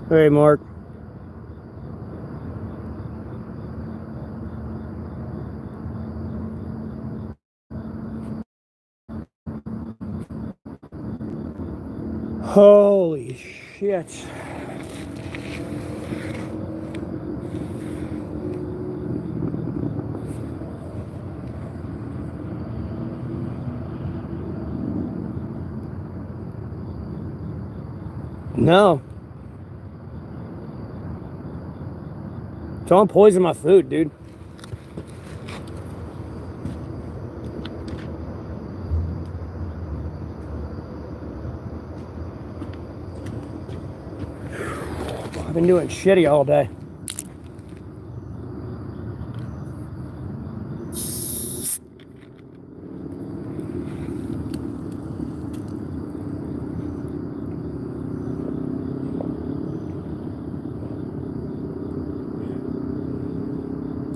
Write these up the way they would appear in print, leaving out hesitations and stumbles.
Hey, Mark. Holy shit. No. Don't poison my food, dude. I've been doing shitty all day.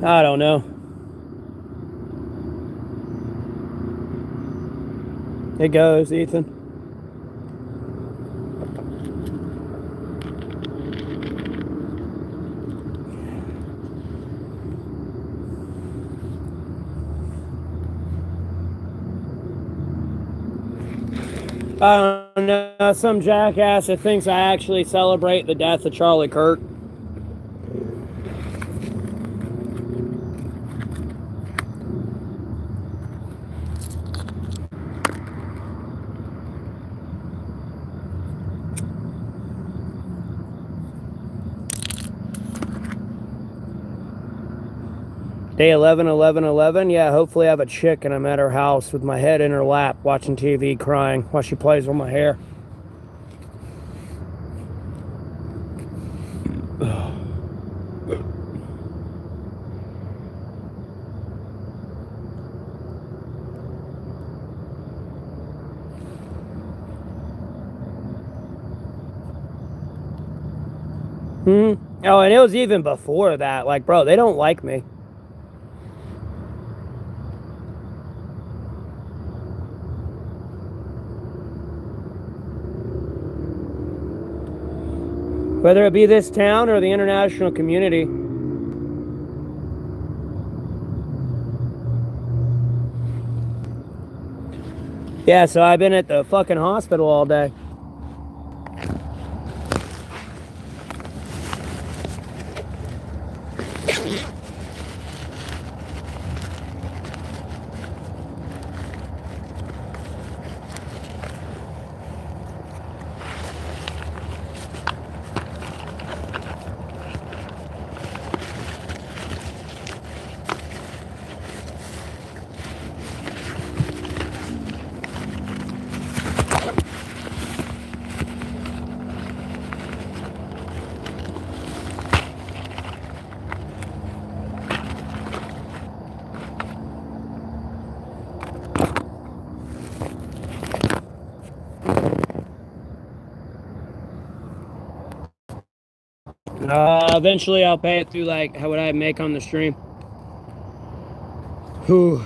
I don't know. It goes, Ethan. I don't know. Some jackass that thinks I actually celebrate the death of Charlie Kirk. Day 11, 11, 11. Yeah, hopefully I have a chick and I'm at her house with my head in her lap watching TV crying while she plays with my hair. Oh, and it was even before that. Like, bro, they don't like me. Whether it be this town or the international community. Yeah, so I've been at the fucking hospital all day. Eventually I'll pay it through like how would I make on the stream. Whew.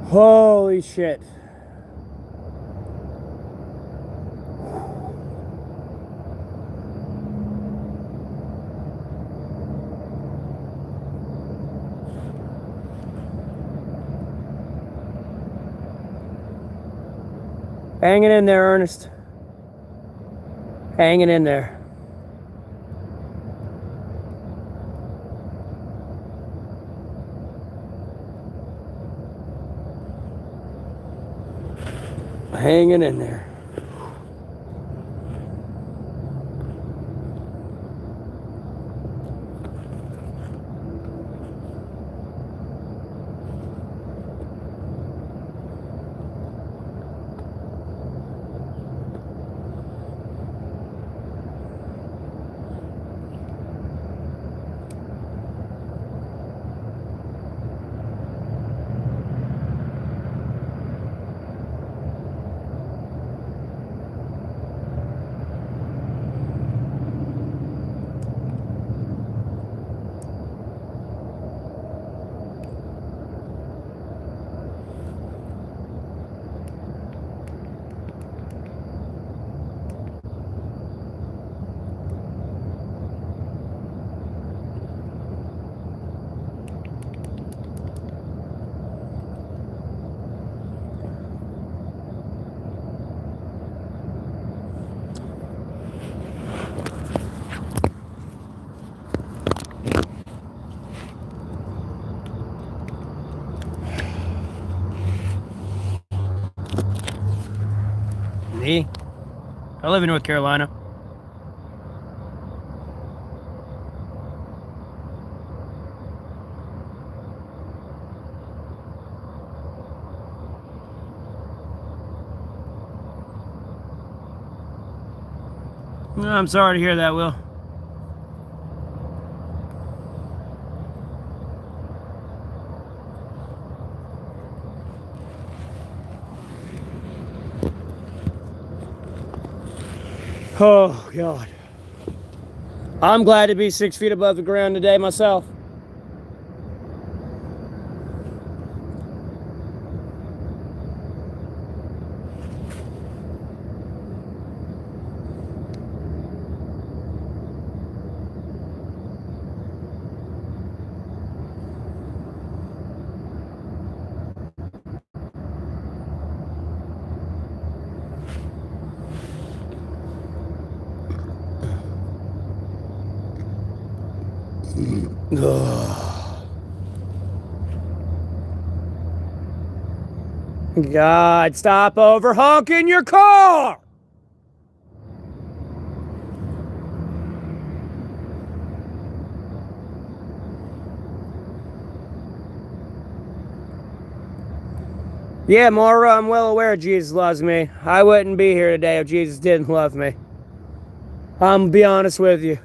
Holy shit. Hanging in there, Ernest. Hanging in there. Hanging in there. Me? I live in North Carolina. I'm sorry to hear that, Will. Oh, God. I'm glad to be 6 feet above the ground today myself. God, stop over honking your car! Yeah, Maura, I'm well aware Jesus loves me. I wouldn't be here today if Jesus didn't love me. I'm gonna be honest with you.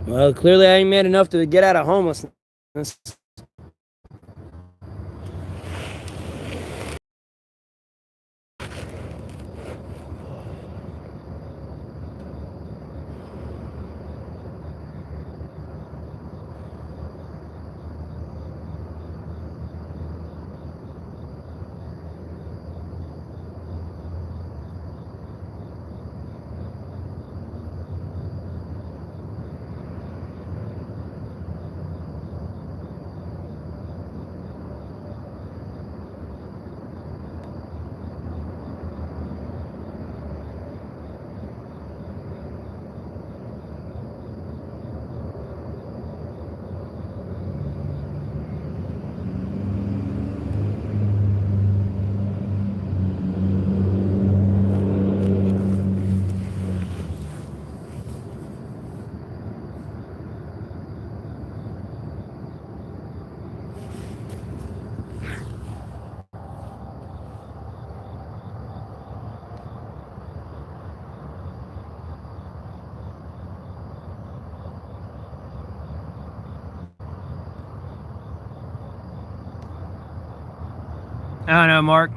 Well, clearly I ain't made enough to get out of homelessness. I don't know, Mark.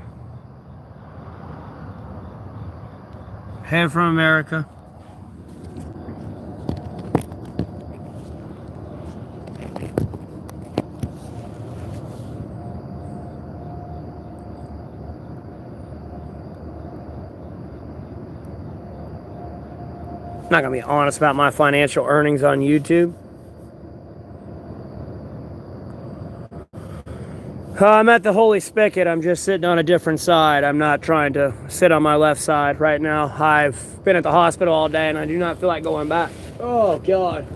Hail from America. I'm not gonna be honest about my financial earnings on YouTube. I'm at the Holy Spigot. I'm just sitting on a different side. I'm not trying to sit on my left side right now. I've been at the hospital all day and I do not feel like going back. Oh, God.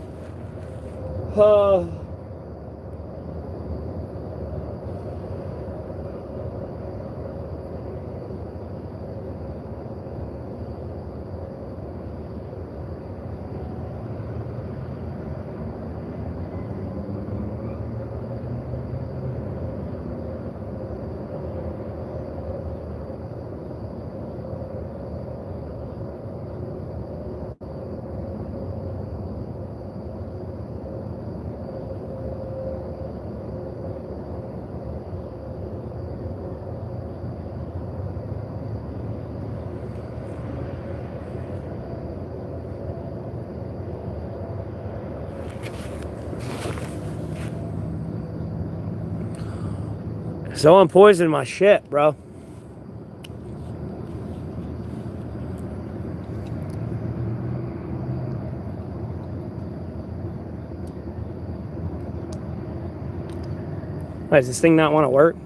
Someone poisoned my shit, bro. Why, does this thing not want to work?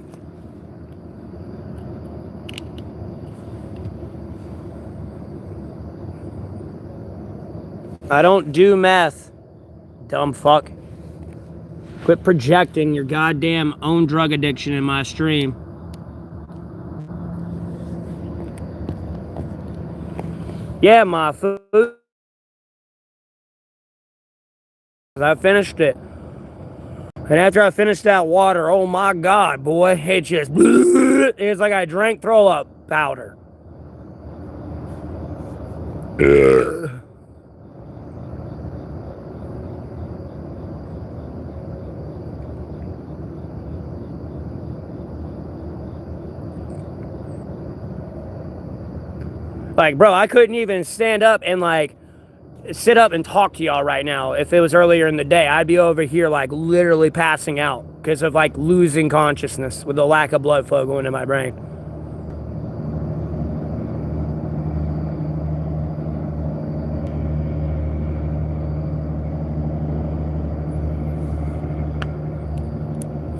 I don't do meth, dumb fuck. Quit projecting your goddamn own drug addiction in my stream. Yeah, my food. I finished it. And after I finished that water, oh my God, boy, it just, it's like I drank throw up powder. Like, bro, I couldn't even stand up and like sit up and talk to y'all right now. If it was earlier in the day, I'd be over here like literally passing out because of like losing consciousness with the lack of blood flow going to my brain.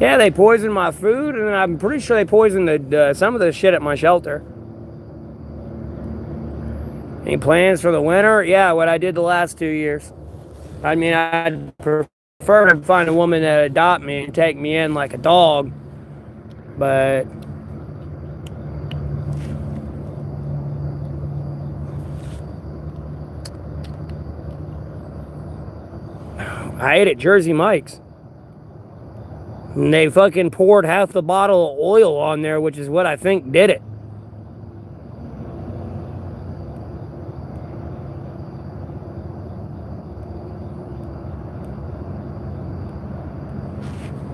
Yeah, they poisoned my food, and I'm pretty sure they poisoned some of the shit at my shelter. Any plans for the winter? Yeah, what I did the last 2 years. I mean, I'd prefer to find a woman that adopt me and take me in like a dog, but I ate at Jersey Mike's. And they fucking poured half the bottle of oil on there, which is what I think did it.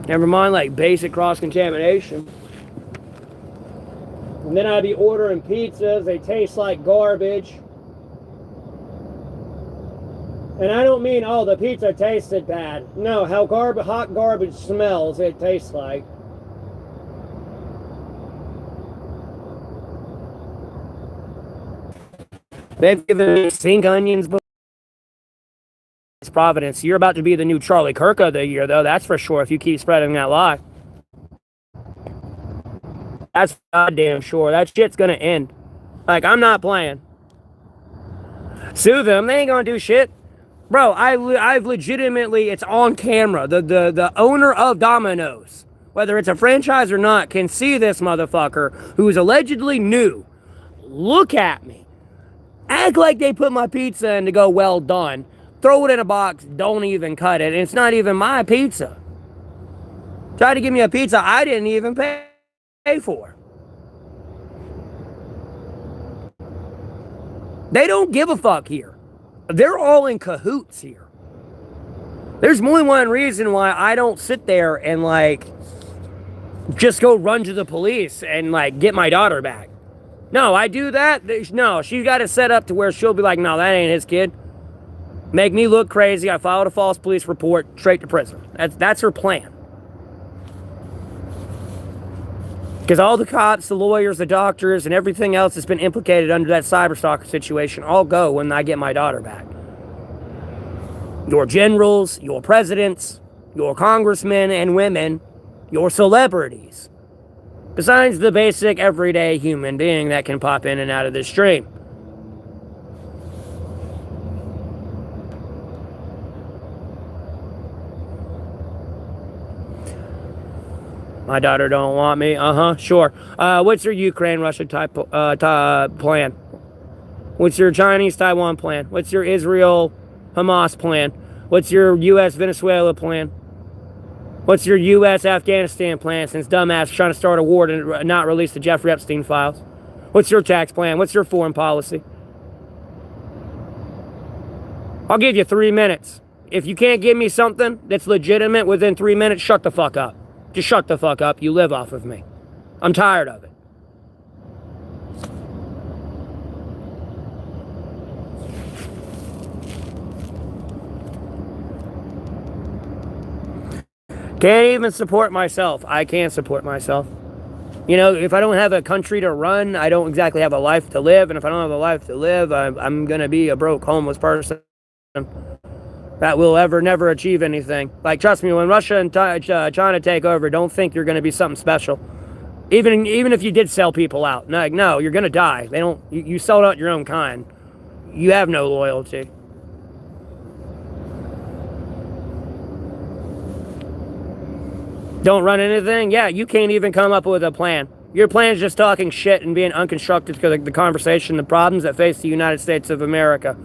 Never mind like basic cross-contamination. And then I'd be ordering pizzas, they taste like garbage. And I don't mean, oh, the pizza tasted bad. No, how hot garbage smells, it tastes like. They've given me stink onions before. It's Providence. You're about to be the new Charlie Kirk of the year, though. That's for sure, if you keep spreading that lie. That's goddamn sure. That shit's gonna end. Like, I'm not playing. Sue them. They ain't gonna do shit. Bro, I've legitimately, it's on camera. The owner of Domino's, whether it's a franchise or not, can see this motherfucker who is allegedly new. Look at me. Act like they put my pizza in to go well done. Throw it in a box, don't even cut it. And it's not even my pizza. Try to give me a pizza I didn't even pay for. They don't give a fuck here. They're all in cahoots here. There's more than one reason why I don't sit there and like just go run to the police and like get my daughter back. No, I do that. No, she got it set up to where she'll be like, no, that ain't his kid. Make me look crazy. I filed a false police report, straight to prison. That's her plan. Because all the cops, the lawyers, the doctors, and everything else that's been implicated under that cyberstalker situation all go when I get my daughter back. Your generals, your presidents, your congressmen and women, Your celebrities. Besides the basic everyday human being that can pop in and out of this stream. My daughter don't want me. Sure. What's your Ukraine-Russia type plan? What's your Chinese-Taiwan plan? What's your Israel-Hamas plan? What's your U.S.-Venezuela plan? What's your U.S.-Afghanistan plan since dumbass trying to start a war to not release the Jeffrey Epstein files? What's your tax plan? What's your foreign policy? I'll give you 3 minutes. If you can't give me something that's legitimate within 3 minutes, shut the fuck up. Just shut the fuck up. You live off of me. I'm tired of it. Can't even support myself. I can't support myself. You know, if I don't have a country to run, I don't exactly have a life to live. And if I don't have a life to live, I'm going to be a broke, homeless person that will never achieve anything. Like, trust me, when Russia and China take over, don't think you're going to be something special. Even if you did sell people out. No, you're going to die. They don't. You sold out your own kind. You have no loyalty. Don't run anything? Yeah, you can't even come up with a plan. Your plan is just talking shit and being unconstructive to the conversation, the problems that face the United States of America.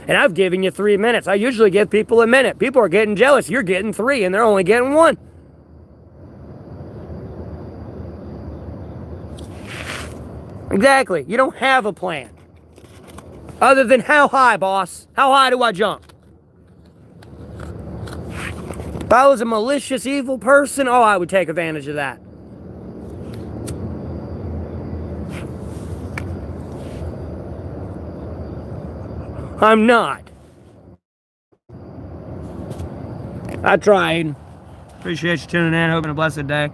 And I've given you 3 minutes. I usually give people a minute. People are getting jealous. You're getting 3 and they're only getting 1. Exactly. You don't have a plan. Other than how high, boss? How high do I jump? If I was a malicious, evil person, I would take advantage of that. I'm not. I tried. Appreciate you tuning in. Hoping a blessed day.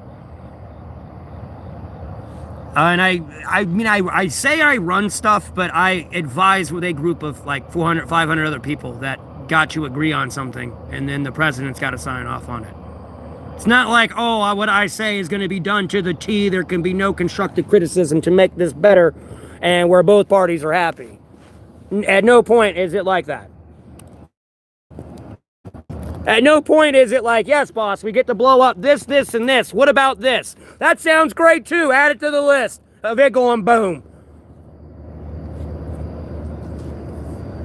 And I say I run stuff, but I advise with a group of like 400, 500 other people that got to agree on something, and then the president's got to sign off on it. It's not like, what I say is going to be done to the T. There can be no constructive criticism to make this better, and where both parties are happy. At no point is it like that. At no point is it like, yes, boss, we get to blow up this, and this. What about this? That sounds great, too. Add it to the list of it going boom.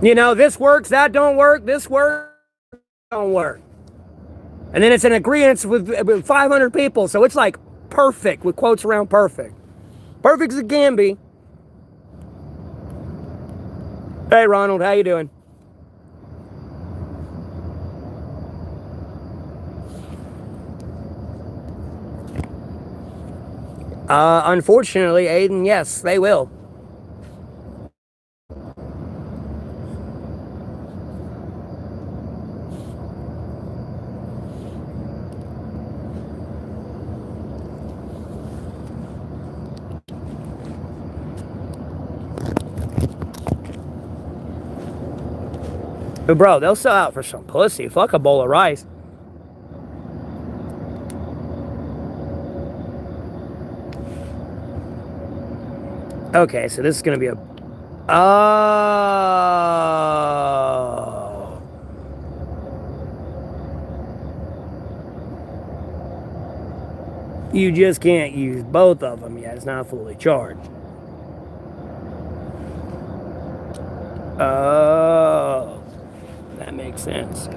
You know, this works, that don't work, this works, don't work. And then it's an agreement with 500 people, so it's like perfect, with quotes around perfect. Perfect as it can be. Hey, Ronald, how you doing? Unfortunately, Aiden, yes, they will. But bro, they'll sell out for some pussy. Fuck a bowl of rice. Okay, so this is going to be a... Oh. You just can't use both of them yet. It's not fully charged. Oh. That makes sense.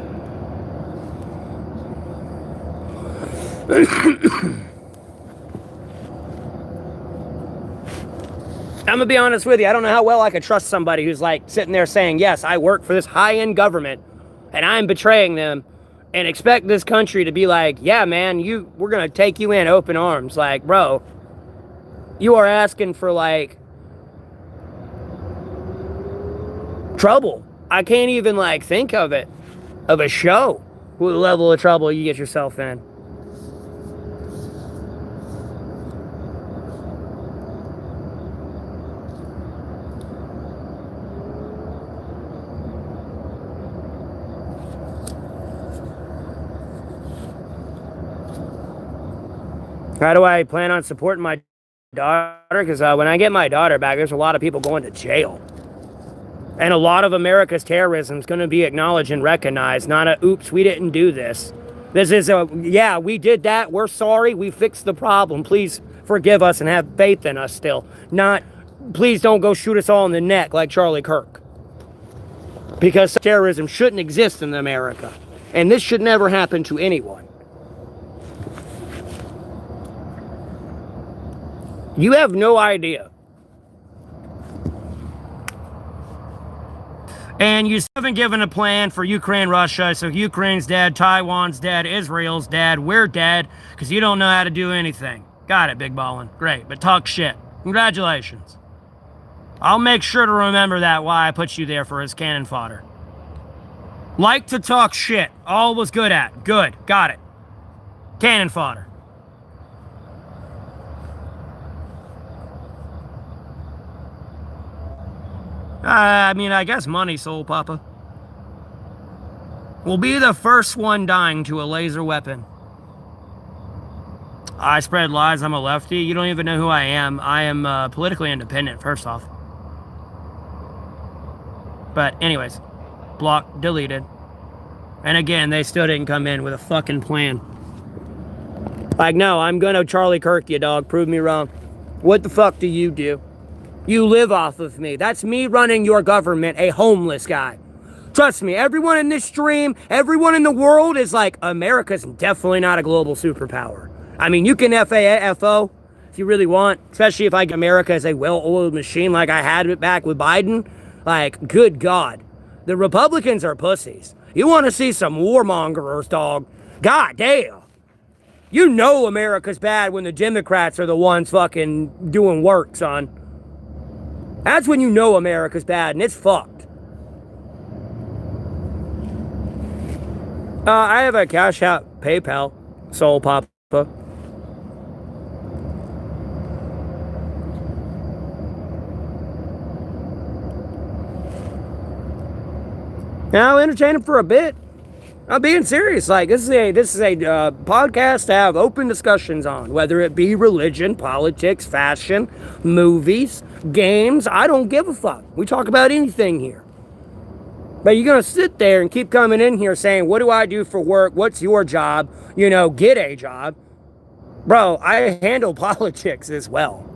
I'm gonna be honest with you. I don't know how well I could trust somebody who's like sitting there saying, yes, I work for this high-end government and I'm betraying them, and expect this country to be like, yeah, man, we're gonna take you in open arms. Like, bro, you are asking for like trouble. I can't even like think of a show with the level of trouble you get yourself in. How do I plan on supporting my daughter? Because when I get my daughter back, there's a lot of people going to jail. And a lot of America's terrorism is going to be acknowledged and recognized, not a, oops, we didn't do this. This is a, yeah, we did that. We're sorry. We fixed the problem. Please forgive us and have faith in us still. Not, please don't go shoot us all in the neck like Charlie Kirk. Because terrorism shouldn't exist in America. And this should never happen to anyone. You have no idea. And you haven't given a plan for Ukraine, Russia, so Ukraine's dead, Taiwan's dead, Israel's dead, we're dead, because you don't know how to do anything. Got it, Big Ballin'. Great, but talk shit. Congratulations. I'll make sure to remember that why I put you there for his cannon fodder. Like to talk shit. All was good at. Good. Got it. Cannon fodder. I mean, I guess money, Soul Papa. Will be the first one dying to a laser weapon. I spread lies. I'm a lefty. You don't even know who I am. I am politically independent, first off. But anyways, blocked, deleted. And again, they still didn't come in with a fucking plan. Like, no, I'm gonna Charlie Kirk you, dog. Prove me wrong. What the fuck do? You live off of me. That's me running your government, a homeless guy. Trust me, everyone in this stream, everyone in the world is like, America's definitely not a global superpower. I mean, you can FAFO if you really want, especially if like America is a well-oiled machine like I had it back with Biden. Like, good God. The Republicans are pussies. You want to see some warmongers, dog? God damn. You know America's bad when the Democrats are the ones fucking doing work, son. That's when you know America's bad, and it's fucked. I have a Cash App PayPal, Soul Papa. Now I'll entertain him for a bit. I'm being serious. Like, this is a podcast to have open discussions on, whether it be religion, politics, fashion, movies, games. I don't give a fuck. We talk about anything here. But you're gonna sit there and keep coming in here saying, "What do I do for work? What's your job? You know, get a job." Bro, I handle politics as well.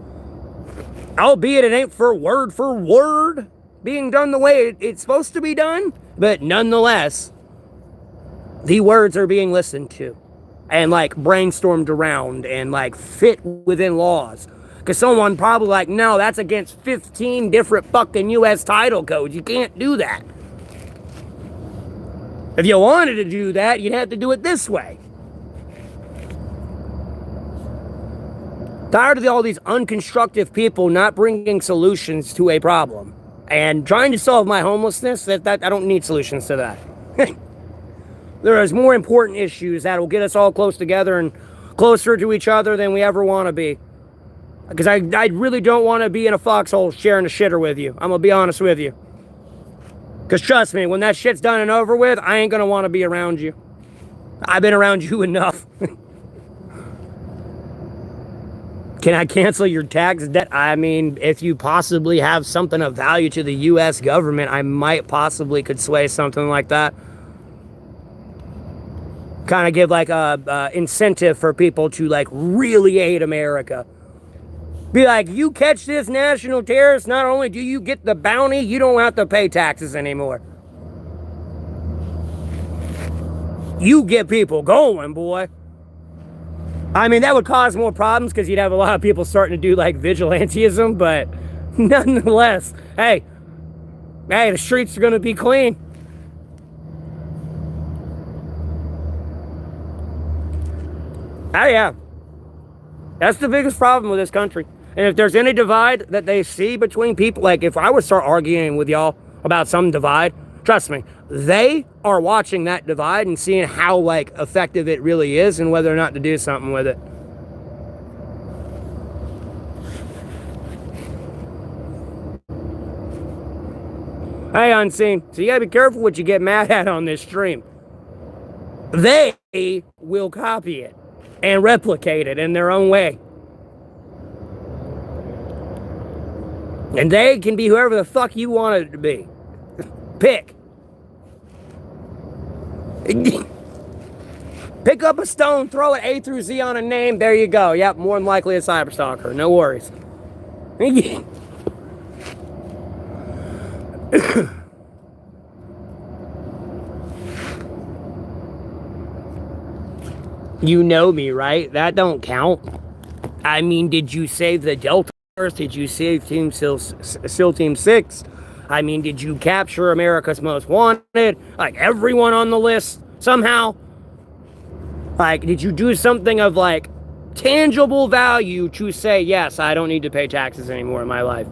Albeit it ain't for word being done the way it's supposed to be done, but nonetheless, the words are being listened to and like brainstormed around and like fit within laws. Because someone probably like, no, that's against 15 different fucking U.S. title codes. You can't do that. If you wanted to do that, you'd have to do it this way. Tired of all these unconstructive people not bringing solutions to a problem. And trying to solve my homelessness, that I don't need solutions to that. There is more important issues that will get us all close together and closer to each other than we ever want to be. Because I really don't want to be in a foxhole sharing a shitter with you. I'm going to be honest with you. Because trust me, when that shit's done and over with, I ain't going to want to be around you. I've been around you enough. Can I cancel your tax debt? I mean, if you possibly have something of value to the U.S. government, I might possibly could sway something like that. Kind of give like a incentive for people to like really hate America. Be like, you catch this national terrorist, not only do you get the bounty, you don't have to pay taxes anymore. You get people going, boy. I mean, that would cause more problems because you'd have a lot of people starting to do like vigilantism, but nonetheless, hey, the streets are going to be clean. Oh yeah, that's the biggest problem with this country. And if there's any divide that they see between people, like if I would start arguing with y'all about some divide, trust me, they are watching that divide and seeing how like effective it really is and whether or not to do something with it. Hey, Unseen, so you gotta be careful what you get mad at on this stream. They will copy it. and replicate it in their own way. And they can be whoever the fuck you want it to be. Pick. Pick up a stone, throw it A through Z on a name, there you go. Yep, more than likely a cyberstalker. No worries. You know me, right? That don't count. I mean, did you save the Delta Force? Did you save SEAL Team 6? I mean, did you capture America's Most Wanted? Like, everyone on the list somehow? Like, did you do something of, like, tangible value to say, yes, I don't need to pay taxes anymore in my life?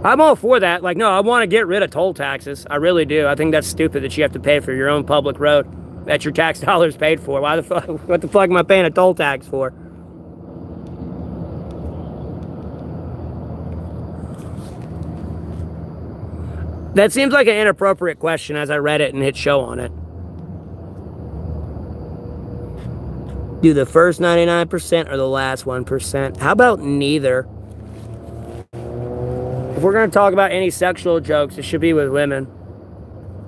I'm all for that. Like, no, I want to get rid of toll taxes. I really do. I think that's stupid that you have to pay for your own public road that your tax dollars paid for. Why the fuck? What the fuck am I paying a toll tax for? That seems like an inappropriate question as I read it and hit show on it. Do the first 99% or the last 1%? How about neither? If we're going to talk about any sexual jokes, it should be with women.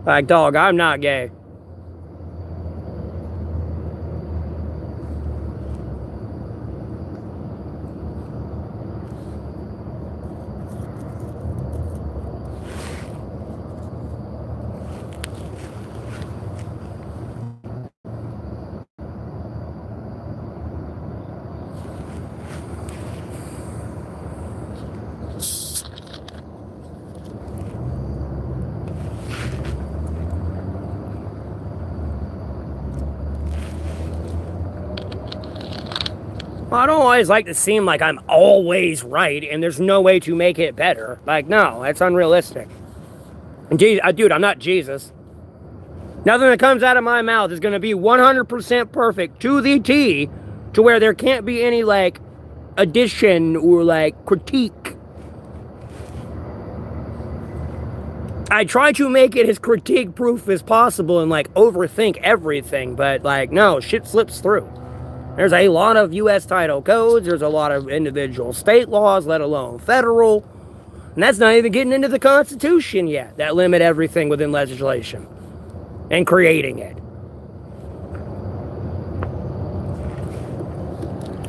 Like, dog, I'm not gay. I don't always like to seem like I'm always right and there's no way to make it better. Like, no, that's unrealistic. And dude, I'm not Jesus. Nothing that comes out of my mouth is going to be 100% perfect to the T, to where there can't be any, like, addition or, like, critique. I try to make it as critique proof as possible and, like, overthink everything, but, like, no, shit slips through. There's a lot of U.S. title codes. There's a lot of individual state laws, let alone federal. And that's not even getting into the Constitution yet, that limit everything within legislation and creating it.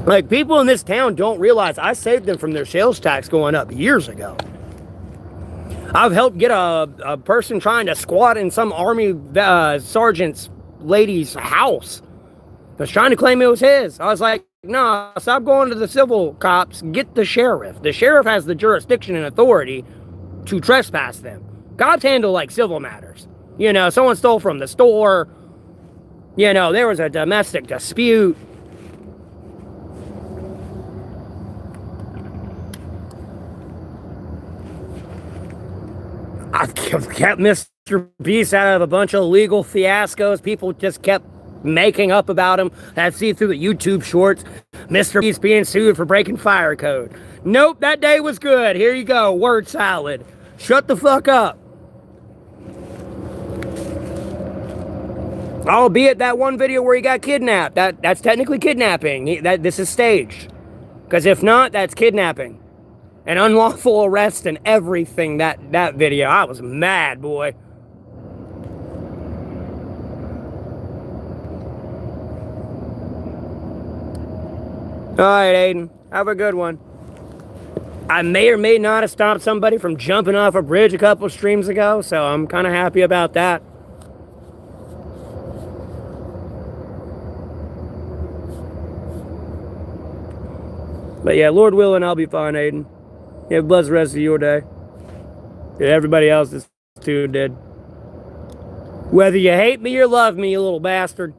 Like, people in this town don't realize I saved them from their sales tax going up years ago. I've helped get a person trying to squat in some army sergeant's lady's house. Was trying to claim it was his. I was like, no, stop going to the civil cops. Get the sheriff. The sheriff has the jurisdiction and authority to trespass them. Cops handle, like, civil matters. You know, someone stole from the store. You know, there was a domestic dispute. I've kept Mr. Beast out of a bunch of legal fiascos. People just kept making up about him. I see through the YouTube shorts, Mr. Beast being sued for breaking fire code. Nope, that day was good. Here you go, word salad. Shut the fuck up. Albeit that one video where he got kidnapped, that's technically kidnapping. This is staged. Because if not, that's kidnapping. An unlawful arrest and everything, that video. I was mad, boy. Alright, Aiden. Have a good one. I may or may not have stopped somebody from jumping off a bridge a couple streams ago, so I'm kind of happy about that. But yeah, Lord willing, I'll be fine, Aiden. You have a blessed rest of your day. Yeah, everybody else is too dead. Whether you hate me or love me, you little bastard.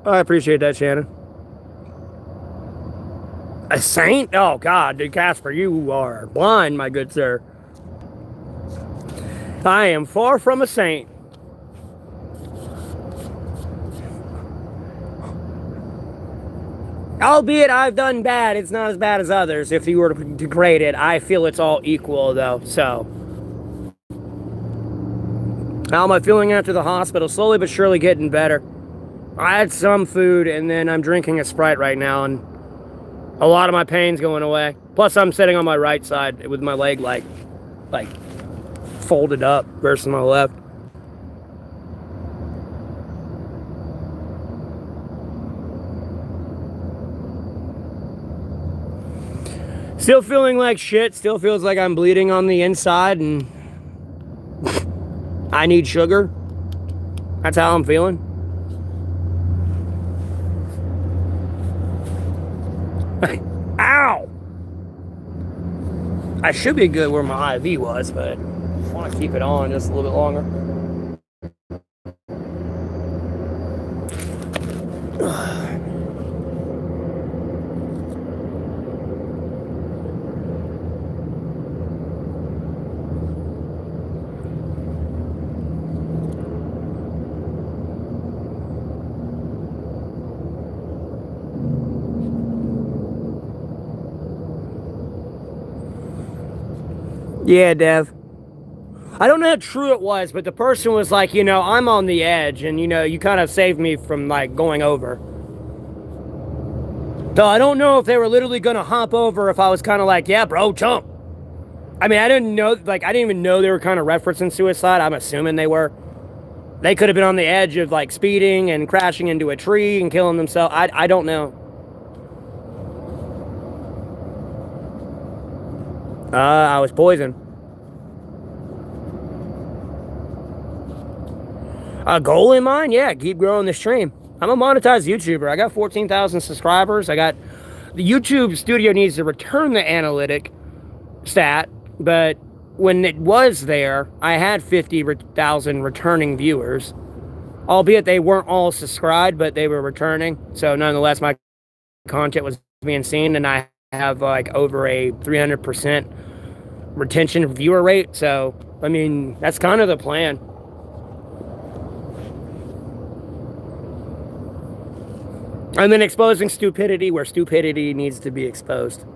I appreciate that, Shannon. A saint? Oh, God, dude, Casper, you are blind, my good sir. I am far from a saint. Albeit I've done bad, it's not as bad as others. If you were to grade it, I feel it's all equal though. So, how am I feeling after the hospital? Slowly but surely getting better. I had some food and then I'm drinking a Sprite right now and a lot of my pain's going away. Plus I'm sitting on my right side with my leg like folded up versus my left. Still feeling like shit. Still feels like I'm bleeding on the inside and I need sugar. That's how I'm feeling. Ow! I should be good where my IV was, but I want to keep it on just a little bit longer. Yeah, Dev. I don't know how true it was, but the person was like, I'm on the edge, and, you kind of saved me from, going over. So I don't know if they were literally going to hop over if I was kind of like, yeah, bro, jump. I mean, I didn't know, I didn't even know they were kind of referencing suicide. I'm assuming they were. They could have been on the edge of, speeding and crashing into a tree and killing themselves. I don't know. I was poisoned. A goal in mind? Yeah, keep growing the stream. I'm a monetized YouTuber. I got 14,000 subscribers. The YouTube studio needs to return the analytic stat, but when it was there, I had 50,000 returning viewers. Albeit they weren't all subscribed, but they were returning. So nonetheless, my content was being seen, and I have over a 300% retention viewer rate. So, I mean, that's kind of the plan. And then exposing stupidity where stupidity needs to be exposed.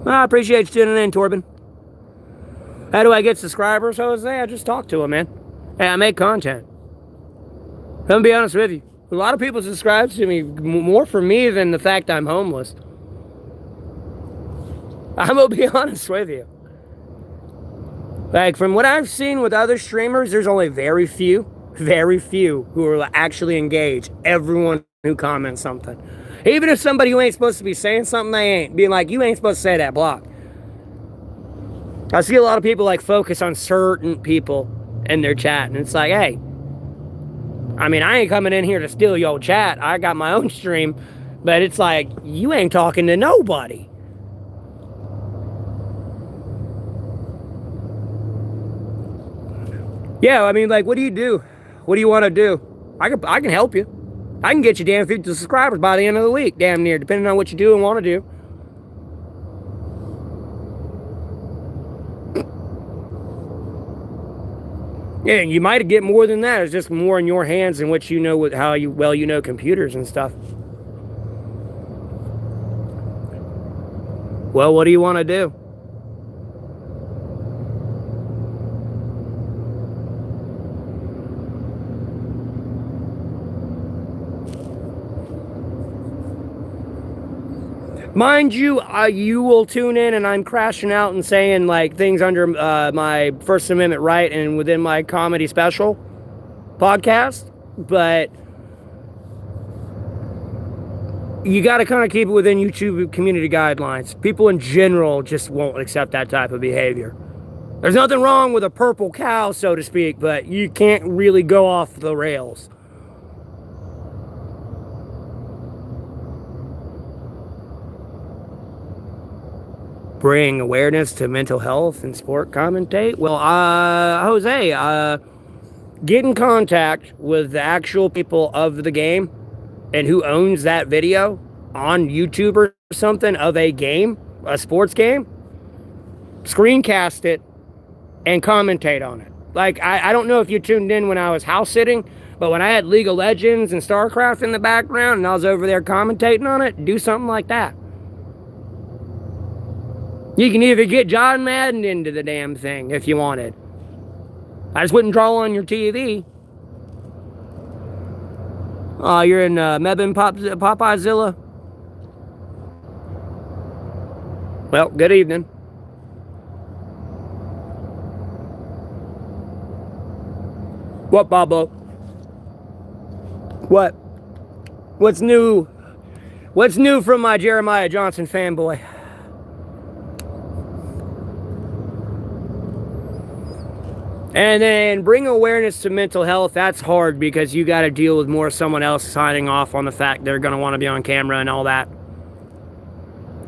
I appreciate you tuning in, Torben. How do I get subscribers, Jose? I just talk to them, man. Hey, I make content. I'm gonna be honest with you. A lot of people subscribe to me more for me than the fact I'm homeless. I'm gonna be honest with you. From what I've seen with other streamers, there's only very few who are actually engaged. Everyone who comments something. Even if somebody who ain't supposed to be saying something, they ain't. Being like, you ain't supposed to say that, block. I see a lot of people focus on certain people in their chat, and it's like, hey, I mean, I ain't coming in here to steal your chat. I got my own stream, but it's like, you ain't talking to nobody. Yeah, I mean, what do you do? What do you want to do? I can help you. I can get you damn 50 subscribers by the end of the week, damn near, depending on what you do and want to do. Yeah, you might get more than that. It's just more in your hands and what you know with how well you know computers and stuff. Well, what do you want to do? Mind you, you will tune in and I'm crashing out and saying things under my First Amendment right and within my comedy special podcast, but you got to kind of keep it within YouTube community guidelines. People in general just won't accept that type of behavior. There's nothing wrong with a purple cow, so to speak, but you can't really go off the rails. Bring awareness to mental health and sport commentate. Well, Jose, get in contact with the actual people of the game and who owns that video on YouTube or something of a game, a sports game. Screencast it and commentate on it. Like, I don't know if you tuned in when I was house sitting, but when I had League of Legends and StarCraft in the background and I was over there commentating on it, do something like that. You can either get John Madden into the damn thing if you wanted. I just wouldn't draw on your TV. Oh, you're in Mebane Popeyezilla? Well, good evening. What, Bobo? What? What's new? What's new from my Jeremiah Johnson fanboy? And then bring awareness to mental health. That's hard because you got to deal with more someone else signing off on the fact they're going to want to be on camera and all that.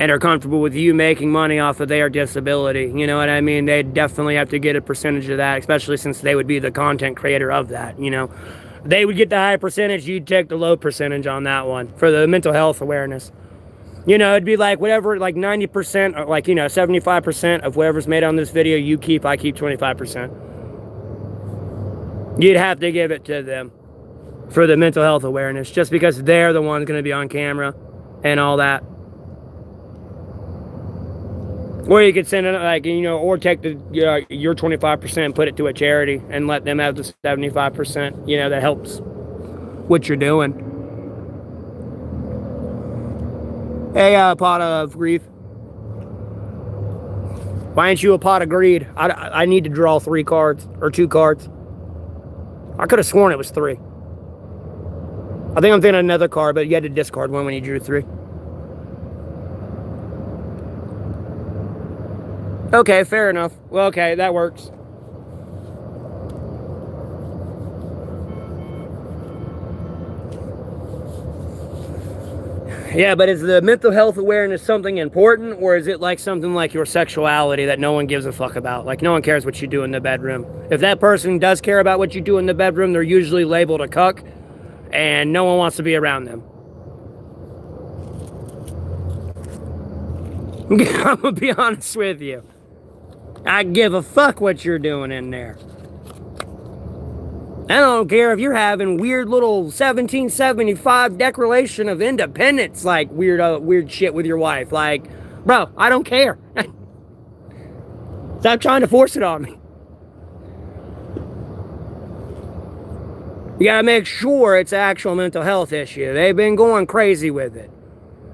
And are comfortable with you making money off of their disability. You know what I mean? They definitely have to get a percentage of that, especially since they would be the content creator of that, you know. They would get the high percentage, you'd take the low percentage on that one for the mental health awareness. You know, it'd be like whatever, like 90% or like, you know, 75% of whatever's made on this video you keep, I keep 25%. You'd have to give it to them for the mental health awareness, just because they're the ones going to be on camera and all that. Or you could send it, like, you know, or take the your 25% and put it to a charity and let them have the 75%, you know, that helps what you're doing. Hey, pot of grief. Why ain't you a pot of greed? I need to draw 3 cards, or 2 cards. I could have sworn it was 3. I think I'm thinking another card, but you had to discard one when you drew 3. Okay, fair enough. Well, okay, that works. Yeah, but is the mental health awareness something important, or is it like something like your sexuality that no one gives a fuck about? Like, no one cares what you do in the bedroom. If that person does care about what you do in the bedroom, they're usually labeled a cuck, and no one wants to be around them. I'm gonna be honest with you. I give a fuck what you're doing in there. I don't care if you're having weird little 1775 Declaration of Independence, like weird shit with your wife. Like, bro, I don't care. Stop trying to force it on me. You gotta make sure it's an actual mental health issue. They've been going crazy with it.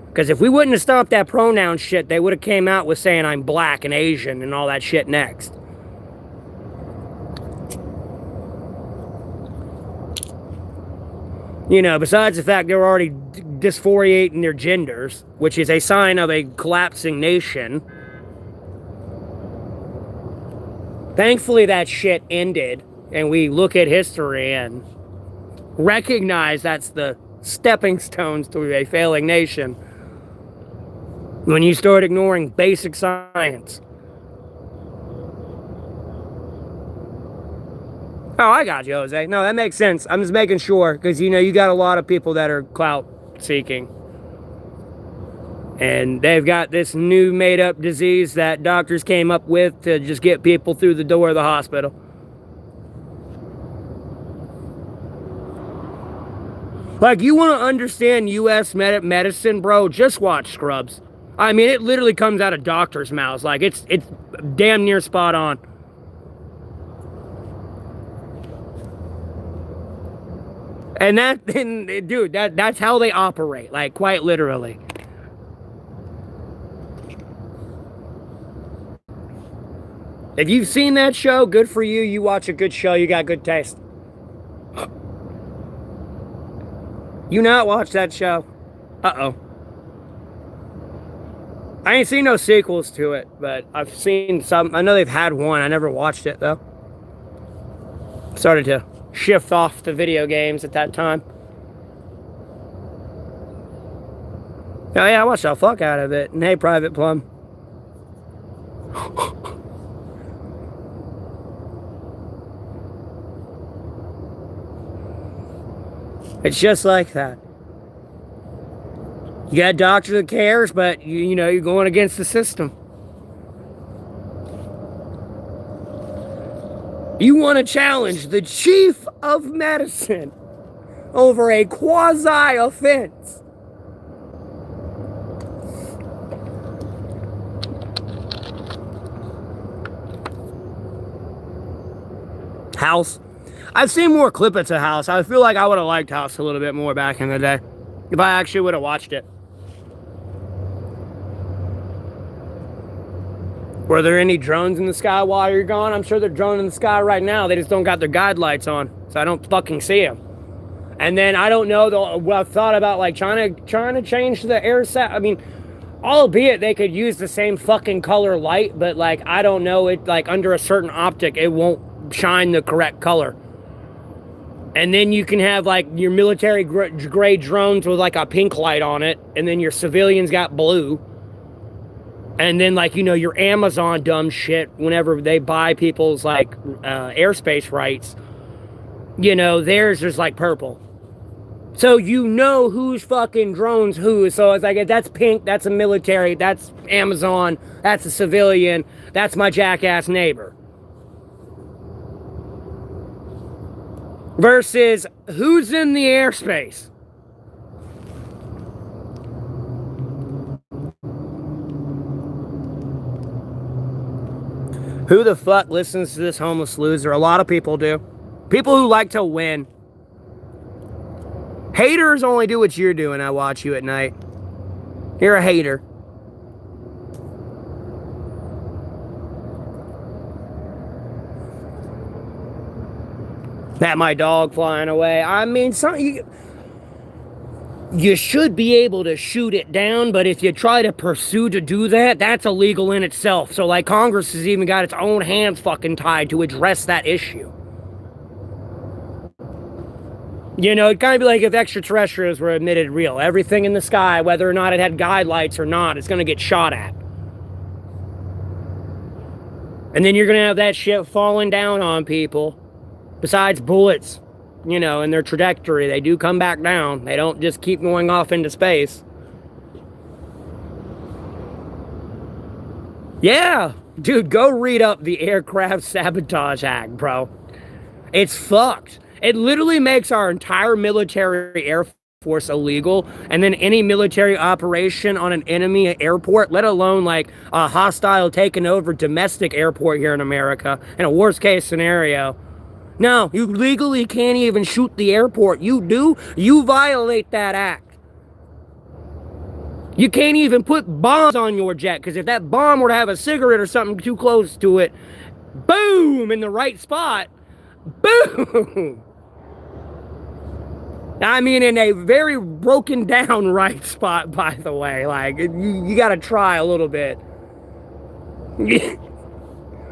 Because if we wouldn't have stopped that pronoun shit, they would have came out with saying I'm black and Asian and all that shit next. You know, besides the fact they're already dysphoriating their genders, which is a sign of a collapsing nation. Thankfully, that shit ended, and we look at history and recognize that's the stepping stones to a failing nation. When you start ignoring basic science. Oh, I got you, Jose. No, that makes sense. I'm just making sure, because, you know, you got a lot of people that are clout seeking. And they've got this new made-up disease that doctors came up with to just get people through the door of the hospital. Like, you want to understand U.S. medicine, bro? Just watch Scrubs. I mean, it literally comes out of doctors' mouths. Like, it's damn near spot on. And dude, that's how they operate, like, quite literally. If you've seen that show, good for you. You watch a good show, you got good taste. You not watch that show? Uh-oh. I ain't seen no sequels to it, but I've seen some. I know they've had one. I never watched it, though. Started to shift off the video games at that time. Oh yeah, I watched the fuck out of it. And hey, Private Plum. It's just like that. You got a doctor that cares, but you know, you're going against the system. You want to challenge the chief of medicine over a quasi offense. House. I've seen more clips of House. I feel like I would have liked House a little bit more back in the day if I actually would have watched it. Were there any drones in the sky while you're gone? I'm sure they're droning in the sky right now. They just don't got their guide lights on, so I don't fucking see them. And then I don't know, though, I've thought about like trying to change the air set. I mean, albeit they could use the same fucking color light, but like I don't know, it like under a certain optic it won't shine the correct color. And then you can have like your military grade drones with like a pink light on it, and then your civilians got blue. And then, like, you know, your Amazon dumb shit, whenever they buy people's, like, airspace rights, you know, theirs is, like, purple. So you know who's fucking drones who. So it's like, that's pink, that's a military, that's Amazon, that's a civilian, that's my jackass neighbor. Versus, who's in the airspace? Who the fuck listens to this homeless loser? A lot of people do. People who like to win. Haters only do what you're doing. I watch you at night. You're a hater. That my dog flying away. I mean, you should be able to shoot it down, but if you try to pursue to do that, that's illegal in itself. So, like, Congress has even got its own hands fucking tied to address that issue. You know, it'd kind of be like if extraterrestrials were admitted real. Everything in the sky, whether or not it had guide lights or not, it's going to get shot at. And then you're going to have that shit falling down on people. Besides bullets. You know, in their trajectory, they do come back down. They don't just keep going off into space. Yeah, dude, go read up the Aircraft Sabotage Act, bro. It's fucked. It literally makes our entire military air force illegal, and then any military operation on an enemy airport, let alone like a hostile taking over domestic airport here in America, in a worst case scenario. No, you legally can't even shoot the airport. You do, you violate that act. You can't even put bombs on your jet, because if that bomb were to have a cigarette or something too close to it, boom, in the right spot, boom. I mean, in a very broken down right spot, by the way. Like, you gotta try a little bit.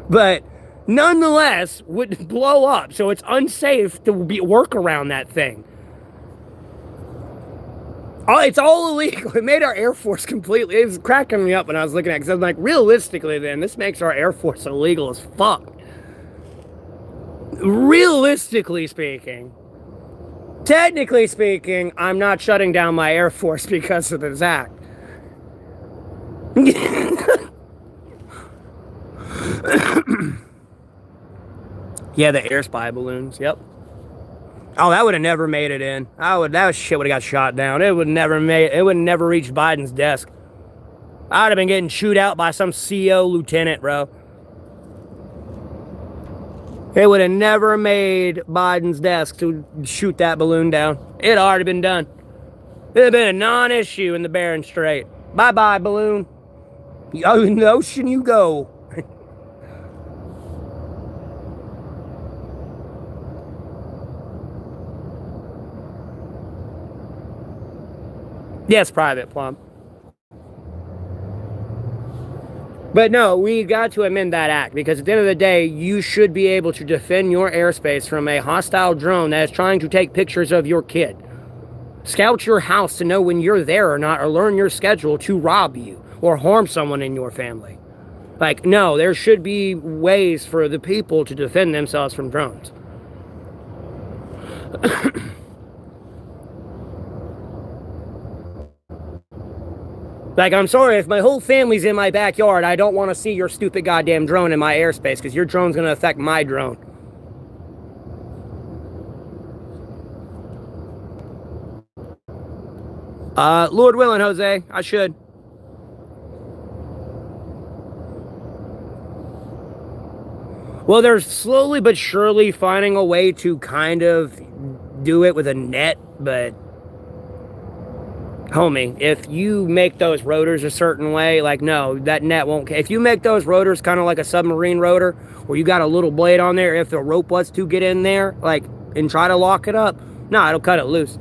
But nonetheless, would blow up, so it's unsafe to work around that thing. Oh, it's all illegal. It made our Air Force completely, it was cracking me up when I was looking at it, because I'm like, realistically then, this makes our Air Force illegal as fuck. Realistically speaking. Technically speaking, I'm not shutting down my Air Force because of this act. Yeah, the air spy balloons, yep. Oh, that would have never made it in. That shit would have got shot down. It would never reach Biden's desk. I would have been getting chewed out by some CO lieutenant, bro. It would have never made Biden's desk to shoot that balloon down. It had already been done. It would have been a non-issue in the Bering Strait. Bye-bye, balloon. In the ocean you go. Yes, Private Plum. But no, we got to amend that act, because at the end of the day, you should be able to defend your airspace from a hostile drone that is trying to take pictures of your kid. Scout your house to know when you're there or not, or learn your schedule to rob you or harm someone in your family. Like, no, there should be ways for the people to defend themselves from drones. Like, I'm sorry, if my whole family's in my backyard, I don't want to see your stupid goddamn drone in my airspace, because your drone's going to affect my drone. Lord willing, Jose, I should. Well, they're slowly but surely finding a way to kind of do it with a net, but homie, if you make those rotors a certain way, like, no, that net won't. If you make those rotors kind of like a submarine rotor, where you got a little blade on there, if the rope was to get in there, like, and try to lock it up, no, it'll cut it loose.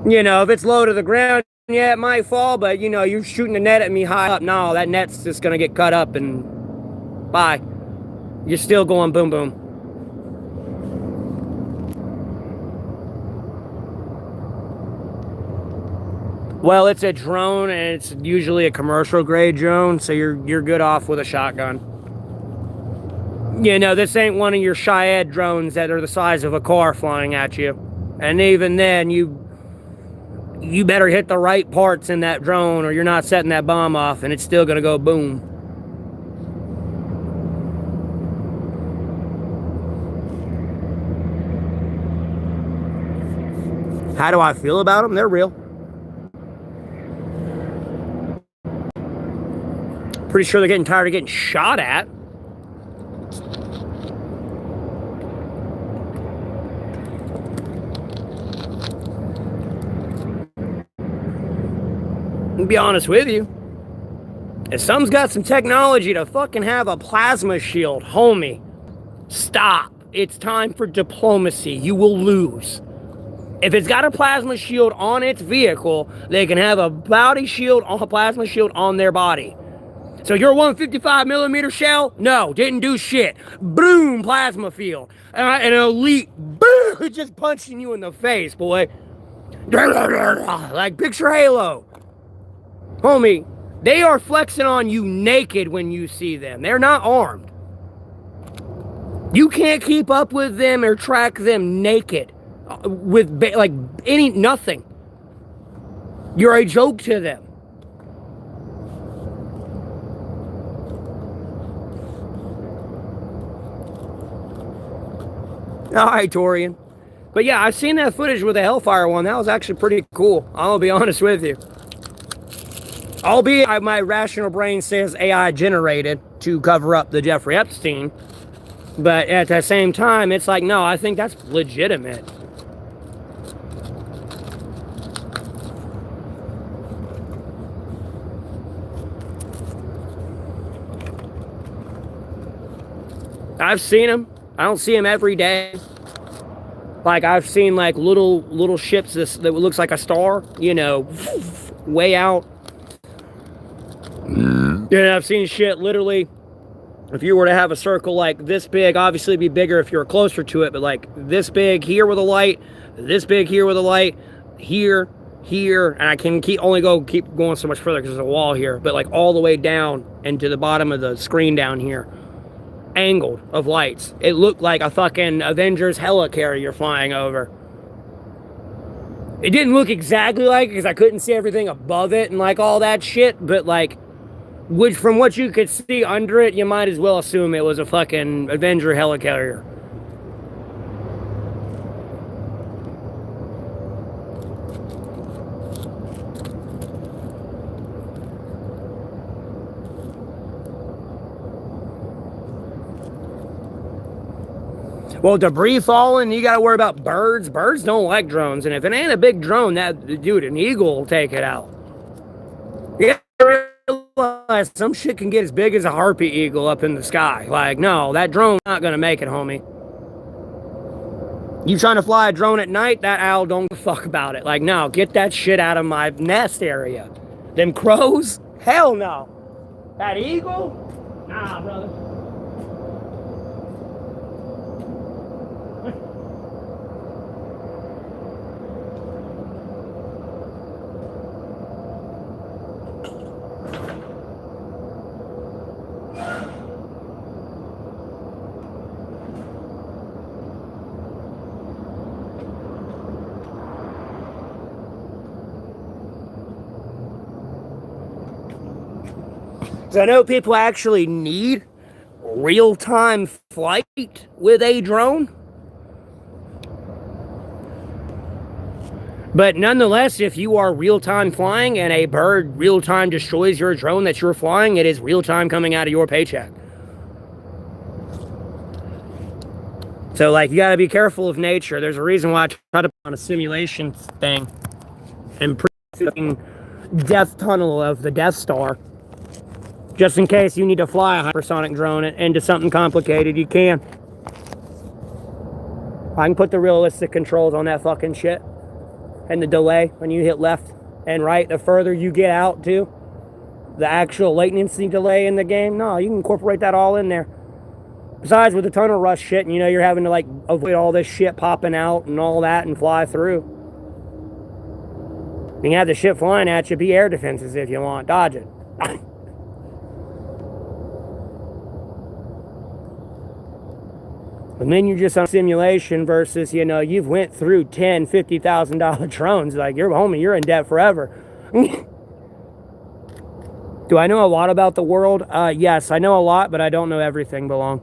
You know, if it's low to the ground, yeah, it might fall, but, you know, you're shooting the net at me high up. No, that net's just going to get cut up and bye. You're still going boom, boom. Well, it's a drone, and it's usually a commercial grade drone, so you're good off with a shotgun. You know, this ain't one of your Shahed drones that are the size of a car flying at you. And even then, you better hit the right parts in that drone, or you're not setting that bomb off, and it's still gonna go boom. How do I feel about them? They're real. Pretty sure they're getting tired of getting shot at. To be honest with you, if someone's got some technology to fucking have a plasma shield, homie, stop. It's time for diplomacy. You will lose. If it's got a plasma shield on its vehicle, they can have a body shield, a plasma shield on their body. So your 155 millimeter shell, no, didn't do shit. Boom, plasma field. An elite, boom, just punching you in the face, boy. Like picture Halo. Homie, they are flexing on you naked when you see them. They're not armed. You can't keep up with them or track them naked with like nothing. You're a joke to them. All right, Torian. But yeah, I've seen that footage with the Hellfire one. That was actually pretty cool. I'll be honest with you. Albeit my rational brain says AI generated to cover up the Jeffrey Epstein. But at the same time, it's like, no, I think that's legitimate. I've seen them. I don't see them every day. Like, I've seen like little ships that looks like a star, you know, way out. Yeah, I've seen shit literally. If you were to have a circle like this big, obviously it'd be bigger if you were closer to it, but like this big here with a light, this big here with a light, here, and I can keep going so much further because there's a wall here, but like all the way down and to the bottom of the screen down here. Angled of lights. It looked like a fucking Avengers helicarrier flying over. It didn't look exactly like it because I couldn't see everything above it and like all that shit, but like, from what you could see under it, you might as well assume it was a fucking Avenger helicarrier. Well, debris falling, you gotta worry about birds. Birds don't like drones, and if it ain't a big drone, an eagle will take it out. You gotta realize some shit can get as big as a harpy eagle up in the sky. Like, no, that drone's not gonna make it, homie. You trying to fly a drone at night, that owl don't give a fuck about it. Like, no, get that shit out of my nest area. Them crows? Hell no. That eagle? Nah, brother. I know people actually need real-time flight with a drone. But nonetheless, if you are real-time flying and a bird real-time destroys your drone that you're flying, it is real-time coming out of your paycheck. So, like, you gotta be careful of nature. There's a reason why I try to put on a simulation thing and pre death tunnel of the Death Star. Just in case you need to fly a hypersonic drone into something complicated, you can. I can put the realistic controls on that fucking shit. And the delay when you hit left and right, the further you get out to, the actual latency delay in the game, no, you can incorporate that all in there. Besides, with the tunnel rush shit, and you know, you're having to like avoid all this shit popping out and all that and fly through. You can have the shit flying at you, be air defenses if you want, dodge it. And then you're just on simulation versus, you know, you've went through $10,000, $50,000 drones. Like, you're homie, you're in debt forever. Do I know a lot about the world? Yes, I know a lot, but I don't know everything, Belong.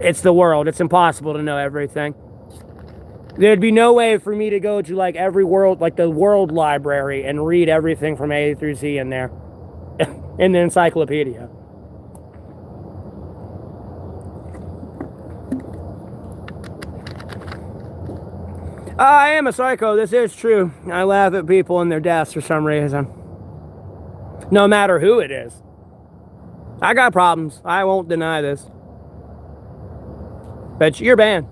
It's the world. It's impossible to know everything. There'd be no way for me to go to, like, every world, like the world library and read everything from A through Z in there. In the encyclopedia. I am a psycho, this is true. I laugh at people and their deaths for some reason. No matter who it is. I got problems. I won't deny this. But you're banned.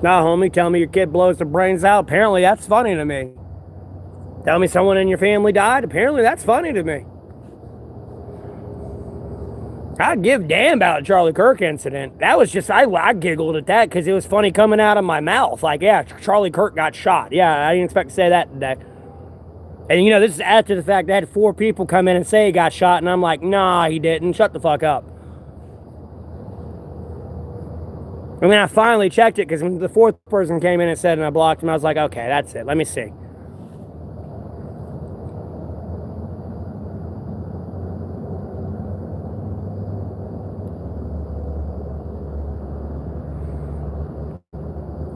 Nah, homie, tell me your kid blows their brains out. Apparently that's funny to me. Tell me someone in your family died. Apparently that's funny to me. I give a damn about the Charlie Kirk incident. That was just, I giggled at that because it was funny coming out of my mouth. Like, yeah, Charlie Kirk got shot. Yeah, I didn't expect to say that today. And, you know, this is after the fact that I had 4 people come in and say he got shot, and I'm like, nah, he didn't. Shut the fuck up. And then I finally checked it because when the 4th person came in and said, and I blocked him, I was like, okay, that's it. Let me see.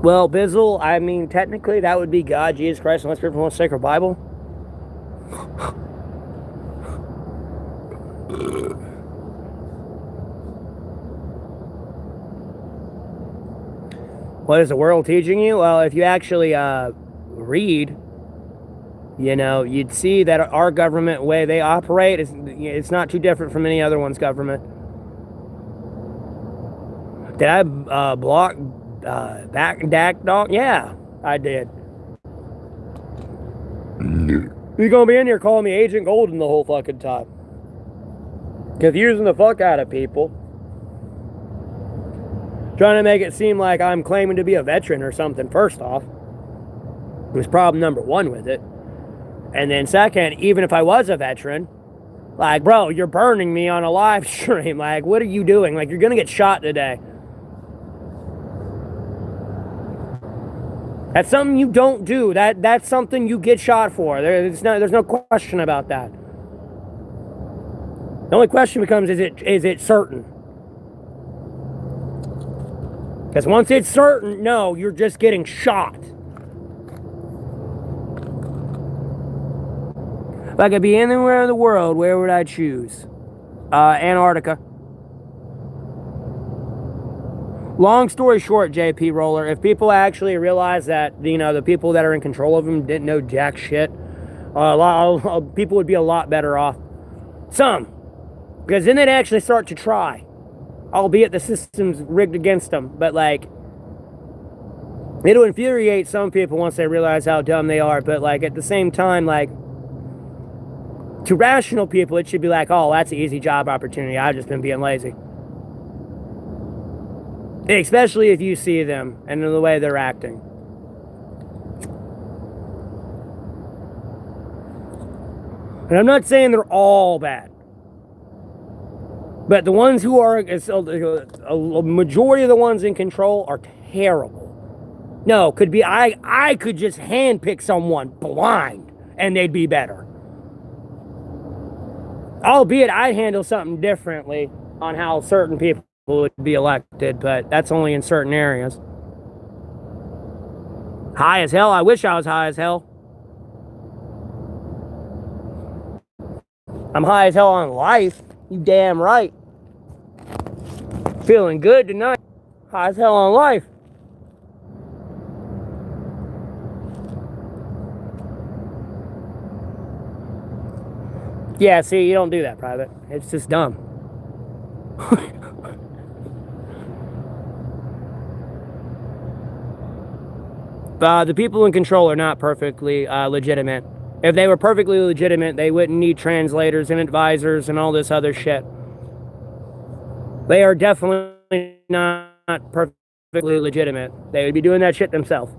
Well, Bizzle, I mean, technically that would be God, Jesus Christ, and let's read from the sacred Bible. What is the world teaching you? Well, if you actually read, you know, you'd see that our government, way they operate, it's not too different from any other one's government. Did I block Dak Dog? Yeah, I did. You're gonna be in here calling me Agent Golden the whole fucking time. Confusing the fuck out of people. Trying to make it seem like I'm claiming to be a veteran or something, first off. It was problem number 1 with it. And then second, even if I was a veteran, like, bro, you're burning me on a live stream. Like, what are you doing? Like, you're gonna get shot today. That's something you don't do. That's something you get shot for. There's no question about that. The only question becomes, is it certain? Because once it's certain, no, you're just getting shot. If I could be anywhere in the world, where would I choose? Antarctica. Long story short, JP Roller, if people actually realize that, you know, the people that are in control of them didn't know jack shit, people would be a lot better off. Some. Because then they'd actually start to try. Albeit the system's rigged against them. But, like, it'll infuriate some people once they realize how dumb they are. But, like, at the same time, like, to rational people, it should be like, oh, that's an easy job opportunity. I've just been being lazy. Especially if you see them and the way they're acting. And I'm not saying they're all bad. But the ones who are, a majority of the ones in control are terrible. No, could be, I could just handpick someone blind and they'd be better. Albeit I'd handle something differently on how certain people would be elected, but that's only in certain areas. High as hell. I wish I was high as hell. I'm high as hell on life. You damn right. Feeling good tonight. High as hell on life. Yeah, see, you don't do that, Private. It's just dumb. The people in control are not perfectly legitimate. If they were perfectly legitimate, they wouldn't need translators and advisors and all this other shit. They are definitely not perfectly legitimate. They would be doing that shit themselves.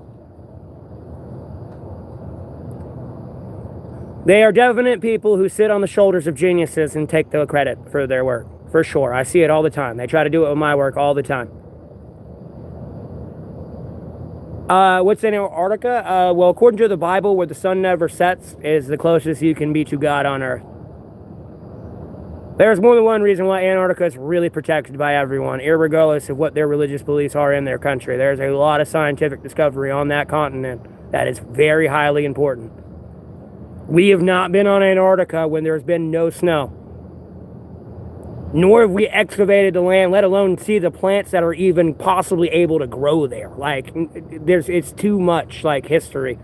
They are definite people who sit on the shoulders of geniuses and take the credit for their work. For sure. I see it all the time. They try to do it with my work all the time. What's in Antarctica? Well, according to the Bible, where the sun never sets is the closest you can be to God on Earth. There's more than one reason why Antarctica is really protected by everyone, irregardless of what their religious beliefs are in their country. There's a lot of scientific discovery on that continent that is very highly important. We have not been on Antarctica when there's been no snow. Nor have we excavated the land, let alone see the plants that are even possibly able to grow there. Like, it's too much, like, history.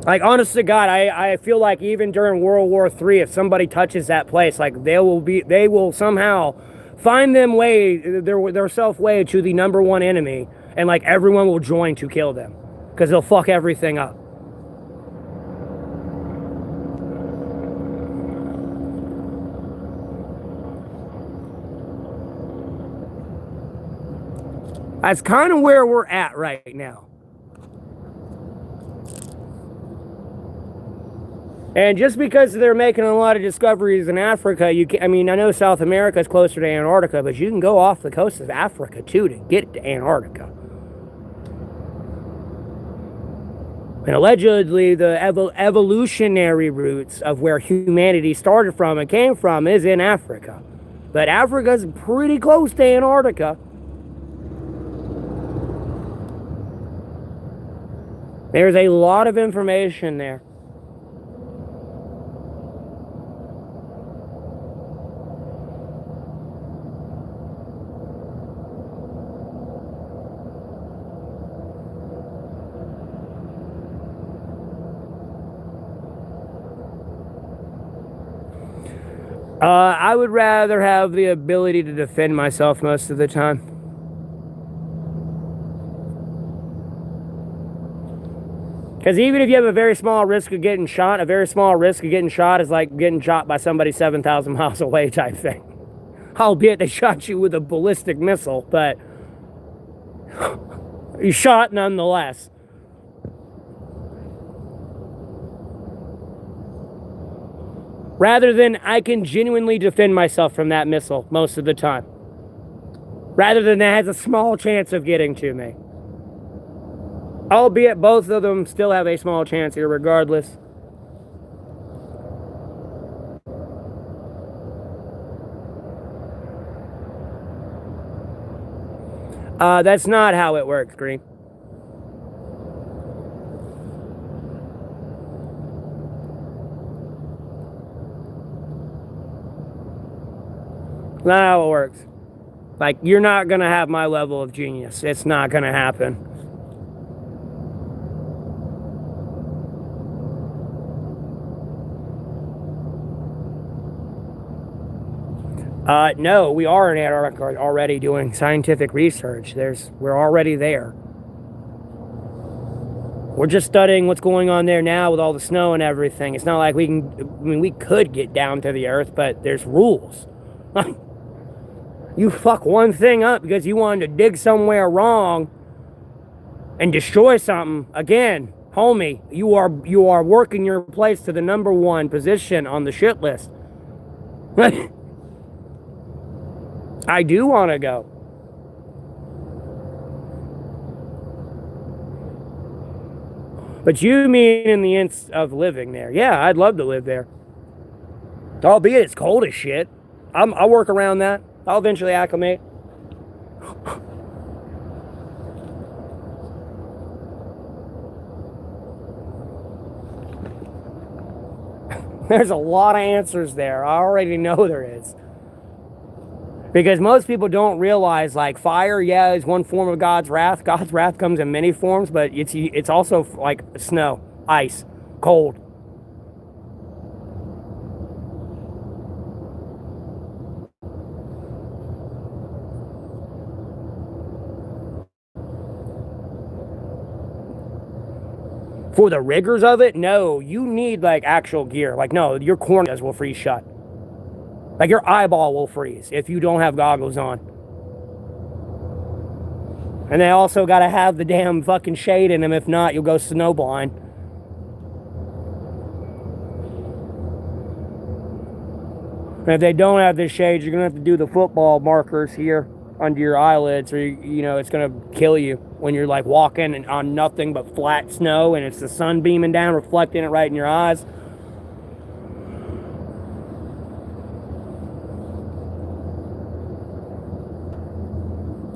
Like, honest to God, I feel like even during World War III, if somebody touches that place, like, they will somehow find their self-way to the number one enemy, and, like, everyone will join to kill them. Because they'll fuck everything up. That's kind of where we're at right now. And just because they're making a lot of discoveries in Africa, I know South America is closer to Antarctica, but you can go off the coast of Africa, too, to get to Antarctica. And allegedly, the evolutionary roots of where humanity started from and came from is in Africa. But Africa's pretty close to Antarctica. There's a lot of information there. I would rather have the ability to defend myself most of the time. Because even if you have a very small risk of getting shot, a very small risk of getting shot is like getting shot by somebody 7,000 miles away type thing. Albeit they shot you with a ballistic missile, but you shot nonetheless. Rather than I can genuinely defend myself from that missile most of the time. Rather than that has a small chance of getting to me. Albeit both of them still have a small chance here regardless. That's not how it works, Green. Not how it works. Like, you're not gonna have my level of genius. It's not gonna happen. No, we are in Antarctica already doing scientific research. We're already there. We're just studying what's going on there now with all the snow and everything. It's not like we could get down to the Earth, but there's rules. You fuck one thing up because you wanted to dig somewhere wrong and destroy something. Again, homie, you are working your place to the number one position on the shit list. I do want to go. But you mean in the instance of living there. Yeah, I'd love to live there. Albeit it's cold as shit. I'll work around that. I'll eventually acclimate. There's a lot of answers there. I already know there is. Because most people don't realize, like, fire, yeah, is one form of God's wrath. God's wrath comes in many forms, but it's also like snow, ice, cold. For the rigors of it, no, you need like actual gear. Like, no, your corneas will freeze shut. Like, your eyeball will freeze if you don't have goggles on. And they also got to have the damn fucking shade in them. If not, you'll go snowblind. And if they don't have the shades, you're going to have to do the football markers here under your eyelids, or you know, it's going to kill you when you're like walking on nothing but flat snow and it's the sun beaming down, reflecting it right in your eyes.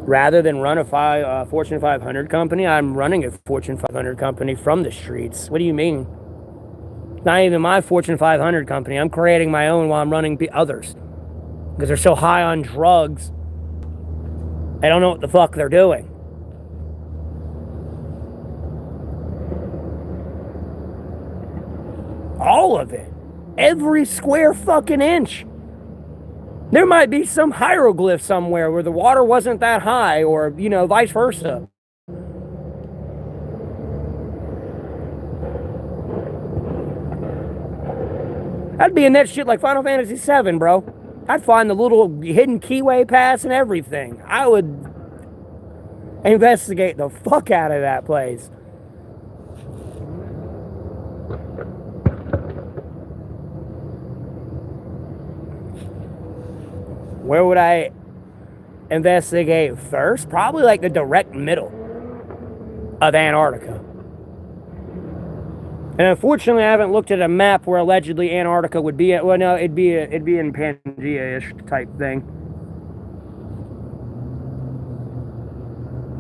Rather than run a Fortune 500 company, I'm running a Fortune 500 company from the streets. What do you mean? Not even my Fortune 500 company. I'm creating my own while I'm running others. Because they're so high on drugs, they don't know what the fuck they're doing. All of it. Every square fucking inch. There might be some hieroglyph somewhere where the water wasn't that high, or, you know, vice versa. I'd be in that shit like Final Fantasy VII, bro. I'd find the little hidden keyway pass and everything. I would investigate the fuck out of that place. Where would I investigate first? Probably like the direct middle of Antarctica. And unfortunately, I haven't looked at a map where allegedly Antarctica would be at. Well, no, it'd be in Pangea-ish type thing.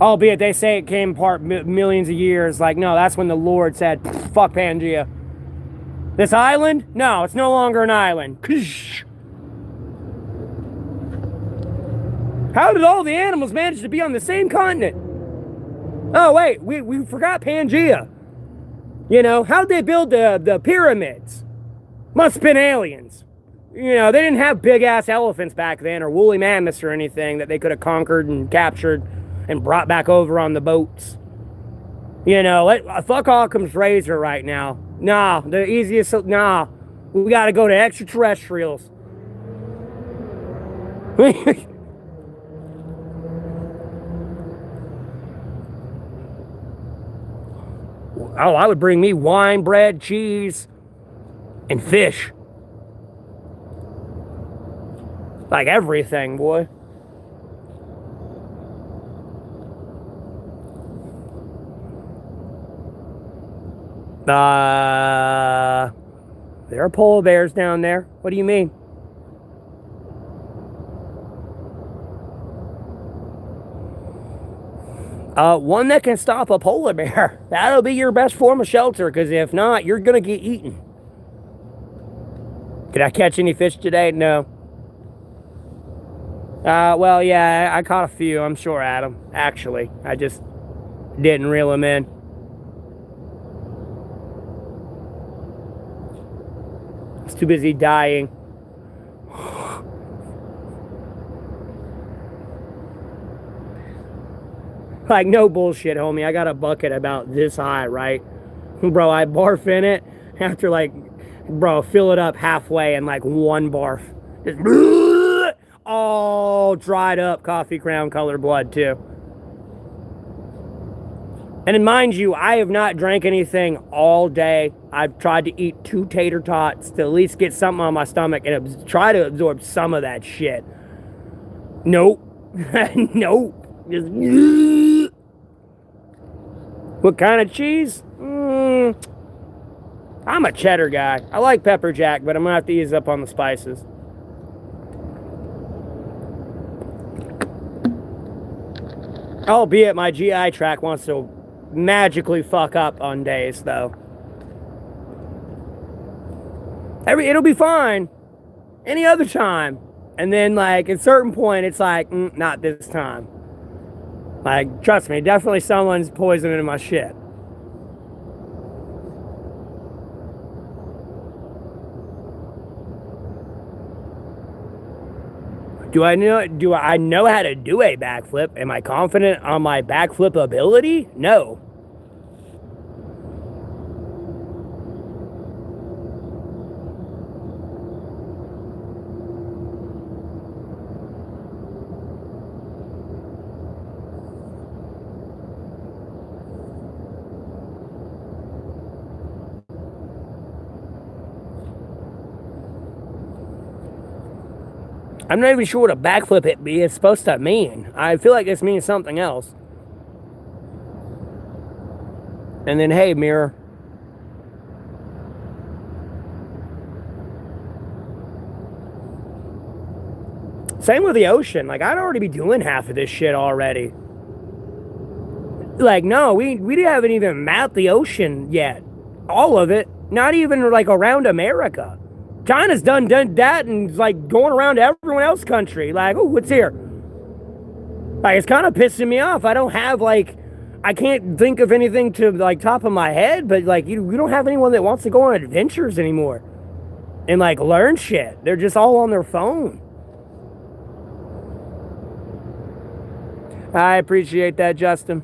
Albeit they say it came apart millions of years. Like, no, that's when the Lord said, fuck Pangea. This island? No, it's no longer an island. How did all the animals manage to be on the same continent? Oh, wait, we forgot Pangea. You know, how'd they build the pyramids? Must have been aliens. You know, they didn't have big-ass elephants back then, or woolly mammoths or anything that they could have conquered and captured and brought back over on the boats. You know, fuck Occam's razor right now. Nah, the easiest, nah. We gotta go to extraterrestrials. Oh, I would bring me wine, bread, cheese, and fish. Like everything, boy. There are polar bears down there. What do you mean? One that can stop a polar bear. That'll be your best form of shelter, because if not, you're going to get eaten. Did I catch any fish today? No. Well, yeah, I caught a few, I'm sure, Adam. Actually, I just didn't reel them in. I was too busy dying. Like, no bullshit, homie. I got a bucket about this high, right? Bro, I barf in it after, like, bro, fill it up halfway and, like, one barf. Just all dried up coffee ground color blood, too. And mind you, I have not drank anything all day. I've tried to eat 2 tater tots to at least get something on my stomach and try to absorb some of that shit. Nope. Nope. Just... What kind of cheese? I'm a cheddar guy. I like pepper jack, but I'm going to have to ease up on the spices. Albeit my GI tract wants to magically fuck up on days, though. It'll be fine any other time. And then, like, at a certain point, it's like, not this time. Like, trust me, definitely someone's poisoning my shit. Do I know how to do a backflip? Am I confident on my backflip ability? No. I'm not even sure what a backflip is supposed to mean. I feel like this means something else. And then, hey, mirror. Same with the ocean. Like, I'd already be doing half of this shit already. Like, no, we haven't even mapped the ocean yet. All of it. Not even, like, around America. China's done that and, like, going around to everyone else's country. Like, oh, what's here? Like, it's kind of pissing me off. I don't have, like, I can't think of anything to, like, top of my head, but, like, we don't have anyone that wants to go on adventures anymore and, like, learn shit. They're just all on their phone. I appreciate that, Justin.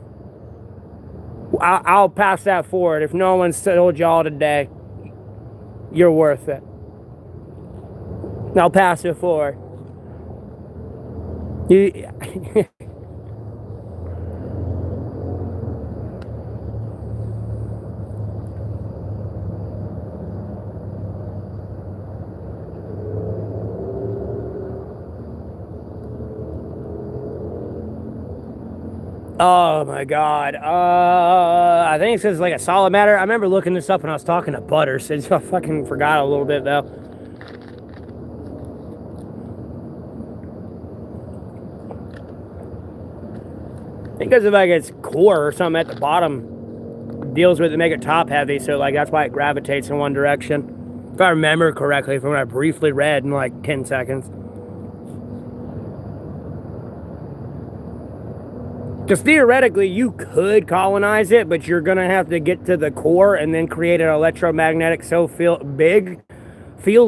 I'll pass that forward. If no one's told y'all today, you're worth it. I'll pass it forward. Oh my god. I think it's like a solid matter. I remember looking this up when I was talking to Butters. I fucking forgot a little bit though. I think because of like its core or something at the bottom deals with it to make it top heavy, so like that's why it gravitates in one direction. If I remember correctly from what I briefly read in like 10 seconds. Because theoretically, you could colonize it, but you're going to have to get to the core and then create an electromagnetic field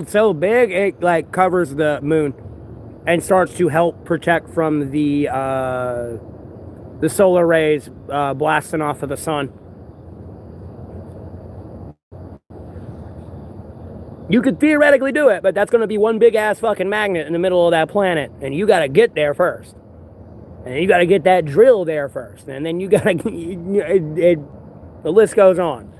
so big, it like covers the moon and starts to help protect from the solar rays blasting off of the sun. You could theoretically do it, but that's going to be one big ass fucking magnet in the middle of that planet, and you got to get there first. And you got to get that drill there first. And then you got to... the list goes on.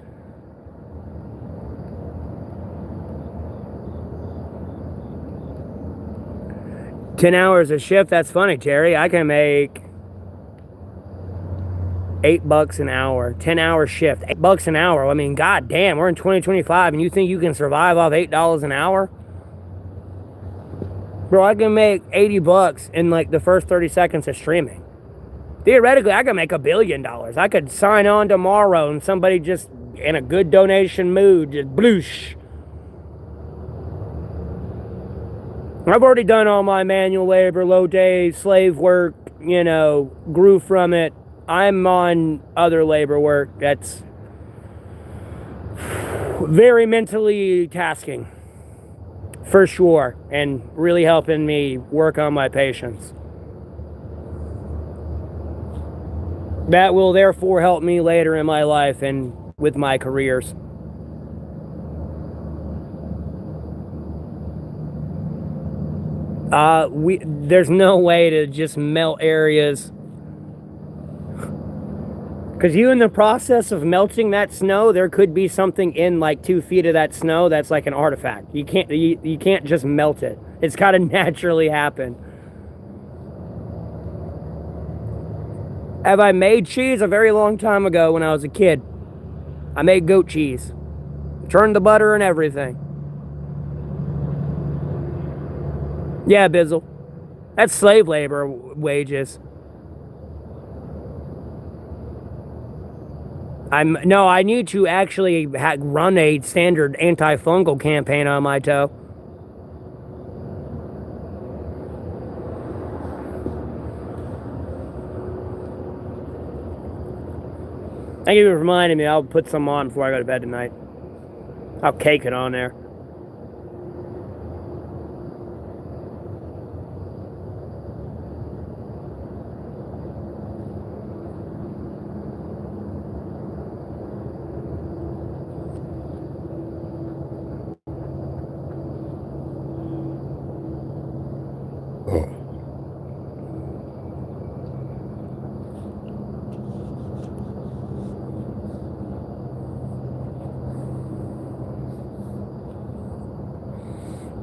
$10 a shift? That's funny, Terry. I can make $8 an hour. 10-hour shift. $8 an hour. I mean, god damn, we're in 2025 and you think you can survive off $8 an hour? Bro, I can make $80 in like the first 30 seconds of streaming. Theoretically, I could make $1 billion. I could sign on tomorrow and somebody just in a good donation mood, just bloosh. I've already done all my manual labor, low day, slave work, grew from it. I'm on other labor work that's very mentally tasking. For sure, and really helping me work on my patience. That will therefore help me later in my life and with my careers. There's no way to just melt areas. Because you, in the process of melting that snow, there could be something in like 2 feet of that snow that's like an artifact. You can't just melt it. It's got to naturally happen. Have I made cheese? A very long time ago when I was a kid. I made goat cheese. Churned the butter and everything. Yeah, Bizzle. That's slave labor wages. I need to actually run a standard antifungal campaign on my toe. Thank you for reminding me. I'll put some on before I go to bed tonight. I'll cake it on there.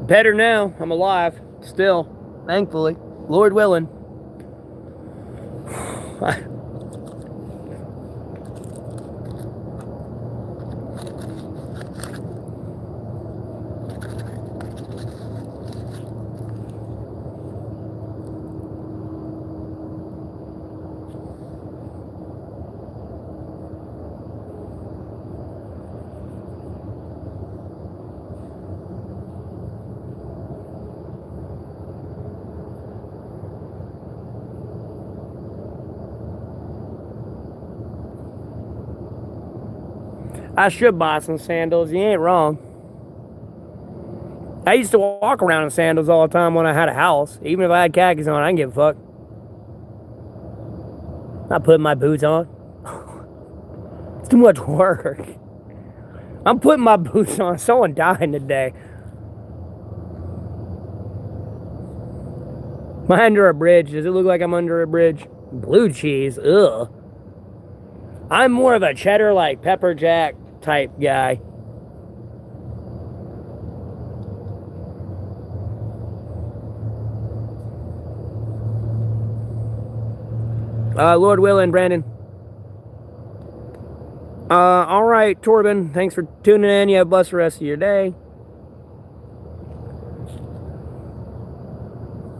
Better now. I'm alive. Still. Thankfully. Lord willing. I should buy some sandals. You ain't wrong. I used to walk around in sandals all the time when I had a house. Even if I had khakis on, I didn't give a fuck. Not putting my boots on. It's too much work. I'm putting my boots on. Someone dying today. Am I under a bridge? Does it look like I'm under a bridge? Blue cheese. Ugh. I'm more of a cheddar, like pepper jack type guy. Lord willing, Brandon. All right, Torben. Thanks for tuning in. You have a blessed rest of your day.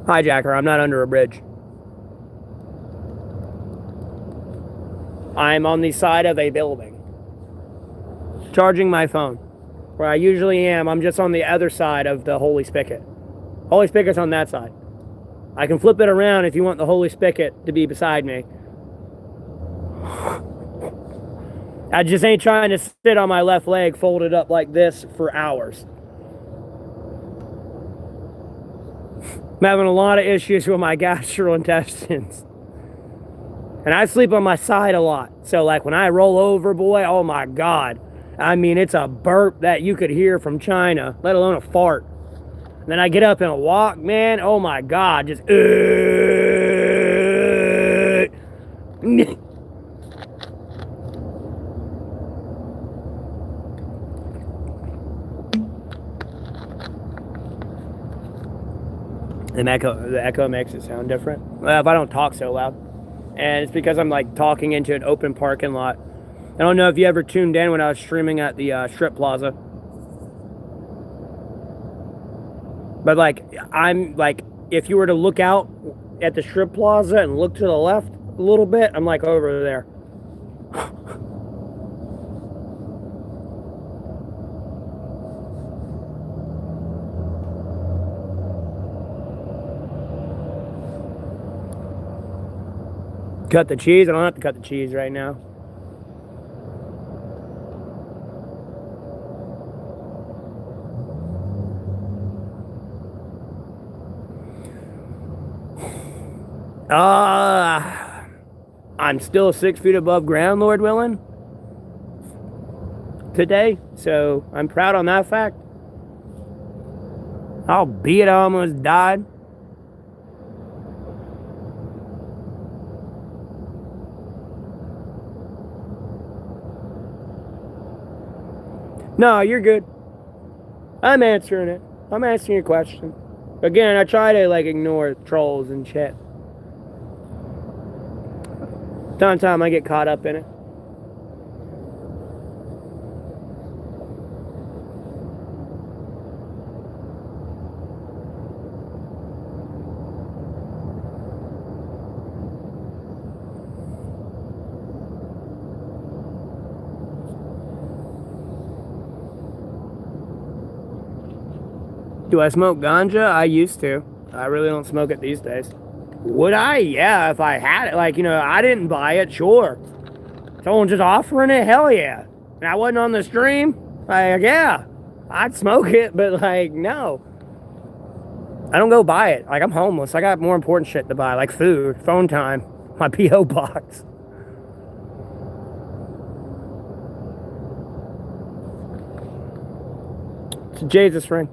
Hijacker, I'm not under a bridge. I'm on the side of a building, charging my phone. Where I usually am, I'm just on the other side of the holy spigot. Holy spigot's on that side. I can flip it around if you want the holy spigot to be beside me. I just ain't trying to sit on my left leg folded up like this for hours. I'm having a lot of issues with my gastrointestines. And I sleep on my side a lot. So like when I roll over, boy, oh my God. I mean, it's a burp that you could hear from China, let alone a fart. And then I get up and walk, man, oh my God, just And the echo makes it sound different. Well, if I don't talk so loud. And it's because I'm like talking into an open parking lot. I don't know if you ever tuned in when I was streaming at the strip plaza. But like, I'm like, if you were to look out at the strip plaza and look to the left a little bit, I'm like over there. Cut the cheese? I don't have to cut the cheese right now. I'm still 6 feet above ground, Lord willing, today. So I'm proud on that fact. Albeit I almost died. No, you're good. I'm answering it. I'm answering your question. Again, I try to like ignore trolls and shit. Time to time I get caught up in it. Do I smoke ganja? I used to. I really don't smoke it these days. Would I? Yeah, if I had it. Like, I didn't buy it, sure. Someone just offering it, hell yeah. And I wasn't on the stream, like, yeah, I'd smoke it, but like, no. I don't go buy it. Like, I'm homeless. I got more important shit to buy, like food, phone time, my P.O. box. It's a Jesus ring.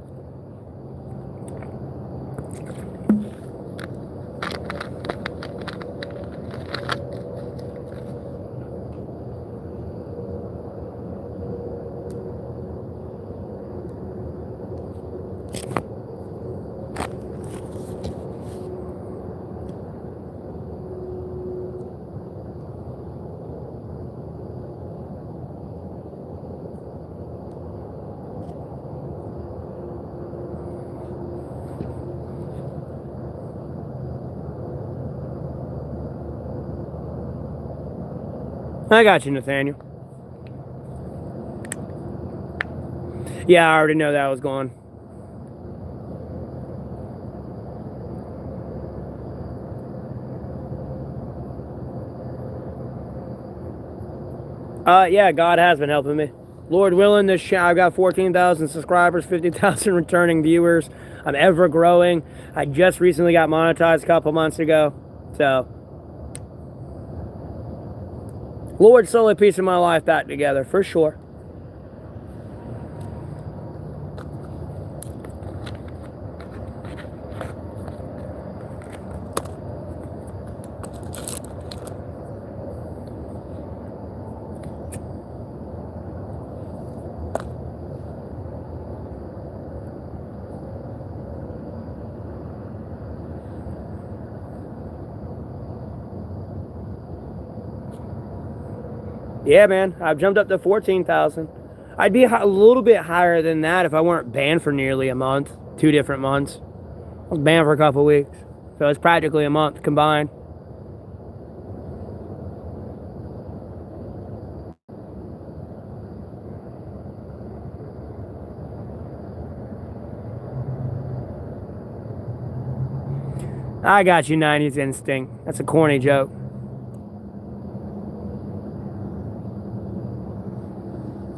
I got you, Nathaniel. Yeah, I already know that was gone. Yeah, God has been helping me. Lord willing, this channel, I've got 14,000 subscribers, 50,000 returning viewers. I'm ever growing. I just recently got monetized a couple months ago. So, Lord slowly piecing my life back together, for sure. Yeah, man, I've jumped up to 14,000. I'd be a little bit higher than that if I weren't banned for nearly a month, 2 different months. I was banned for a couple weeks, so it's practically a month combined. I got you, 90s instinct. That's a corny joke.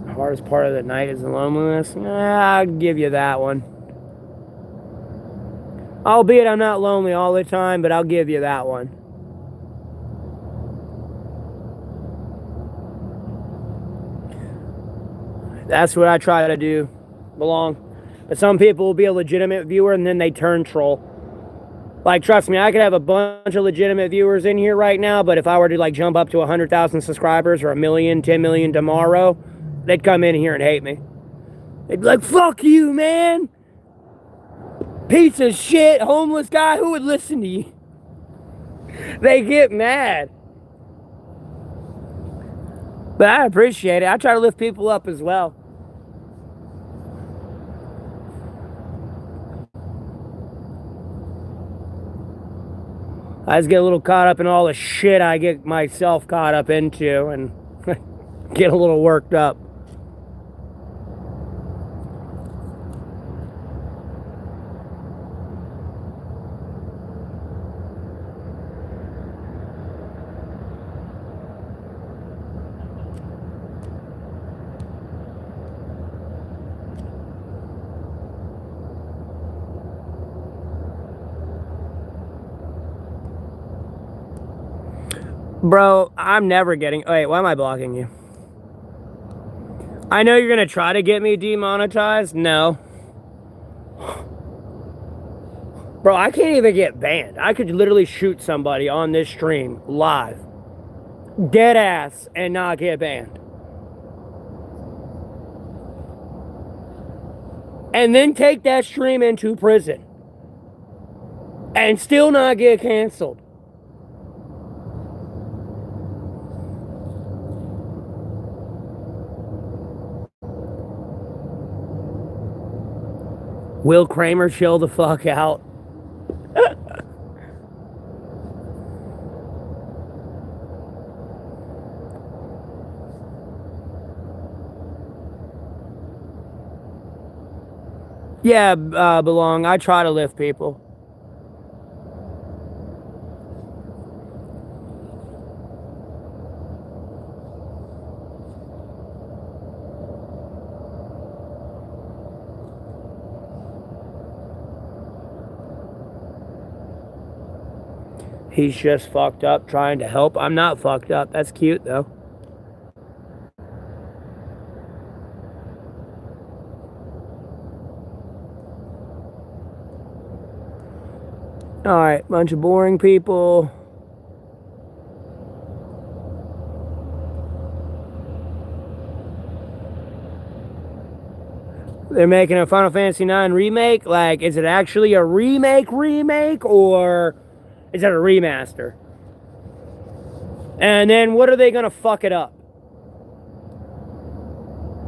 The hardest part of the night is the loneliness. I'll give you that one. Albeit I'm not lonely all the time, but I'll give you that one. That's what I try to do. Belong. But some people will be a legitimate viewer and then they turn troll. Like, trust me, I could have a bunch of legitimate viewers in here right now, but if I were to, like, jump up to 100,000 subscribers or 1 million, 10 million tomorrow, they'd come in here and hate me. They'd be like, fuck you, man. Piece of shit, homeless guy, who would listen to you? They get mad. But I appreciate it. I try to lift people up as well. I just get a little caught up in all the shit I get myself caught up into and get a little worked up. Bro, I'm never getting... Wait, why am I blocking you? I know you're gonna try to get me demonetized. No. Bro, I can't even get banned. I could literally shoot somebody on this stream live. Dead ass and not get banned. And then take that stream into prison. And still not get canceled. Will Kramer chill the fuck out? Yeah, belong. I try to lift people. He's just fucked up trying to help. I'm not fucked up. That's cute, though. Alright, bunch of boring people. They're making a Final Fantasy IX remake. Like, is it actually a remake, or is it a remaster? And then what are they gonna fuck it up?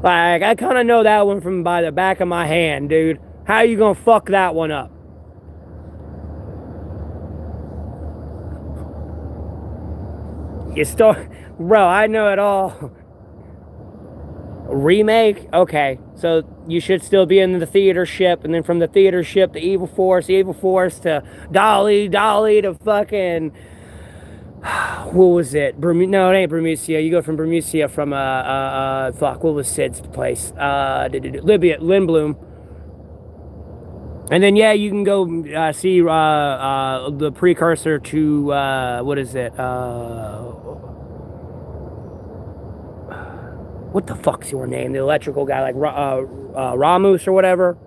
Like, I kind of know that one from by the back of my hand, dude. How you gonna fuck that one up? You start, bro. I know it all. Remake? Okay, so you should still be in the theater ship, and then from the theater ship to Evil Force to Dolly to fucking. What was it? No, it ain't Bermucia. You go from Bermucia from fuck. What was Sid's place? Libya, Lindblom. And then yeah, you can go see the precursor to what is it? What the fuck's your name? The electrical guy, like Ramus or whatever.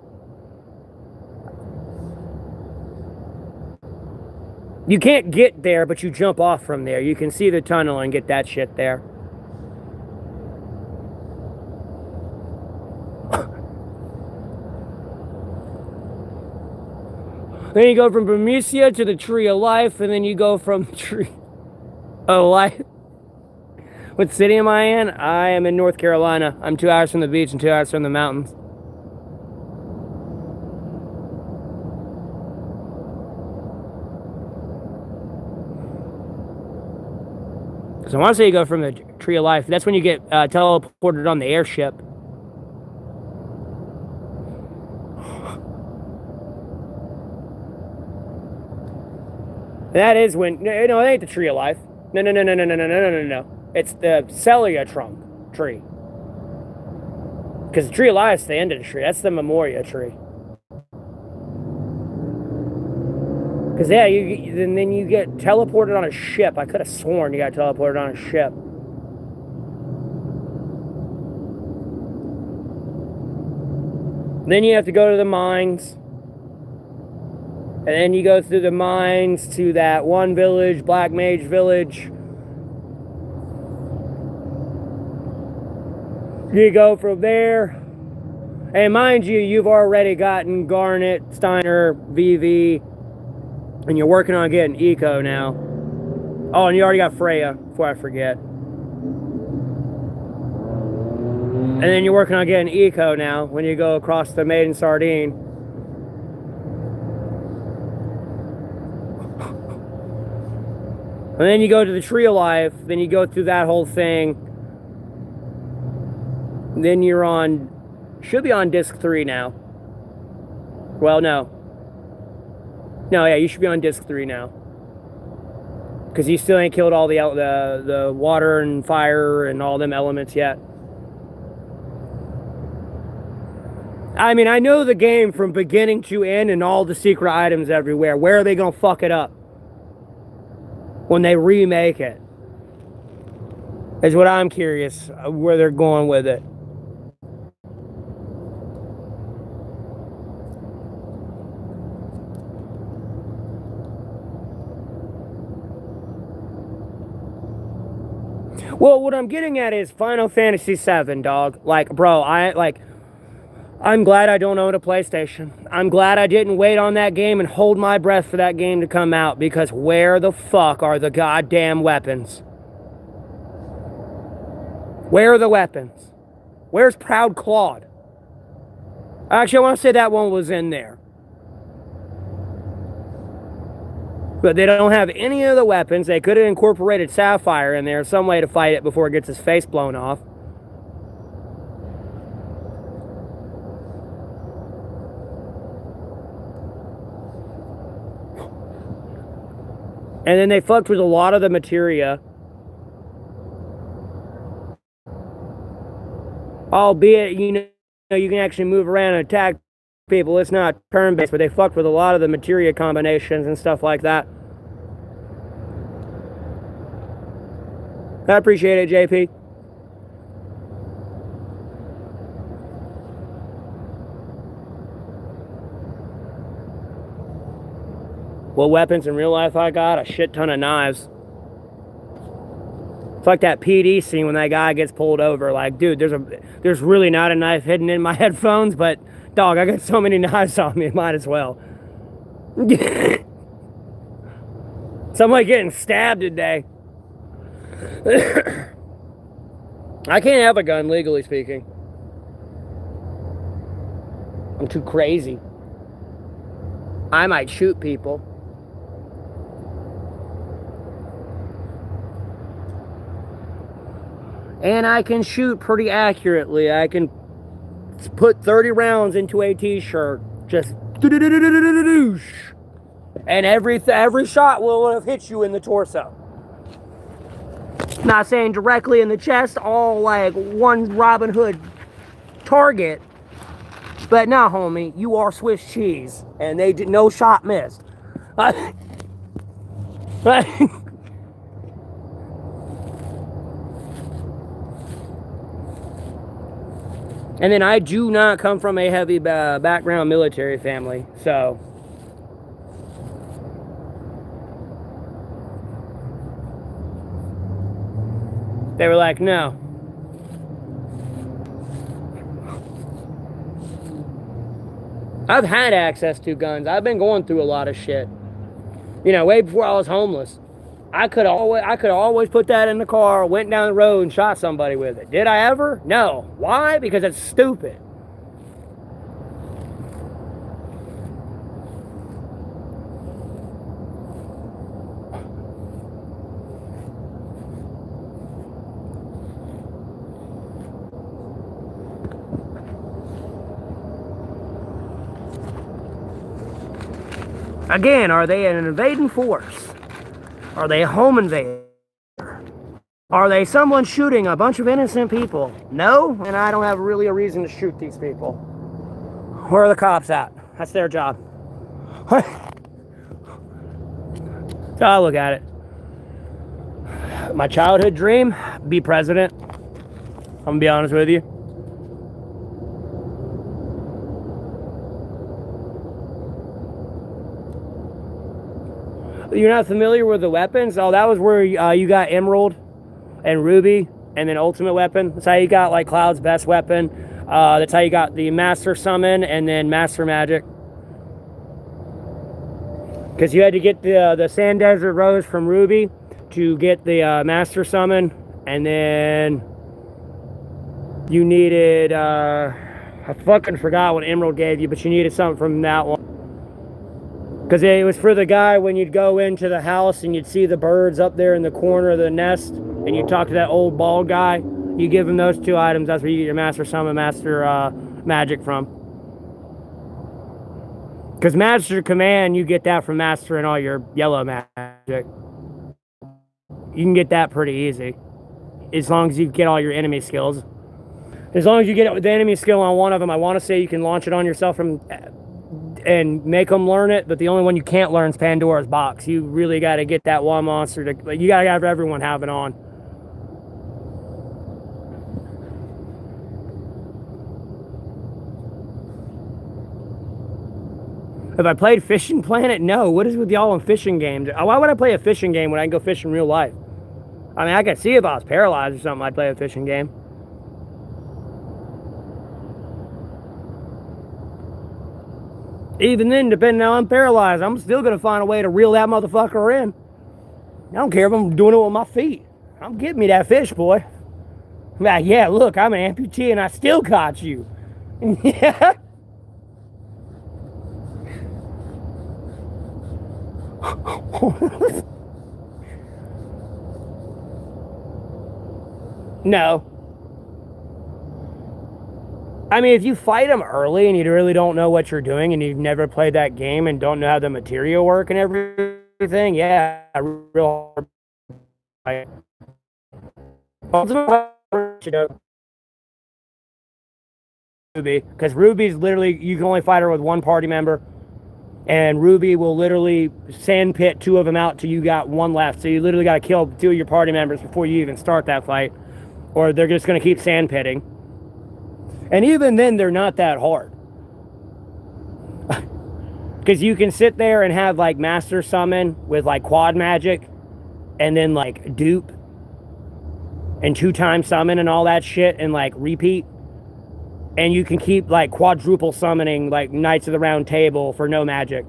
You can't get there, but you jump off from there. You can see the tunnel and get that shit there. Then you go from Bermucia to the Tree of Life, and then you go from Tree of Life. What city am I in? I am in North Carolina. I'm 2 hours from the beach and 2 hours from the mountains. So I want to say you go from the Tree of Life. That's when you get teleported on the airship. That is when... No, it ain't the Tree of Life. No. It's the Celia trunk tree. Because the Tree of Life is the end of the tree. That's the Memoria tree. Because, yeah, then you get teleported on a ship. I could have sworn you got teleported on a ship. Then you have to go to the mines. And then you go through the mines to that one village, Black Mage Village. You go from there. And mind you, you've already gotten Garnet, Steiner, VV. And you're working on getting Eco now. Oh, and you already got Freya, before I forget. And then you're working on getting Eco now when you go across the Maiden Sardine. And then you go to the Tree of Life. Then you go through that whole thing. Then you're on... Should be on disc 3 now. Well, no. No, yeah, you should be on disc 3 now. Because you still ain't killed all the water and fire and all them elements yet. I mean, I know the game from beginning to end and all the secret items everywhere. Where are they going to fuck it up when they remake it? Is what I'm curious where they're going with it. Well, what I'm getting at is Final Fantasy VII, dog. Like, bro, I'm glad I don't own a PlayStation. I'm glad I didn't wait on that game and hold my breath for that game to come out, because where the fuck are the goddamn weapons? Where are the weapons? Where's Proud Claude? Actually, I want to say that one was in there. But they don't have any of the weapons. They could have incorporated Sapphire in there, some way to fight it before it gets his face blown off. And then they fucked with a lot of the materia. Albeit, you know, you can actually move around and attack people. It's not turn-based, but they fucked with a lot of the materia combinations and stuff like that. I appreciate it, JP. What weapons in real life I got? A shit ton of knives. It's like that PD scene when that guy gets pulled over. Like, dude, there's really not a knife hidden in my headphones, but dog, I got so many knives on me, might as well. Somebody getting stabbed today. I can't have a gun, legally speaking. I'm too crazy. I might shoot people. And I can shoot pretty accurately. I can put 30 rounds into a t-shirt. Just and every shot will have hit you in the torso. Not saying directly in the chest, all like one Robin Hood target. But no, homie, you are Swiss cheese. And they did no shot missed. And then I do not come from a heavy background military family, so. They were like, no. I've had access to guns. I've been going through a lot of shit. You know, way before I was homeless. I could always put that in the car, went down the road and shot somebody with it. Did I ever? No. Why? Because it's stupid. Again, are they an invading force? Are they a home invader? Are they someone shooting a bunch of innocent people? No, and I don't have really a reason to shoot these people. Where are the cops at? That's their job. So I look at it. My childhood dream, be president. I'm gonna be honest with you. You're not familiar with the weapons? Oh, that was where you got Emerald and Ruby, and then Ultimate Weapon. That's how you got like Cloud's best weapon. That's how you got the Master Summon and then Master Magic. Because you had to get the Sand Desert Rose from Ruby to get the Master Summon, and then you needed I fucking forgot what Emerald gave you, but you needed something from that one. Because it was for the guy when you'd go into the house and you'd see the birds up there in the corner of the nest, and you talk to that old bald guy. You give him those two items. That's where you get your Master Summon, Master Magic from. Because Master Command, you get that from mastering all your yellow magic. You can get that pretty easy. As long as you get all your enemy skills. As long as you get the enemy skill on one of them, I want to say you can launch it on yourself from and make them learn it, but the only one you can't learn is Pandora's Box. You really got to get that one monster to, you got to have everyone have it on. Have I played Fishing Planet? No. What is with y'all in fishing games? Why would I play a fishing game when I can go fish in real life? I mean, I could see if I was paralyzed or something, I'd play a fishing game. Even then, depending on how I'm paralyzed, I'm still going to find a way to reel that motherfucker in. I don't care if I'm doing it with my feet. I'm getting me that fish, boy. I'm like, yeah, look, I'm an amputee and I still caught you. Yeah. No. I mean, if you fight them early and you really don't know what you're doing and you've never played that game and don't know how the material work and everything, everything, yeah, real hard fight. Ultimately, Ruby, because Ruby's literally, you can only fight her with one party member, and Ruby will literally sandpit two of them out till you got one left. So you literally got to kill two of your party members before you even start that fight, or they're just going to keep sandpitting. And even then, they're not that hard. Because you can sit there and have like master summon with like quad magic, and then like dupe, and 2-time summon and all that shit, and like repeat. And you can keep like quadruple summoning like Knights of the Round Table for no magic,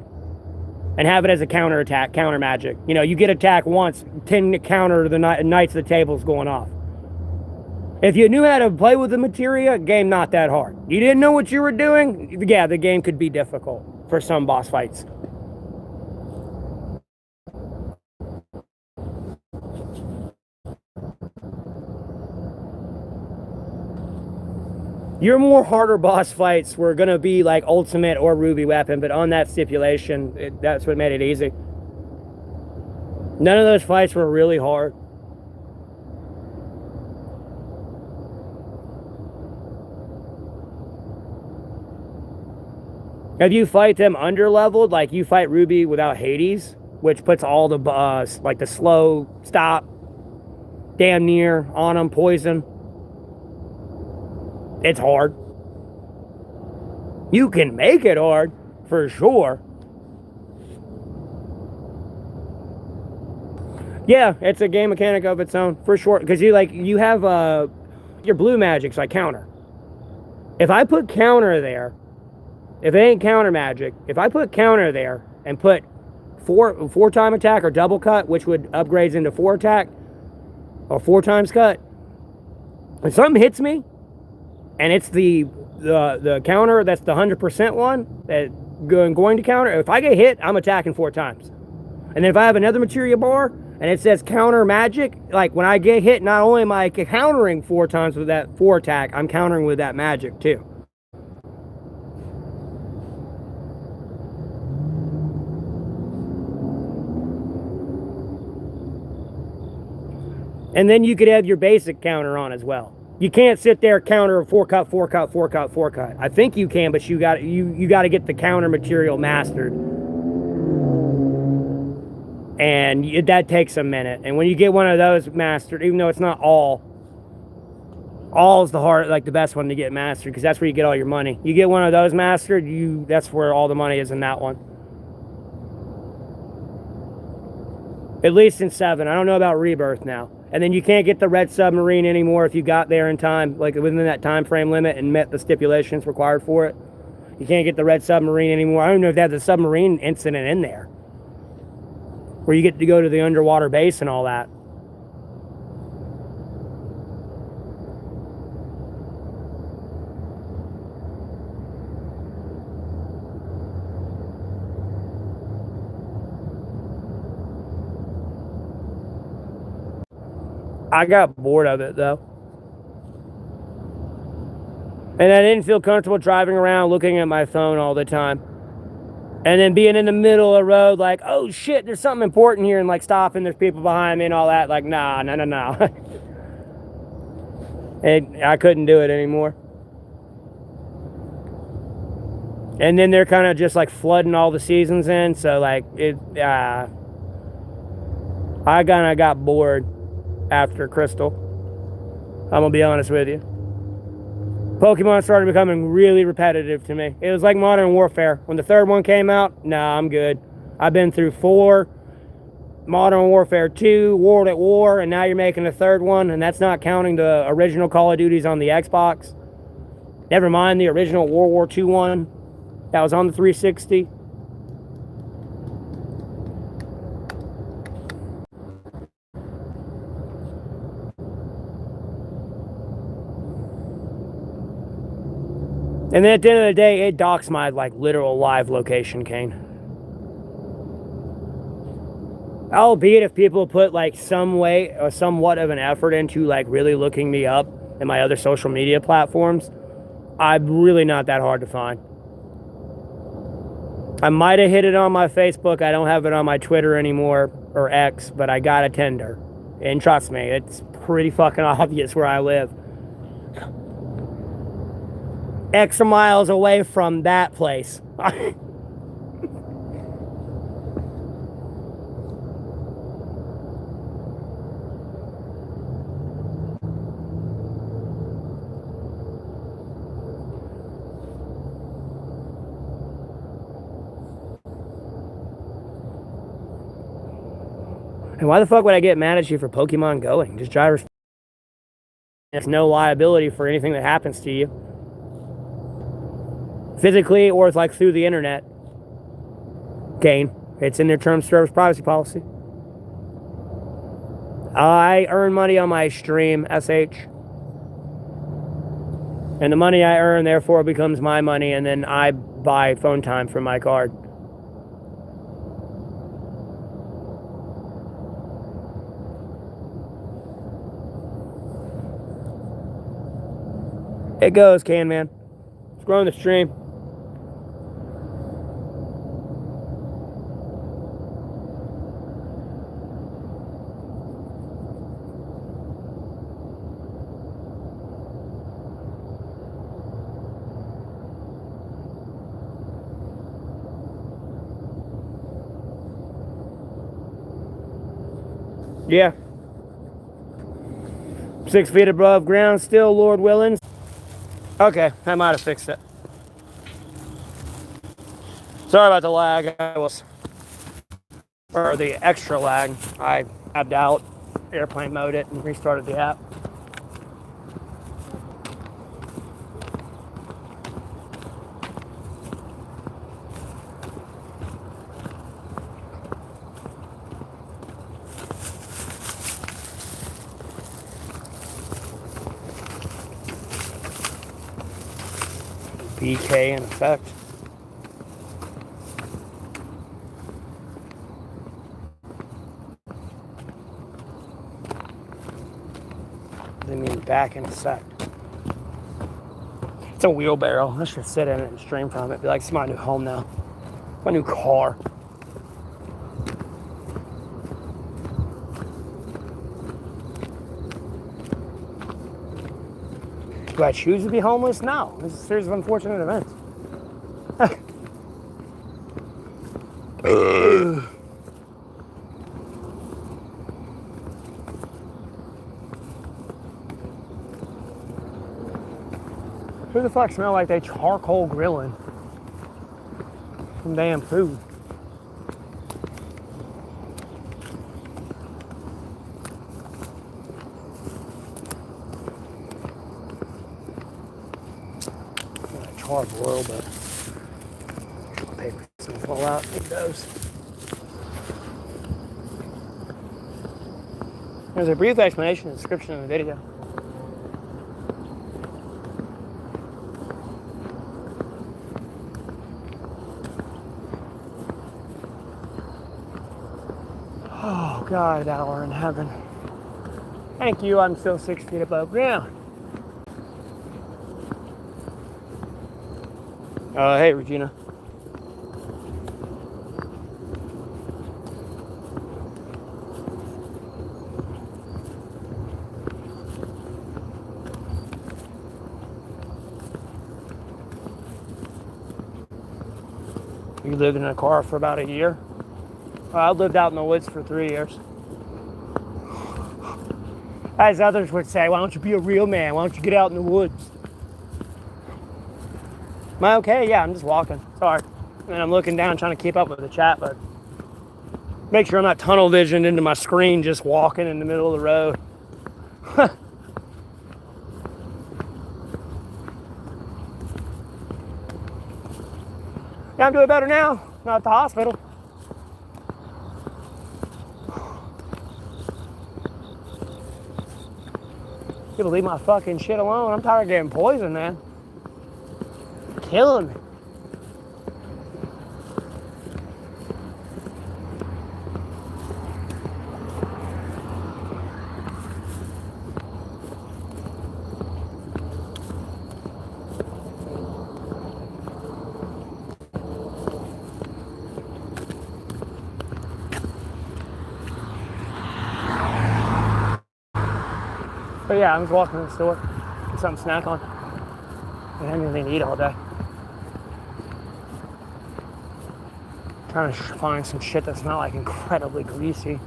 and have it as a counter attack, counter magic. You know, you get attack once, 10 counter the Knights of the Table's going off. If you knew how to play with the materia, game not that hard. You didn't know what you were doing, yeah, the game could be difficult for some boss fights. Your more harder boss fights were going to be like Ultimate or Ruby Weapon, but on that stipulation, that's what made it easy. None of those fights were really hard. If you fight them under-leveled, like you fight Ruby without Hades, which puts all the like the slow, stop, damn near, on them, poison, it's hard. You can make it hard, for sure. Yeah, it's a game mechanic of its own, for sure. Because you have your blue magic, so I counter. If I put counter there, if it ain't counter magic, if I put counter there and put four-time attack or double cut, which would upgrades into 4 attack, or 4 times cut, if something hits me, and it's the counter that's the 100% one that going to counter. If I get hit, I'm attacking 4 times. And then if I have another materia bar and it says counter magic, like when I get hit, not only am I countering 4 times with that 4 attack, I'm countering with that magic too. And then you could have your basic counter on as well. You can't sit there counter 4 cut, 4 cut, 4 cut, 4 cut. I think you can, but you got to get the counter material mastered. And that takes a minute. And when you get one of those mastered, even though it's not all is the best one to get mastered, because that's where you get all your money. You get one of those mastered, that's where all the money is in that one. At least in 7. I don't know about Rebirth now. And then you can't get the red submarine anymore if you got there in time, like within that time frame limit and met the stipulations required for it. You can't get the red submarine anymore. I don't know if they have the submarine incident in there, where you get to go to the underwater base and all that. I got bored of it though. And I didn't feel comfortable driving around looking at my phone all the time. And then being in the middle of the road, like, oh shit, there's something important here, and like stopping, there's people behind me and all that. Like, nah. And I couldn't do it anymore. And then they're kind of just like flooding all the seasons in, so like I kind of got bored after Crystal. I'm gonna be honest with you. Pokemon started becoming really repetitive to me. It was like Modern Warfare. When the 3rd one came out, nah, I'm good. I've been through 4, Modern Warfare 2, World at War, and now you're making a 3rd one, and that's not counting the original Call of Duties on the Xbox. Never mind the original World War II one that was on the 360. And then at the end of the day, it docks my like literal live location, Kane. Albeit if people put like some way or somewhat of an effort into like really looking me up in my other social media platforms, I'm really not that hard to find. I might have hit it on my Facebook. I don't have it on my Twitter anymore, or X, but I got a Tinder. And trust me, it's pretty fucking obvious where I live. Extra miles away from that place. And why the fuck would I get mad at you for Pokemon going? Just drive. There's no liability for anything that happens to you. Physically or like through the internet. Gain. It's in their terms of service privacy policy. I earn money on my stream, SH. And the money I earn, therefore, becomes my money, and then I buy phone time from my card. It goes, Can Man. It's growing the stream. Yeah. 6 feet above ground still, Lord Willins. Okay, I might have fixed it. Sorry about the lag. Or the extra lag. I tabbed out, airplane mode it, and restarted the app. BK in effect. They mean back in effect. It's a wheelbarrow. I should sit in it and stream from it. Be like, it's my new home now. My new car. Do I choose to be homeless? No. This is a series of unfortunate events. Who the fuck smell like they charcoal grilling some damn food? Charbroil, but paper's gonna fall out. It does. There's a brief explanation and description in the video. Oh God, thou art in heaven. Thank you, I'm still 6 feet above ground. Hey, Regina. You lived in a car for about a year? I lived out in the woods for 3 years. As others would say, why don't you be a real man? Why don't you get out in the woods? Am I okay? Yeah, I'm just walking. Sorry. And I'm looking down trying to keep up with the chat, but make sure I'm not tunnel visioned into my screen just walking in the middle of the road. Yeah, I'm doing better now. Not at the hospital. People leave my fucking shit alone. I'm tired of getting poisoned, man. Killing me. But yeah, I'm just walking to the store, get something to snack on. I haven't anything to eat all day. Trying to find some shit that's not like incredibly greasy.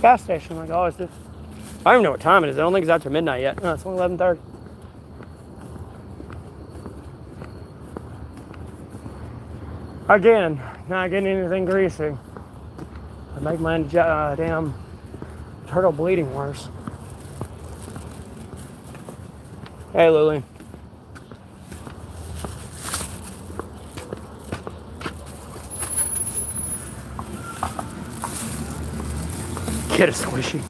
Gas station, like I always do. I don't even know what time it is. I don't think it's after midnight yet. No, it's only 11:30. Again, not getting anything greasy. I make my damn turtle bleeding worse. Hey, Lily. Get a squishy.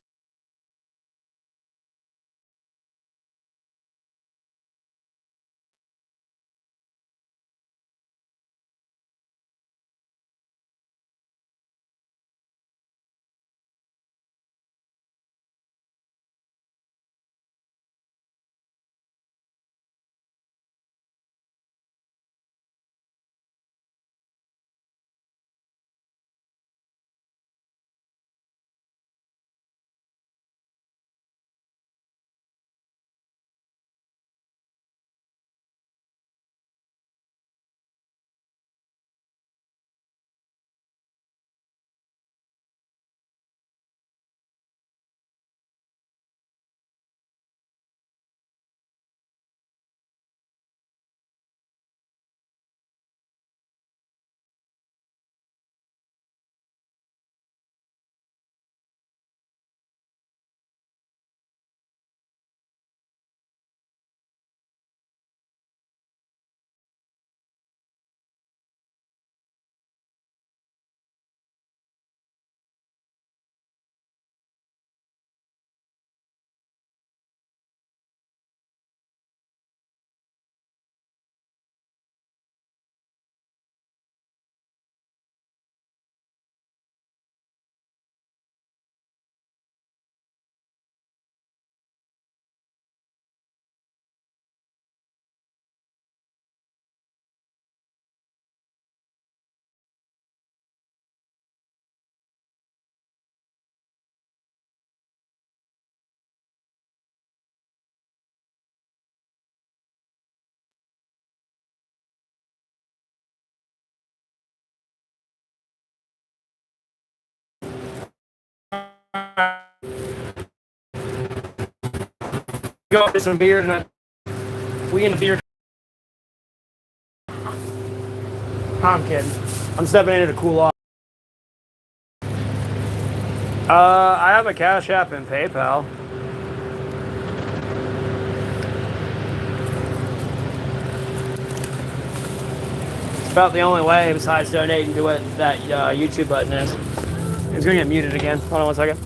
Go get some beer tonight. We in the beer. I'm kidding. I'm stepping in to cool off. I have a Cash App and PayPal. It's about the only way besides donating to what that YouTube button is. It's gonna get muted again. Hold on one second.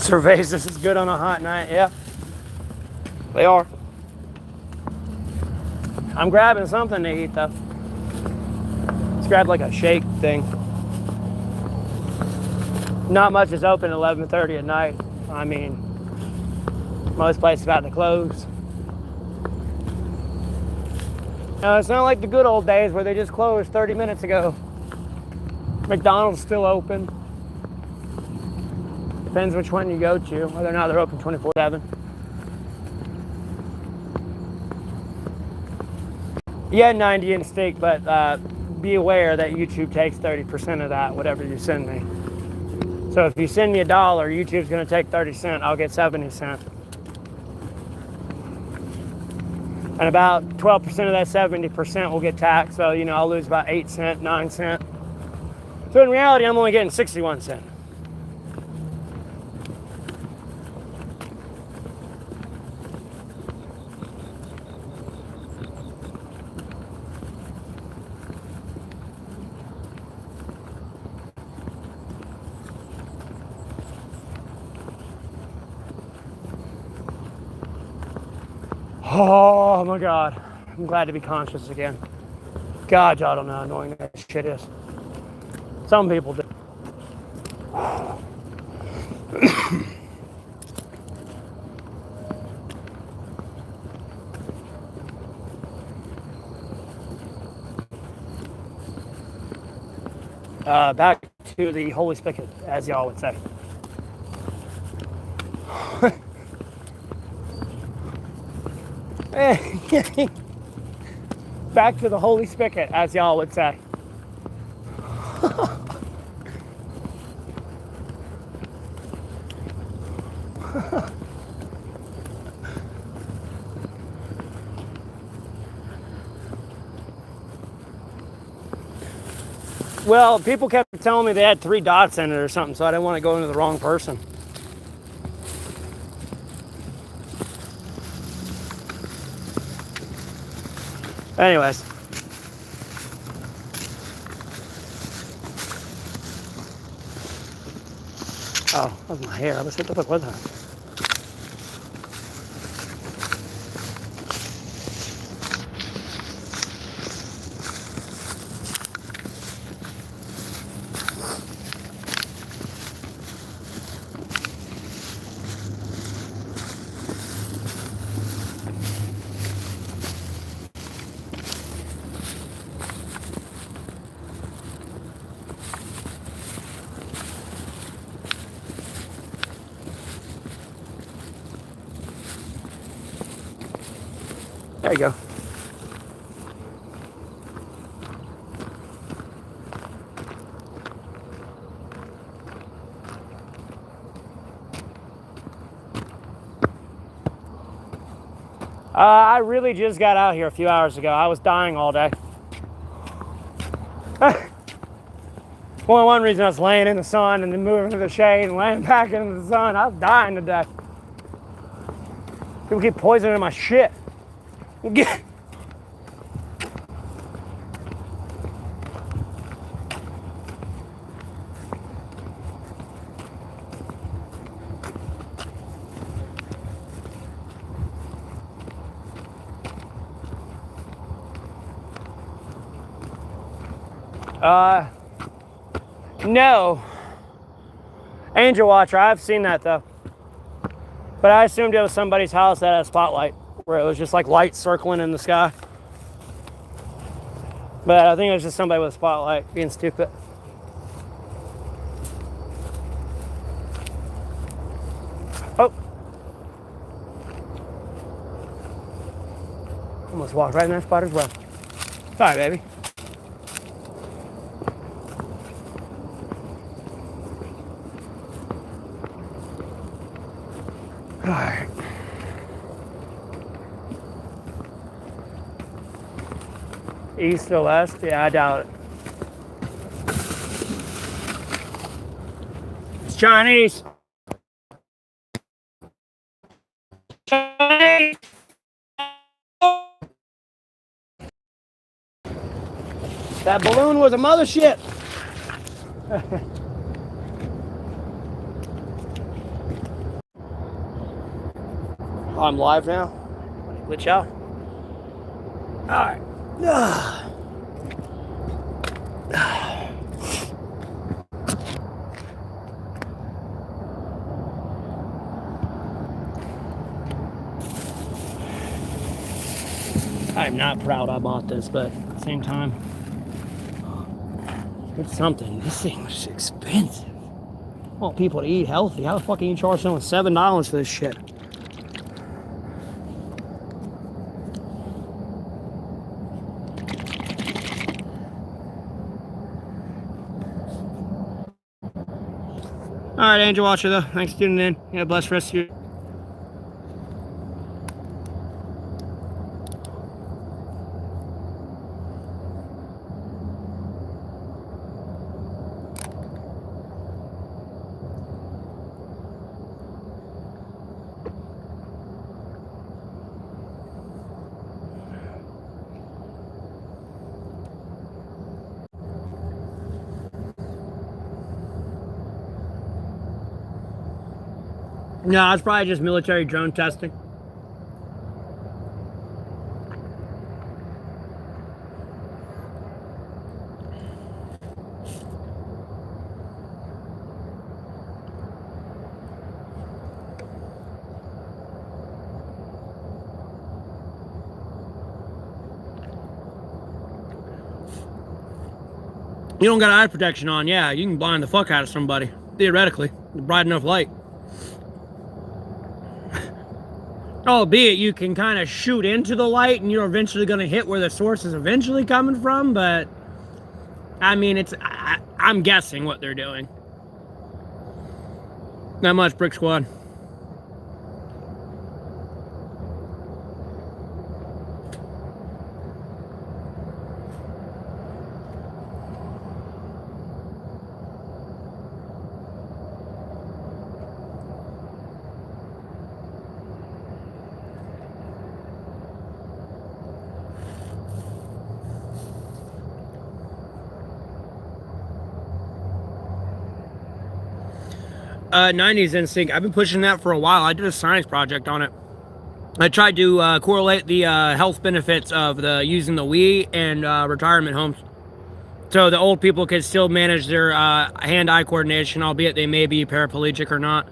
Cervezas is good on a hot night. Yeah, they are. I'm grabbing something to eat though. Let's grab like a shake thing. Not much is open at 11:30 at night. I mean, most places about to close. No, it's not like the good old days where they just closed 30 minutes ago. McDonald's still open. Depends which one you go to, whether or not they're open 24/7. Yeah, 90 in steak, but be aware that YouTube takes 30% of that, whatever you send me. So if you send me $1, YouTube's going to take 30 cents. I'll get 70 cents. And about 12% of that 70% will get taxed. So, I'll lose about 8 cents, 9 cents. So in reality, I'm only getting 61 cents. Oh my God. I'm glad to be conscious again. God, y'all don't know how annoying that shit is. Some people do. Back to the holy spigot, as y'all would say. Back to the holy spigot, as y'all would say. Well, people kept telling me they had 3 dots in it or something, so I didn't want to go into the wrong person. Anyways. Oh, that was my hair. I was hit the fuck with that. There you go. I really just got out here a few hours ago. I was dying all day. Well, one reason I was laying in the sun and then moving to the shade and laying back into the sun. I was dying to death. People keep poisoning my shit. No. Angel Watcher, I've seen that though. But I assumed it was somebody's house that had a spotlight, where it was just like lights circling in the sky. But I think it was just somebody with a spotlight being stupid. Oh. Almost walked right in that spot as well. Sorry, baby. All right. East or west? Yeah, I doubt it. It's Chinese. Chinese. That balloon was a mother shit. I'm live now. Glitch out. Alright. I'm not proud I bought this, but at the same time, it's something. This thing was expensive. I want people to eat healthy. How the fuck can you charge someone $7 for this shit? Alright, Angel Watcher, though. Thanks for tuning in. You have a blessed rest of your... No, it's probably just military drone testing. You don't got eye protection on, yeah, you can blind the fuck out of somebody. Theoretically, bright enough light. Albeit you can kind of shoot into the light and you're eventually going to hit where the source is eventually coming from, but I mean, I'm guessing what they're doing. Not much, Brick Squad. '90s Instinct. I've been pushing that for a while. I did a science project on it. I tried to correlate the health benefits of using the Wii and retirement homes. So the old people could still manage their hand-eye coordination, albeit they may be paraplegic or not.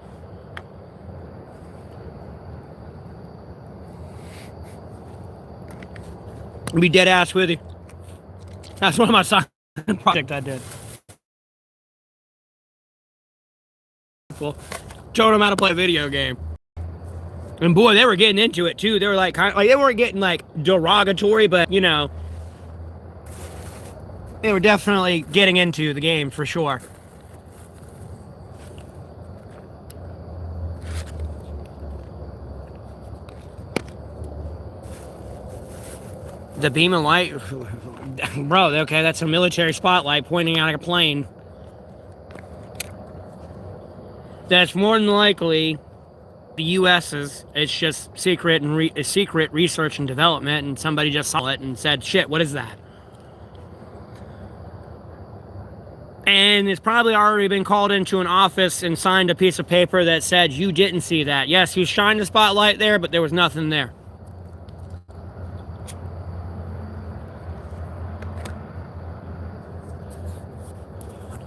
I'll be dead ass with you. That's one of my science projects I did. Showing them how to play a video game. And boy, they were getting into it too. They were like, they weren't getting like derogatory, but you know, they were definitely getting into the game for sure. The beam of light, bro. Okay, that's a military spotlight pointing out a plane. That's more than likely the U.S.'s. It's just secret and secret research and development, and somebody just saw it and said, "Shit, what is that?" And it's probably already been called into an office and signed a piece of paper that said you didn't see that. Yes, you shined the spotlight there, but there was nothing there.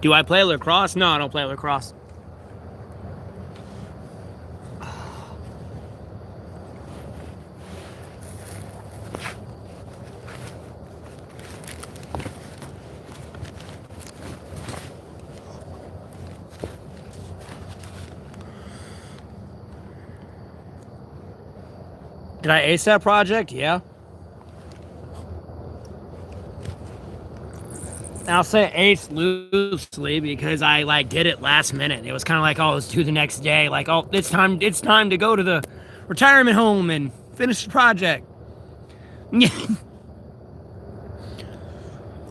Do I play lacrosse? No, I don't play lacrosse. Did I ace that project? Yeah. I'll say ace loosely because I like did it last minute. It was kind of like, oh, let's do the next day. Like, oh, it's time to go to the retirement home and finish the project.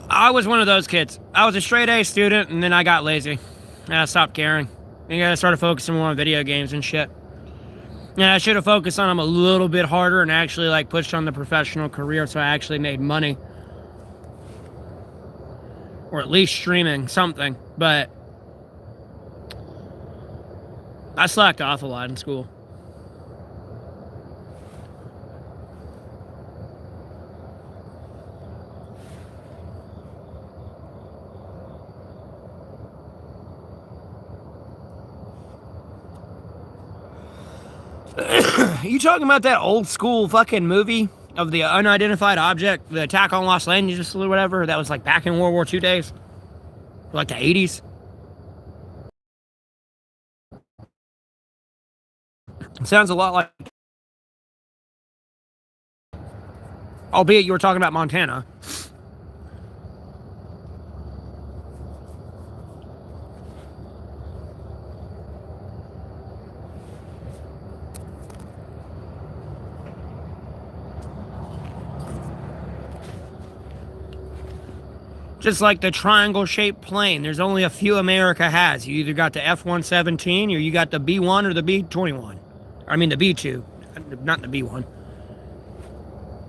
I was one of those kids. I was a straight A student, and then I got lazy. And I stopped caring. And I started focusing more on video games and shit. And I should have focused on them a little bit harder and actually like pushed on the professional career so I actually made money. Or at least streaming something. But I slacked off a lot in school. You talking about that old school fucking movie of the unidentified object, the attack on Los Angeles or whatever, that was like back in World War II days? Like the 80s? It sounds a lot like... Albeit you were talking about Montana. Just like the triangle-shaped plane, there's only a few America has. You either got the F-117 or you got the B-1 or the B-21. I mean the B-2, not the B-1.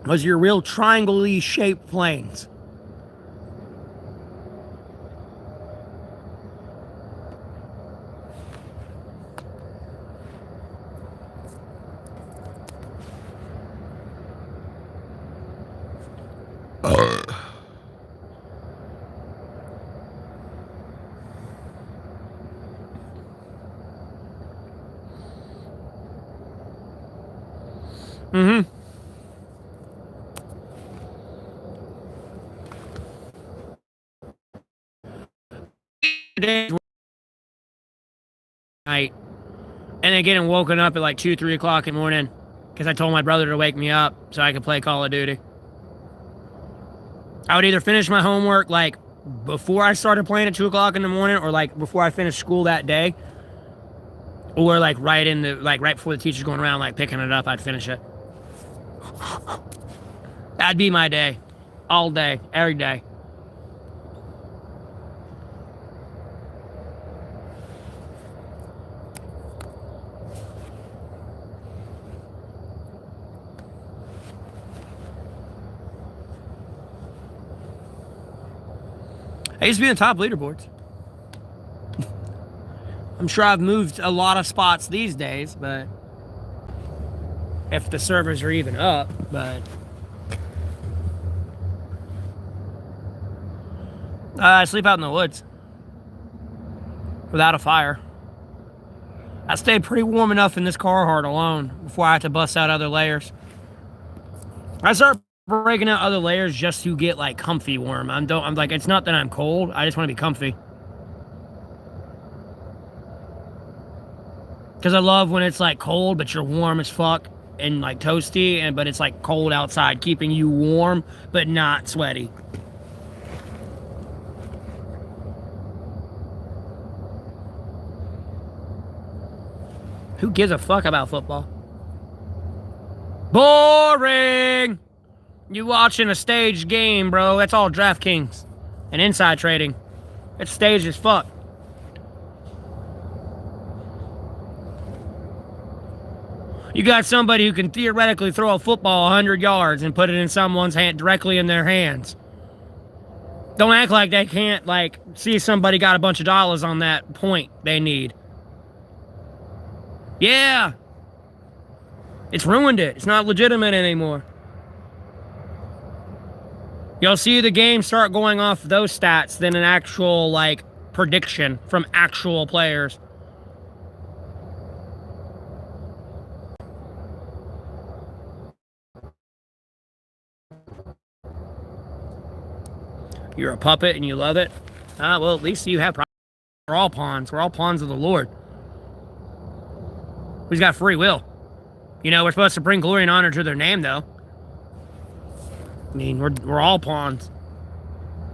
Those are your real triangle-y shaped planes. Mm-hmm. Night, and then getting woken up at like 2, 3 o'clock in the morning because I told my brother to wake me up so I could play Call of Duty. I would either finish my homework like before I started playing at 2 o'clock in the morning, or like before I finished school that day, or like right before the teacher's going around like picking it up, I'd finish it. That'd be my day, all day, every day. I used to be in the top leaderboards. I'm sure I've moved a lot of spots these days, but if the servers are even up, but I sleep out in the woods without a fire. I stayed pretty warm enough in this Carhartt alone before I had to bust out other layers. I start breaking out other layers just to get like comfy warm. I'm like, it's not that I'm cold, I just want to be comfy. Because I love when it's like cold but you're warm as fuck and like toasty, but it's like cold outside, keeping you warm but not sweaty. Who gives a fuck about football? Boring! You watching a staged game, bro. That's all DraftKings and inside trading. It's staged as fuck. You got somebody who can theoretically throw a football 100 yards and put it in someone's hand, directly in their hands. Don't act like they can't, like, see somebody got a bunch of dollars on that point they need. Yeah. It's ruined it. It's not legitimate anymore. You'll see the game start going off those stats than an actual, like, prediction from actual players. You're a puppet and you love it? Well, at least you have... We're all pawns. We're all pawns of the Lord. Who's got free will? You know, we're supposed to bring glory and honor to their name, though. I mean, we're all pawns.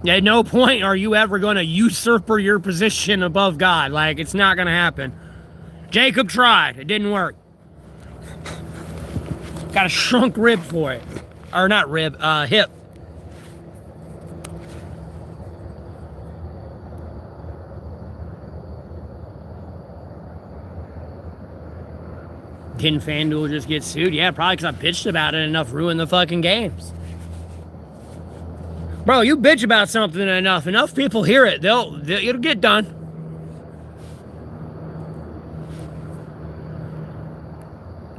At no point are you ever going to usurp your position above God. Like, it's not going to happen. Jacob tried. It didn't work. Got a shrunk rib for it. Or not rib, hip. Didn't FanDuel just get sued? Yeah, probably because I bitched about it enough, ruined the fucking games. Bro, you bitch about something enough people hear it, it'll get done.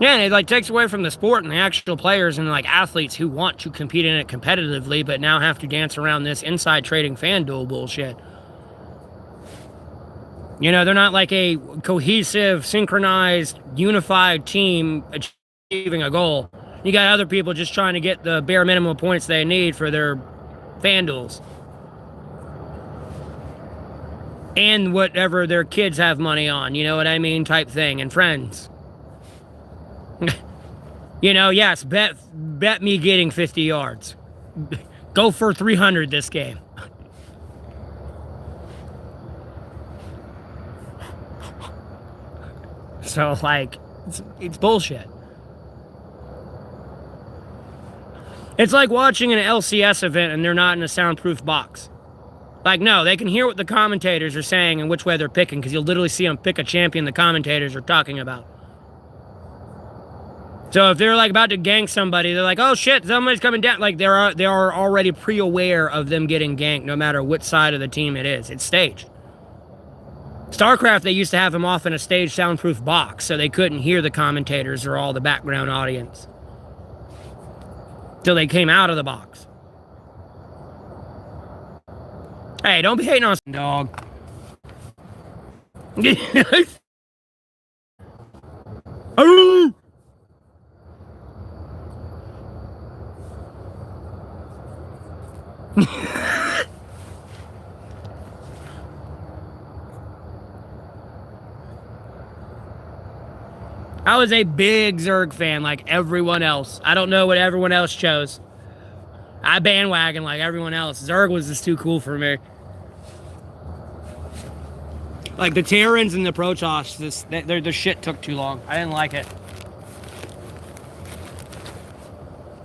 Yeah, and it like takes away from the sport and the actual players and like athletes who want to compete in it competitively, but now have to dance around this inside trading FanDuel bullshit. You know, they're not like a cohesive, synchronized, unified team achieving a goal. You got other people just trying to get the bare minimum points they need for their FanDuels. And whatever their kids have money on, you know what I mean, type thing, and friends. You know, yes, bet me getting 50 yards. Go for 300 this game. So, like, it's bullshit. It's like watching an LCS event and they're not in a soundproof box. Like, no, they can hear what the commentators are saying and which way they're picking, because you'll literally see them pick a champion the commentators are talking about. So if they're like about to gank somebody, they're like, oh shit, somebody's coming down. Like, they are already pre-aware of them getting ganked no matter which side of the team it is. It's staged. StarCraft, they used to have them off in a staged soundproof box so they couldn't hear the commentators or all the background audience till they came out of the box. Hey, don't be hating on some dog. I was a big Zerg fan like everyone else. I don't know what everyone else chose. I bandwagon like everyone else. Zerg was just too cool for me. Like the Terrans and the Protoss, the shit took too long. I didn't like it.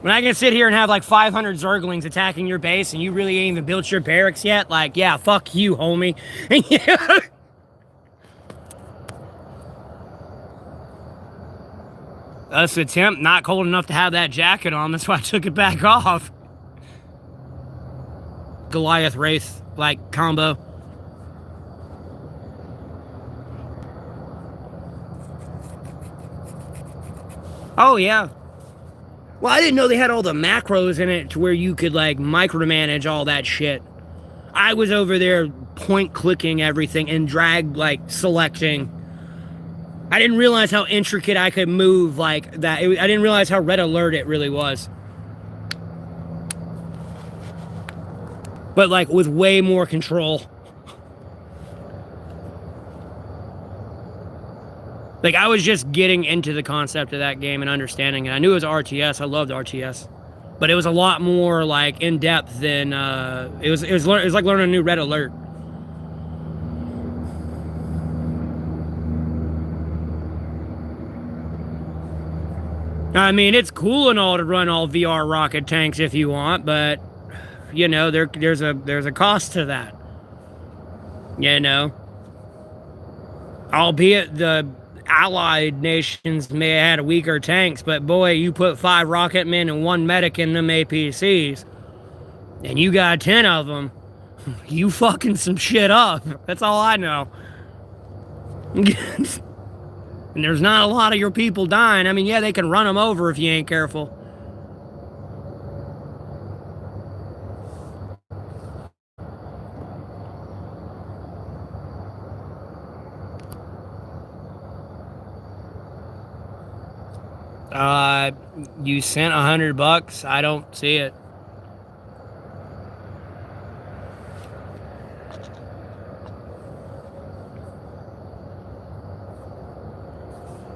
When I can sit here and have like 500 Zerglings attacking your base and you really ain't even built your barracks yet, like, yeah, fuck you, homie. That's the temp, not cold enough to have that jacket on. That's why I took it back off. Goliath Wraith, like, combo. Oh, yeah. Well, I didn't know they had all the macros in it to where you could, like, micromanage all that shit. I was over there point-clicking everything and drag, like, selecting. I didn't realize how intricate I could move like that. I didn't realize how red alert it really was. But, like, with way more control. Like, I was just getting into the concept of that game and understanding it. I knew it was RTS. I loved RTS. But it was a lot more, like, in-depth than, it was like learning a new red alert. I mean, it's cool and all to run all VR rocket tanks if you want, but, you know, there's a cost to that. You know? Albeit the allied nations may have had weaker tanks, but boy, you put 5 rocket men and 1 medic in them APCs, and you got 10 of them, you fucking some shit up. That's all I know. And there's not a lot of your people dying. I mean, yeah, they can run them over if you ain't careful. You sent $100? I don't see it.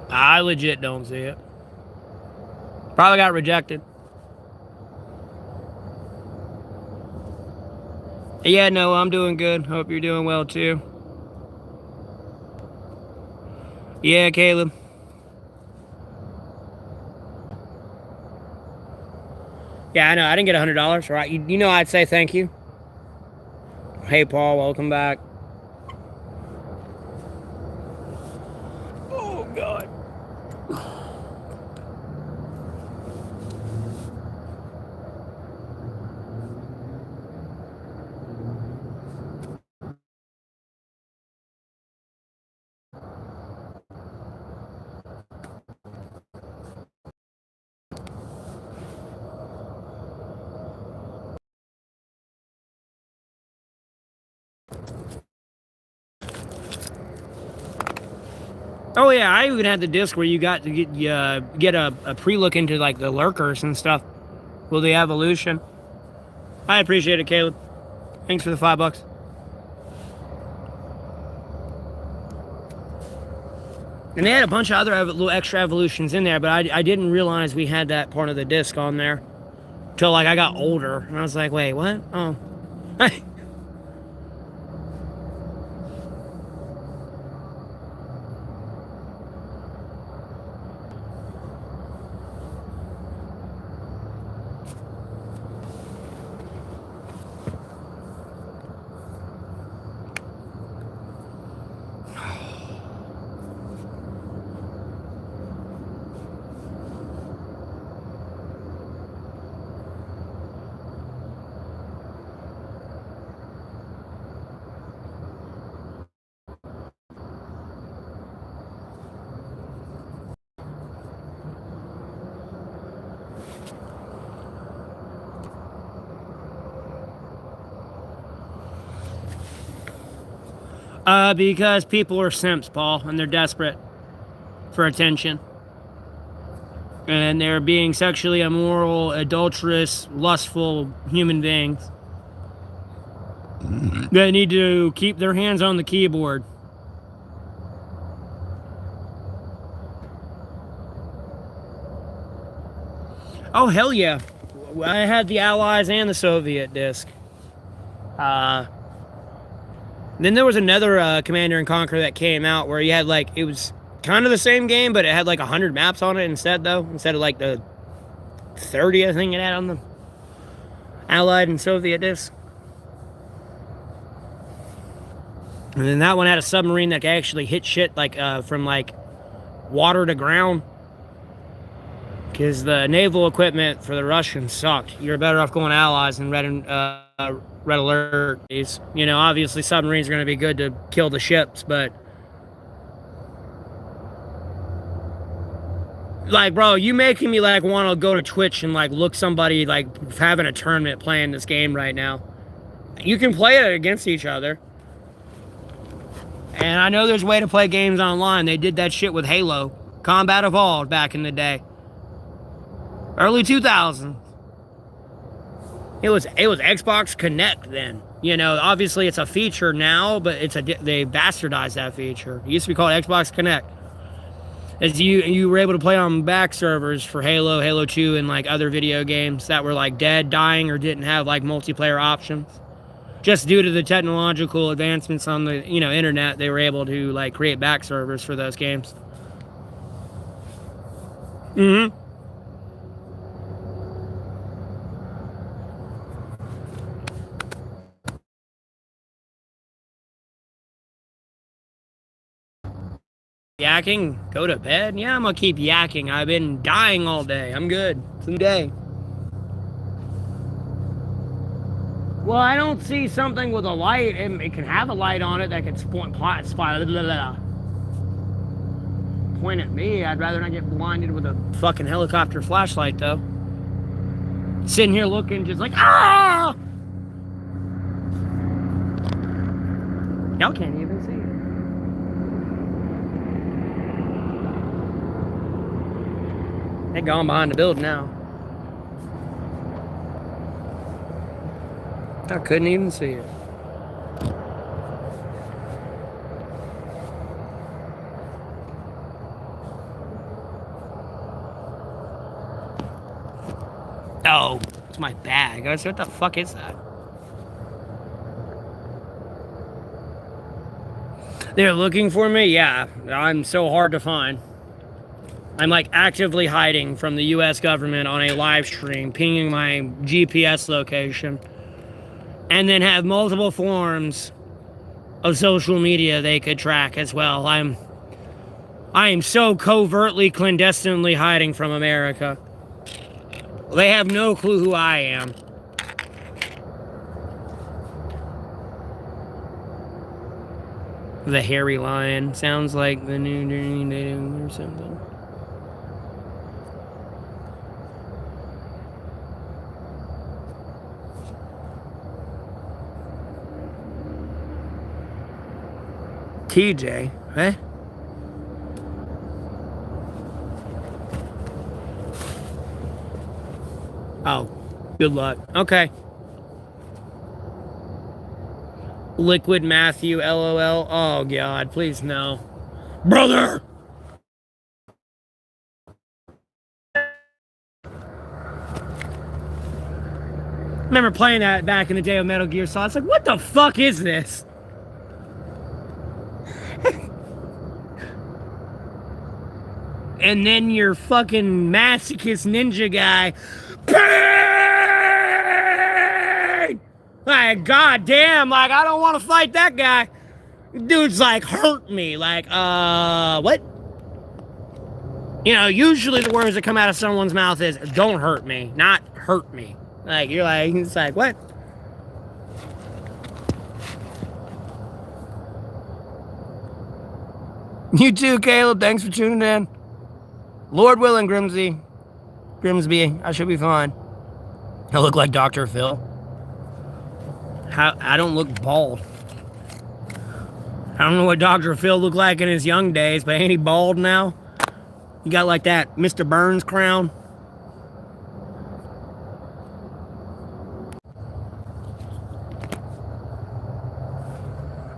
I legit don't see it. Probably got rejected. Yeah, no, I'm doing good. Hope you're doing well too. Yeah, Caleb. Yeah, I know. I didn't get $100, right? You know I'd say thank you. Hey, Paul, welcome back. Oh, God. Oh yeah, I even had the disc where you got to get a pre-look into like the lurkers and stuff. Well, the evolution. I appreciate it, Caleb. Thanks for the $5. And they had a bunch of other little extra evolutions in there, but I didn't realize we had that part of the disc on there till like I got older, and I was like, wait, what? Oh. Because people are simps, Paul, and they're desperate for attention. And they're being sexually immoral, adulterous, lustful human beings. They need to keep their hands on the keyboard. Oh, hell yeah. I had the Allies and the Soviet disc. Then there was another Commander and Conquer that came out where you had like, it was kind of the same game, but it had like 100 maps on it instead though. Instead of like the 30, I think it had on the Allied and Soviet disc. And then that one had a submarine that could actually hit shit like from like water to ground. Because the naval equipment for the Russians sucked. You're better off going Allies and Red Alert. You know, obviously submarines are going to be good to kill the ships, but like, bro, you making me like want to go to Twitch and like look somebody like having a tournament playing this game right now. You can play it against each other. And I know there's a way to play games online. They did that shit with Halo. Combat Evolved back in the day. Early 2000s. It was Xbox Connect then. You know, obviously it's a feature now, but they bastardized that feature. It used to be called Xbox Connect. As you were able to play on back servers for Halo, Halo 2, and like other video games that were like dead, dying, or didn't have like multiplayer options. Just due to the technological advancements on the internet, they were able to like create back servers for those games. Mm-hmm. Yakking? Go to bed? Yeah, I'm gonna keep yakking. I've been dying all day. I'm good. Today. Well, I don't see something with a light, and it can have a light on it that can point at me. I'd rather not get blinded with a fucking helicopter flashlight, though. Sitting here looking just like, ah! Y'all can't even see it. They're gone behind the building now. I couldn't even see it. Oh, it's my bag. I said, what the fuck is that? They're looking for me? Yeah, I'm so hard to find. I'm like actively hiding from the US government on a live stream, pinging my GPS location, and then have multiple forms of social media they could track as well. I am so covertly, clandestinely hiding from America. They have no clue who I am. The hairy lion sounds like the new or something. TJ, eh? Oh, good luck. Okay. Liquid Matthew, LOL. Oh, God, please no. Brother! I remember playing that back in the day of Metal Gear Solid. It's like, what the fuck is this? And then your fucking masochist ninja guy. Pain! Like, goddamn, like, I don't want to fight that guy. Dude's like, hurt me. Like, what? You know, usually the words that come out of someone's mouth is, don't hurt me, not hurt me. Like, you're like, it's like, what? You too, Caleb. Thanks for tuning in. Lord willing, Grimsby, I should be fine. I look like Dr. Phil. I don't look bald. I don't know what Dr. Phil looked like in his young days, but ain't he bald now? You got like that Mr. Burns crown.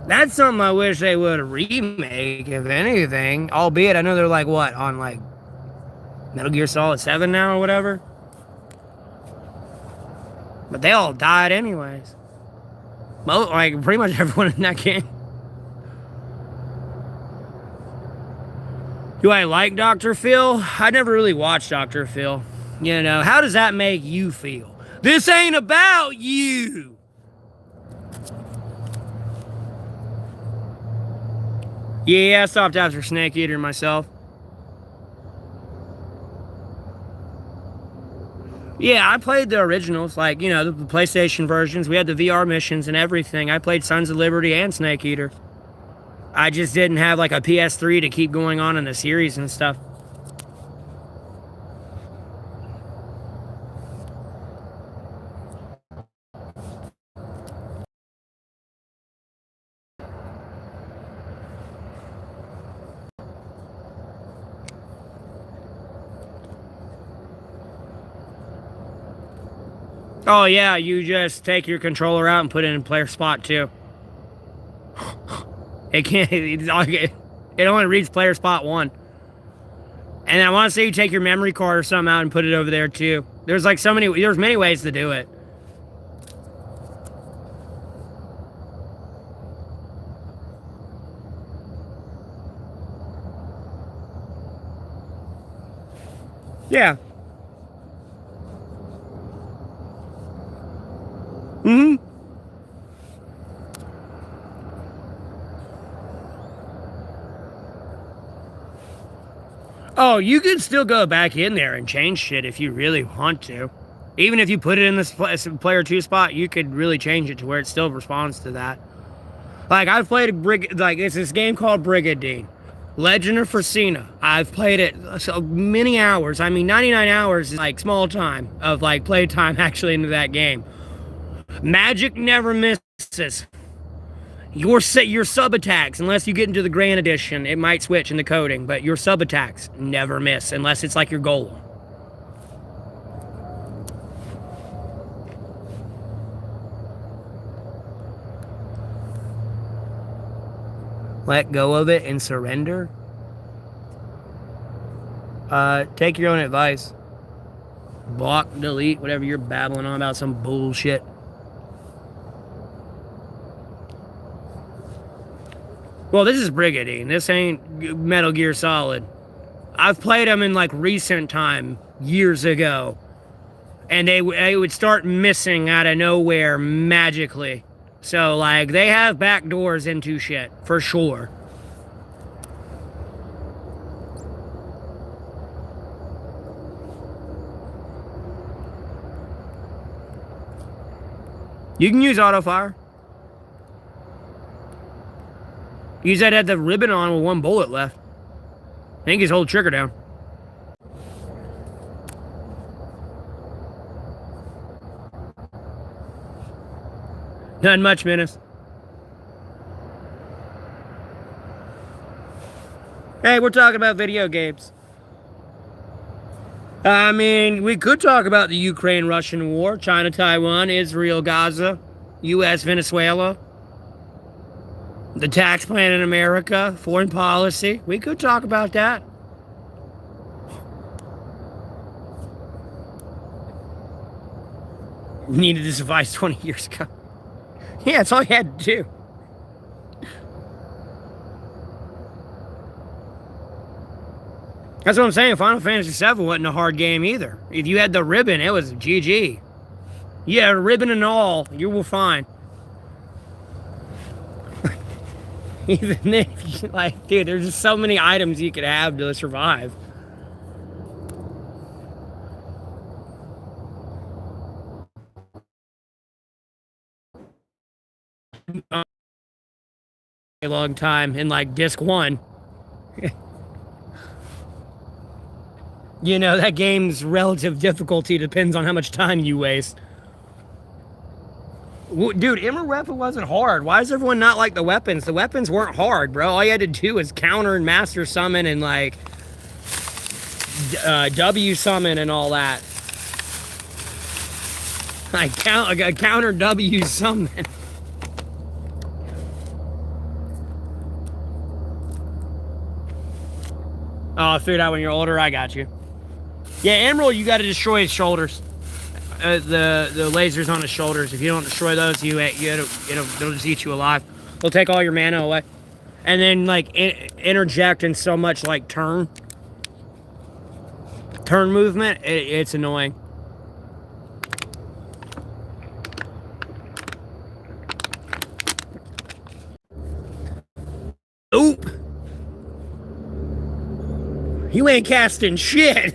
That's something I wish they would remake, if anything. Albeit, I know they're like, what, on like Metal Gear Solid 7 now or whatever? But they all died anyways. Like, pretty much everyone in that game. Do I like Dr. Phil? I never really watched Dr. Phil. You know, how does that make you feel? This ain't about you! Yeah, I stopped after Snake Eater myself. Yeah, I played the originals, like, you know, the PlayStation versions. We had the VR missions and everything. I played Sons of Liberty and Snake Eater. I just didn't have, like, a PS3 to keep going on in the series and stuff. Oh, yeah, you just take your controller out and put it in player spot 2. It can't, it only reads player spot 1. And I want to say you take your memory card or something out and put it over there too. There's like there's many ways to do it. Yeah. Mm-hmm. Oh, you can still go back in there and change shit if you really want to. Even if you put it in this player 2 spot, you could really change it to where it still responds to that. Like, I've played it's this game called Brigadine. Legend of Fracina. I've played it so many hours. I mean, 99 hours is like small time of like play time actually into that game. Magic never misses. Your sub attacks, unless you get into the Grand Edition, it might switch in the coding, but your sub attacks never miss unless it's like your golem. Let go of it and surrender. Take your own advice. Block, delete, whatever you're babbling on about, some bullshit. Well, this is Brigadine. This ain't Metal Gear Solid. I've played them in like recent time, years ago. And they would start missing out of nowhere magically. So, like, they have back doors into shit, for sure. You can use auto fire. Use that had the ribbon on with one bullet left. I think he's hold trigger down. Not much, Menace. Hey, we're talking about video games. I mean, we could talk about the Ukraine-Russian war, China-Taiwan, Israel-Gaza, U.S.-Venezuela, the tax plan in America, foreign policy. We could talk about that. Needed this advice 20 years ago. Yeah, that's all you had to do. That's what I'm saying. Final Fantasy VII wasn't a hard game either. If you had the ribbon, it was GG. Yeah, ribbon and all, you were fine. Even if, like, dude, there's just so many items you could have to survive. A long time in, like, disc 1. You know, that game's relative difficulty depends on how much time you waste. Dude, Immerweapon wasn't hard. Why does everyone not like the weapons? The weapons weren't hard, bro. All you had to do was counter and master summon and, like, W summon and all that. I counter W summon. Oh, I'll figure it out when you're older. I got you. Yeah, Emerald, you got to destroy his shoulders. The lasers on his shoulders. If you don't destroy those, it'll just eat you alive. They'll take all your mana away, and then like interject in so much like turn movement. It's annoying. Oop! You ain't casting shit.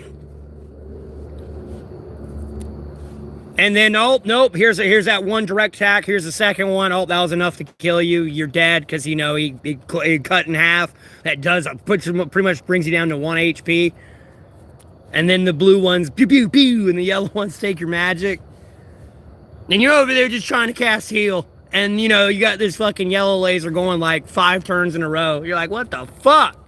And then, oh, nope, here's that one direct attack. Here's the second one. Oh, that was enough to kill you. You're dead because, you know, he cut in half. That pretty much brings you down to 1 HP. And then the blue ones, pew, pew, pew, and the yellow ones take your magic. And you're over there just trying to cast heal. And, you know, you got this fucking yellow laser going like 5 turns in a row. You're like, what the fuck?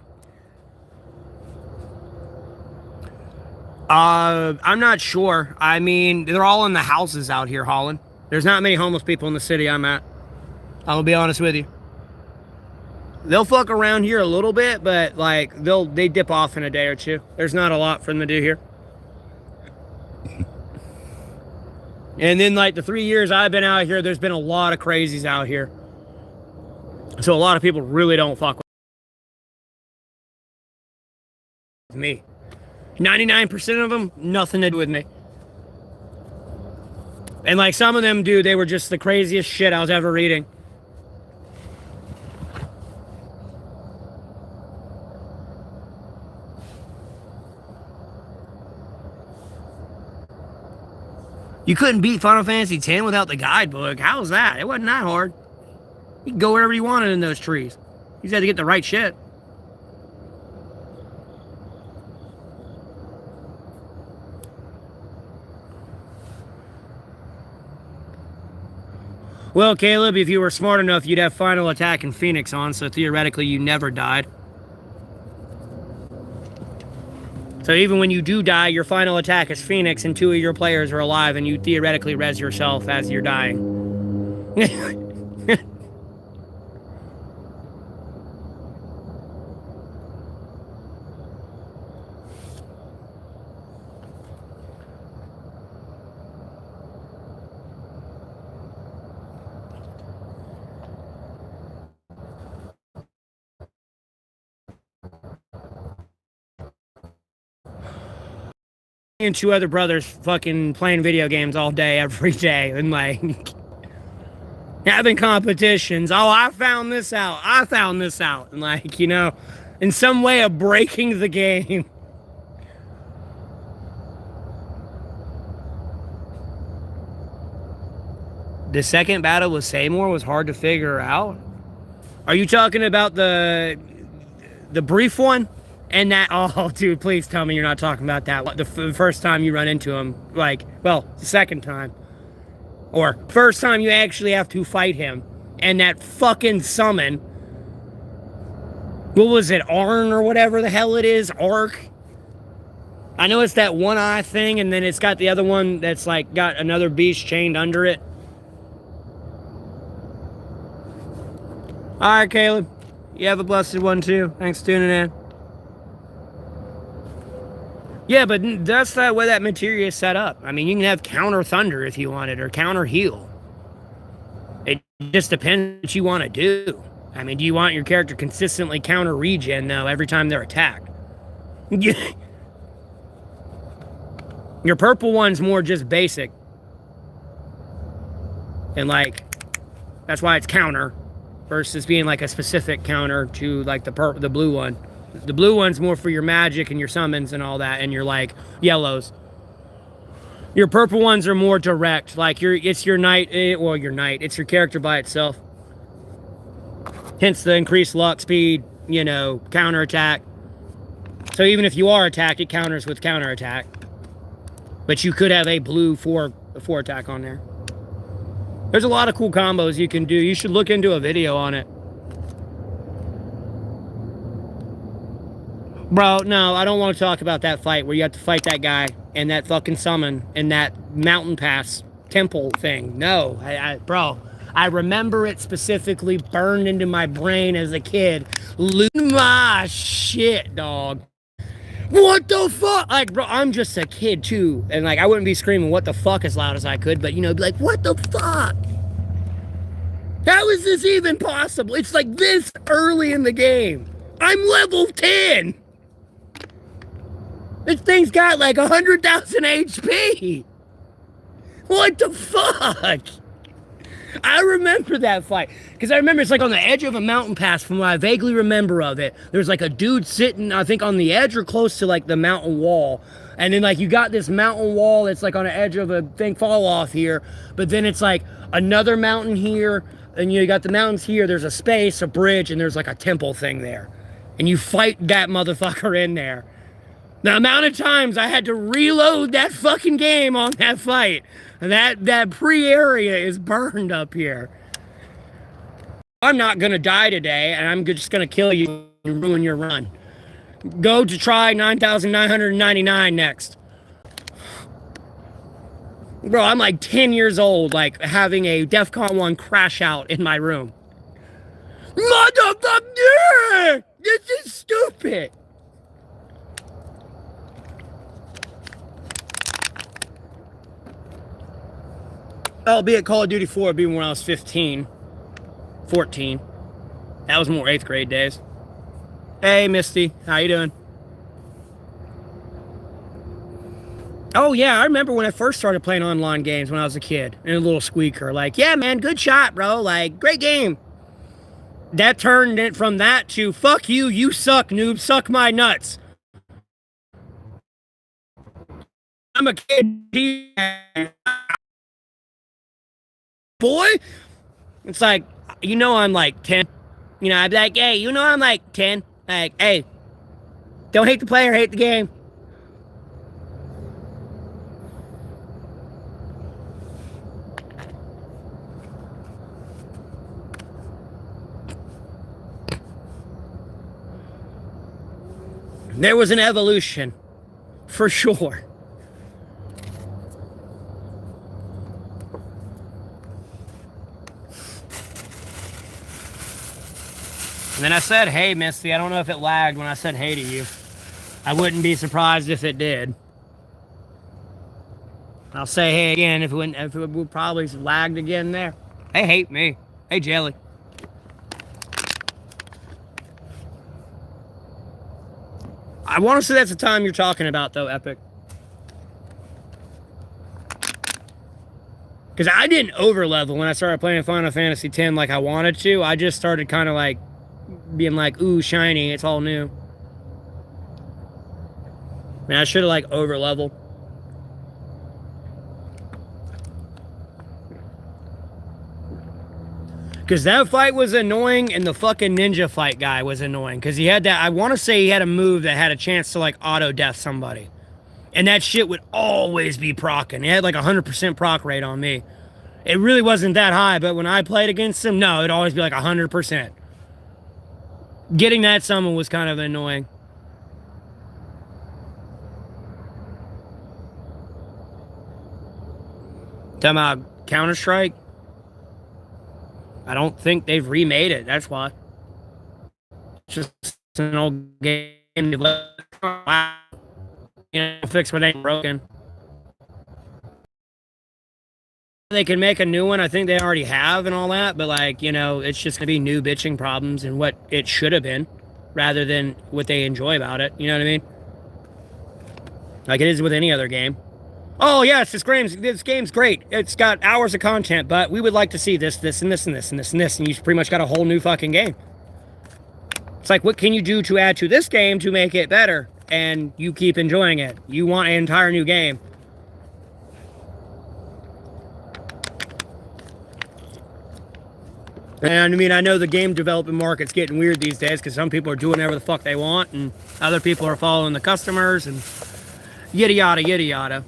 I'm not sure. I mean, they're all in the houses out here, Holland. There's not many homeless people in the city I'm at. I'll be honest with you. They'll fuck around here a little bit, but like they dip off in a day or two. There's not a lot for them to do here. And then like the 3 years I've been out here, there's been a lot of crazies out here. So a lot of people really don't fuck with me. 99% of them, nothing to do with me. And like some of them, dude, they were just the craziest shit I was ever reading. You couldn't beat Final Fantasy X without the guidebook. How was that? It wasn't that hard. You could go wherever you wanted in those trees. You just had to get the right shit. Well, Caleb, if you were smart enough, you'd have Final Attack and Phoenix on, so theoretically you never died. So even when you do die, your final attack is Phoenix and 2 of your players are alive and you theoretically res yourself as you're dying. And 2 other brothers fucking playing video games all day, every day, and like having competitions. Oh, I found this out. I found this out. And like, you know, in some way of breaking the game. The second battle with Seymour was hard to figure out. Are you talking about the brief one? And that, oh, dude, please tell me you're not talking about that. The first time you run into him, like, well, the second time. Or first time you actually have to fight him. And that fucking summon. What was it, Arn or whatever the hell it is? Arc? I know it's that one eye thing, and then it's got the other one that's like got another beast chained under it. All right, Caleb. You have a blessed one too. Thanks for tuning in. Yeah, but that's the way that materia is set up. I mean, you can have counter thunder if you want it, or counter heal. It just depends what you want to do. I mean, do you want your character consistently counter regen, though, every time they're attacked? Your purple one's more just basic. And, like, that's why it's counter versus being, like, a specific counter to, like, the blue one. The blue one's more for your magic and your summons and all that, and your, like, yellows. Your purple ones are more direct. Like, it's your knight, it's your character by itself. Hence the increased luck, speed, counter attack. So even if you are attacked, it counters with counter attack. But you could have a blue 4 attack on there. There's a lot of cool combos you can do. You should look into a video on it. Bro, no, I don't want to talk about that fight where you have to fight that guy and that fucking summon and that mountain pass temple thing. No, bro, I remember it specifically burned into my brain as a kid. Lose my shit, dog. What the fuck? Like, bro, I'm just a kid too. And like, I wouldn't be screaming what the fuck as loud as I could, but be like, what the fuck? How is this even possible? It's like this early in the game. I'm level 10. This thing's got like 100,000 HP. What the fuck? I remember that fight. Because I remember it's like on the edge of a mountain pass from what I vaguely remember of it. There's like a dude sitting, I think, on the edge or close to like the mountain wall. And then like you got this mountain wall that's like on the edge of a thing fall off here. But then it's like another mountain here. And you got the mountains here. There's a space, a bridge, and there's like a temple thing there. And you fight that motherfucker in there. The amount of times I had to reload that fucking game on that fight. And that pre-area is burned up here. I'm not gonna die today, and I'm just gonna kill you and ruin your run. Go to try 9,999 next. Bro, I'm like 10 years old, like having a DEFCON 1 crash out in my room. Motherfucker! This is stupid! Albeit Call of Duty 4 being when I was 15, 14. That was more 8th grade days. Hey, Misty. How you doing? Oh, yeah. I remember when I first started playing online games when I was a kid. And a little squeaker. Like, yeah, man, good shot, bro. Like, great game. That turned it from that to, fuck you, you suck, noob. Suck my nuts. I'm a kid. Boy, it's like, I'm like 10. I'd be like, hey, I'm like 10. Like, hey, don't hate the player, hate the game. There was an evolution, for sure. And then I said, hey, Misty, I don't know if it lagged when I said hey to you. I wouldn't be surprised if it did. I'll say hey again if it would probably lagged again there. They hate me. Hey, Jelly. I want to say that's the time you're talking about, though, Epic. Because I didn't overlevel when I started playing Final Fantasy X like I wanted to. I just started kind of like being like, ooh, shiny, it's all new. Man, I should have like overleveled. Because that fight was annoying, and the fucking ninja fight guy was annoying. Because he had that, I want to say he had a move that had a chance to like auto-death somebody. And that shit would always be proccing. He had like 100% proc rate on me. It really wasn't that high, but when I played against him, no, it'd always be like 100%. Getting that summon was kind of annoying. Talking about Counter-Strike? I don't think they've remade it, that's why. It's just an old game. Wow. You know, fix what ain't broken. They can make a new one. I think they already have and all that, but like, you know, it's just gonna be new bitching problems and what it should have been rather than what they enjoy about it. You know what I mean? Like it is with any other game. Oh yes, this game's great. It's got hours of content, but we would like to see this, this, and this, and this, and this, and this, and you pretty much got a whole new fucking game. It's like, what can you do to add to this game to make it better? And you keep enjoying it. You want an entire new game. And I mean, I know the game development market's getting weird these days because some people are doing whatever the fuck they want and other people are following the customers and yada yada yada yada.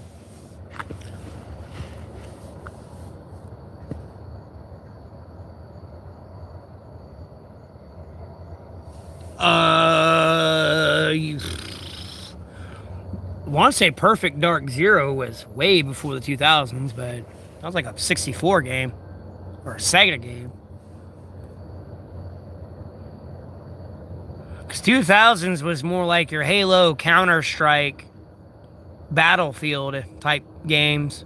I want to say Perfect Dark Zero was way before the 2000s, but that was like a 64 game or a Sega game. Because 2000s was more like your Halo, Counter-Strike, Battlefield type games.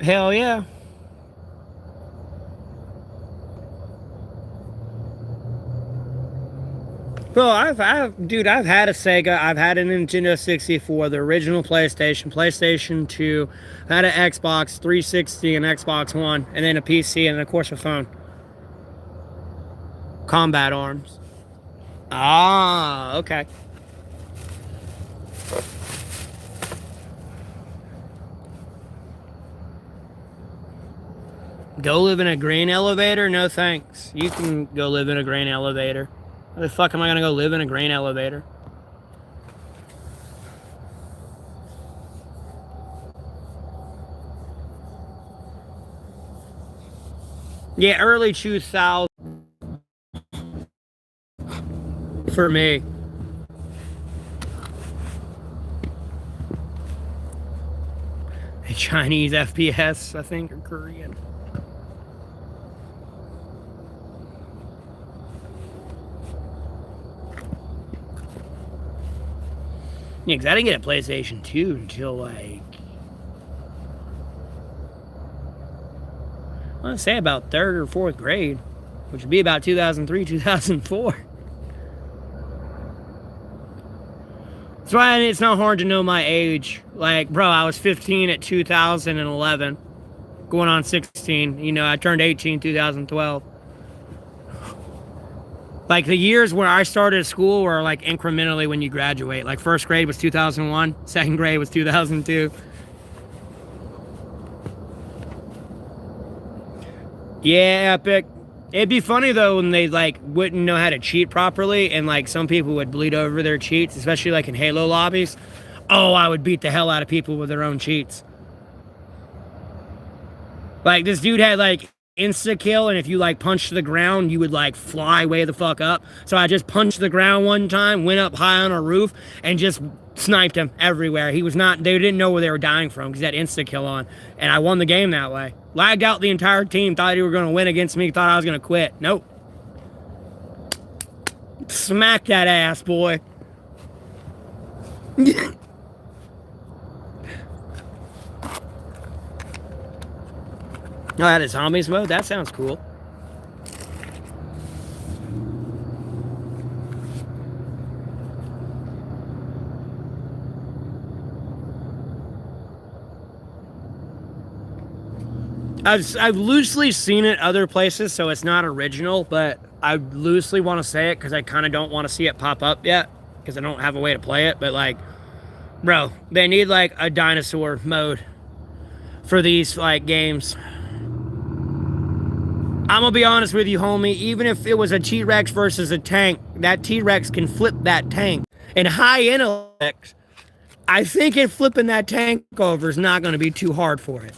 Hell yeah. Well, I've had a Sega, I've had a Nintendo 64, the original PlayStation, PlayStation 2, I had an Xbox 360 and Xbox One, and then a PC, and of course a phone. Combat Arms. Ah, okay. Go live in a grain elevator? No thanks. You can go live in a grain elevator. How the fuck am I gonna go live in a grain elevator? Yeah, early 2000 for me. A Chinese FPS, I think, or Korean. Yeah, because I didn't get a PlayStation 2 until, like, I want to say about 3rd or 4th grade, which would be about 2003, 2004. That's why it's not hard to know my age. Like, bro, I was 15 at 2011, going on 16. You know, I turned 18 2012. Like, the years where I started school were, like, incrementally when you graduate. Like, 1st grade was 2001. 2nd grade was 2002. Yeah, Epic. It'd be funny, though, when they, like, wouldn't know how to cheat properly, and, like, some people would bleed over their cheats, especially, like, in Halo lobbies. Oh, I would beat the hell out of people with their own cheats. Like, this dude had, like, insta-kill, and if you, like, punched the ground, you would, like, fly way the fuck up. So I just punched the ground one time, went up high on a roof, and just sniped him everywhere. He was not, they didn't know where they were dying from, because he had insta-kill on. And I won the game that way. Lagged out the entire team, thought they were going to win against me, thought I was going to quit. Nope. Smack that ass, boy. Oh, that is zombies mode? That sounds cool. I've loosely seen it other places, so it's not original, but I loosely want to say it because I kind of don't want to see it pop up yet because I don't have a way to play it. But, like, bro, they need, like, a dinosaur mode for these, like, games. I'm gonna be honest with you, homie. Even if it was a T-Rex versus a tank, that T-Rex can flip that tank. And high intellect, I think flipping that tank over is not gonna be too hard for it.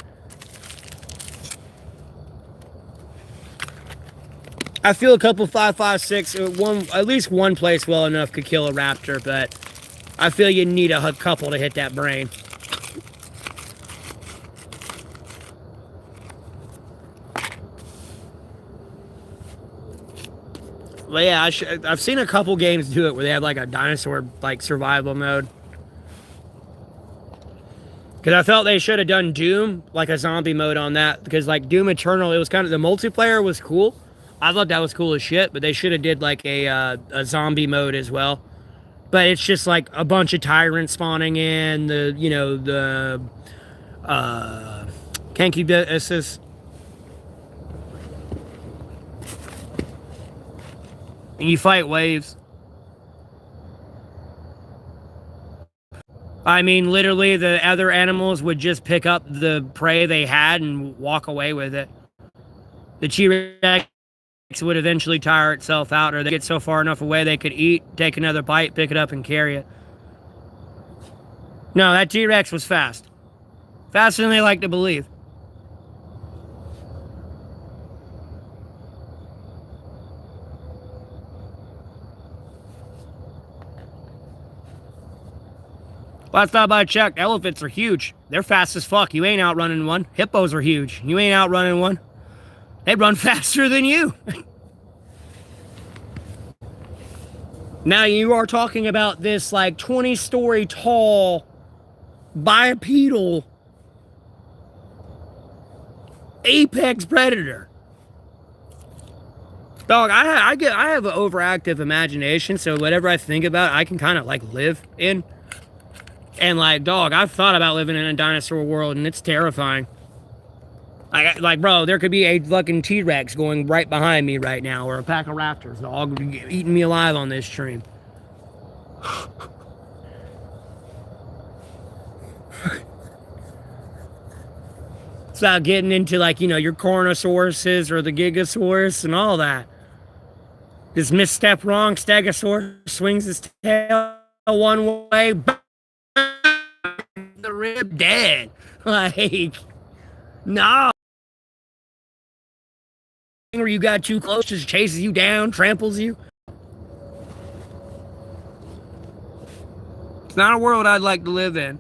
I feel a couple 5.56, one at least one place well enough could kill a raptor, but I feel you need a couple to hit that brain. But yeah, I've seen a couple games do it where they have like a dinosaur like survival mode. Because I felt they should have done Doom, like a zombie mode on that. Because like Doom Eternal, it was kind of, the multiplayer was cool. I thought that was cool as shit, but they should have did like a zombie mode as well. But it's just like a bunch of tyrants spawning in, the concubiuses. And you fight waves. I mean, literally, the other animals would just pick up the prey they had and walk away with it. The T-Rex would eventually tire itself out, or they get so far enough away they could eat, take another bite, pick it up, and carry it. No, that T-Rex was fast. Faster than they like to believe. Last time I checked, elephants are huge. They're fast as fuck. You ain't outrunning one. Hippos are huge. You ain't outrunning one. They run faster than you. Now you are talking about this like 20-story tall bipedal apex predator. Dog, I have an overactive imagination, so whatever I think about, I can kind of like live in. And like, dog, I've thought about living in a dinosaur world, and it's terrifying. Like, bro, there could be a fucking T-Rex going right behind me right now, or a pack of raptors, dog, eating me alive on this stream. It's about getting into, like, your Cornosauruses or the Gigasaurus and all that. This misstep wrong, Stegosaurus swings his tail one way, the rib dead. Like, no. Or you got too close, just chases you down, tramples you. It's not a world I'd like to live in.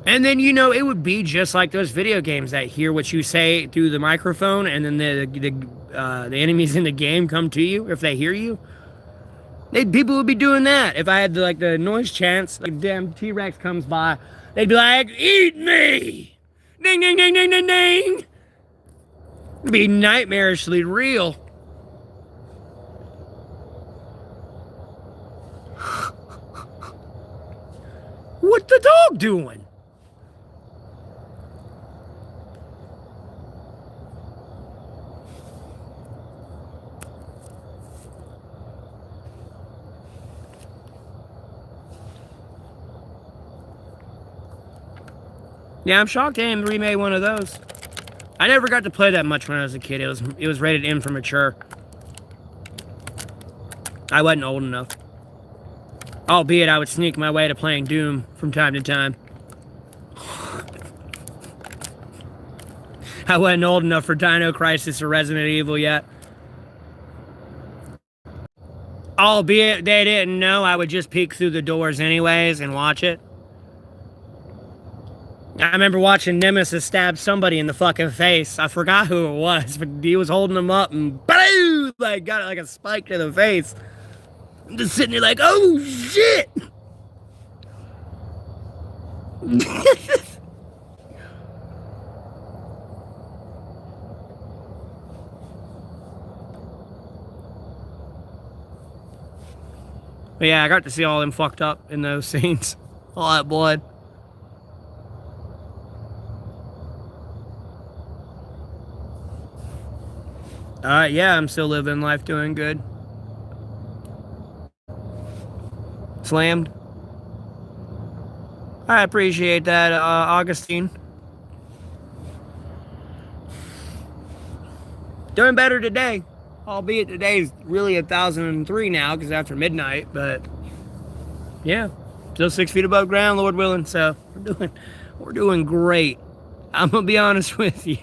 And then, it would be just like those video games that hear what you say through the microphone, and then the enemies in the game come to you if they hear you. People would be doing that. If I had the noise chants, like damn T-Rex comes by, they'd be like, "Eat me!" Ding, ding, ding, ding, ding, ding. It'd be nightmarishly real. What the dog doing? Yeah, I'm shocked they didn't remake one of those. I never got to play that much when I was a kid. It was rated M for mature. I wasn't old enough. Albeit I would sneak my way to playing Doom from time to time. I wasn't old enough for Dino Crisis or Resident Evil yet. Albeit they didn't know, I would just peek through the doors anyways and watch it. I remember watching Nemesis stab somebody in the fucking face. I forgot who it was, but he was holding him up and boom, like got like a spike to the face. I'm just sitting there like, oh shit! But yeah, I got to see all them fucked up in those scenes. All that blood. Yeah, I'm still living life doing good. Slammed. I appreciate that, Augustine. Doing better today. Albeit today's really 1003 now, because after midnight, but Yeah, still 6 feet above ground, Lord willing. So we're doing great. I'm gonna be honest with you.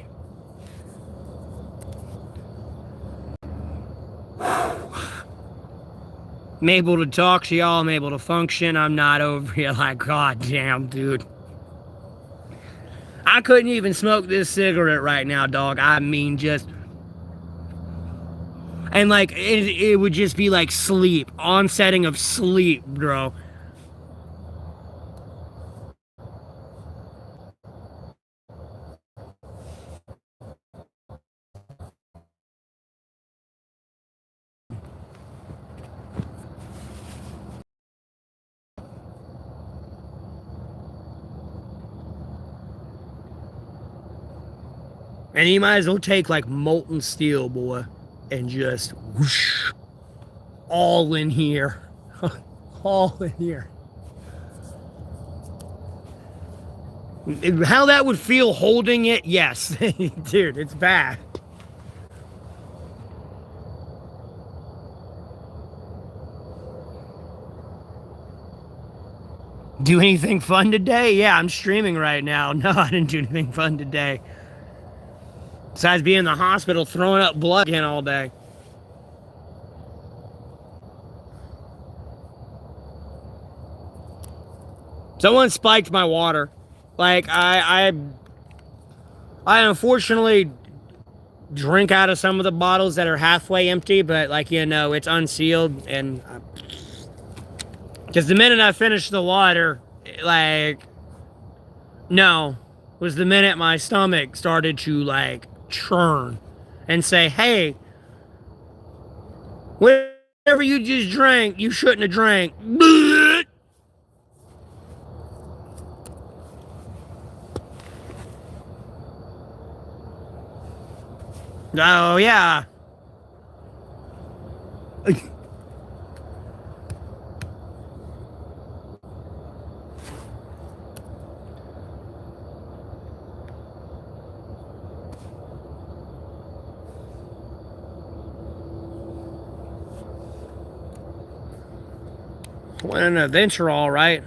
I'm able to talk to y'all. I'm able to function. I'm not over here like, God damn, dude. I couldn't even smoke this cigarette right now, dog. I mean, just. And like, it would just be like sleep, onsetting of sleep, bro. And you might as well take like molten steel, boy, and just whoosh, all in here. All in here. How that would feel holding it, yes. Dude, it's bad. Do anything fun today? Yeah, I'm streaming right now. No, I didn't do anything fun today. Besides being in the hospital throwing up blood again all day. Someone spiked my water. Like, I unfortunately drink out of some of the bottles that are halfway empty, but like, you know, it's unsealed. And because the minute I finished the water, like, no, was the minute my stomach started to like churn and say, hey, whatever you just drank, you shouldn't have drank. Oh, yeah. What an adventure, all right.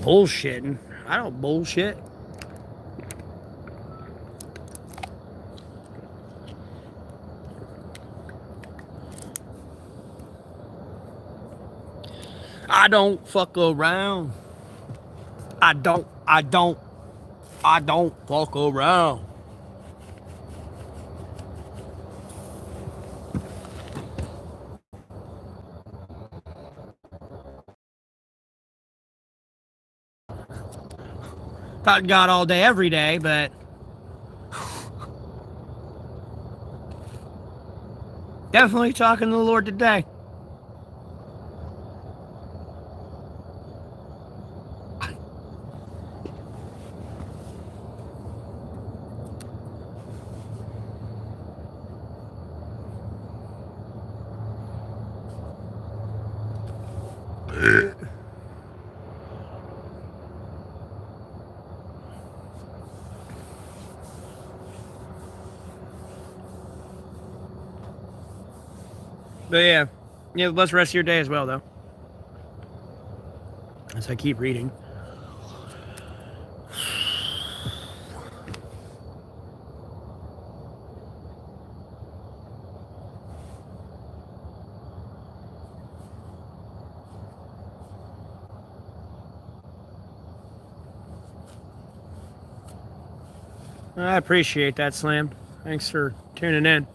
Bullshitting. I don't bullshit. I don't fuck around. I don't fuck around. Talk to God all day, every day, but definitely talking to the Lord today. But yeah, the best rest of your day as well, though. As I keep reading. I appreciate that, Slam. Thanks for tuning in.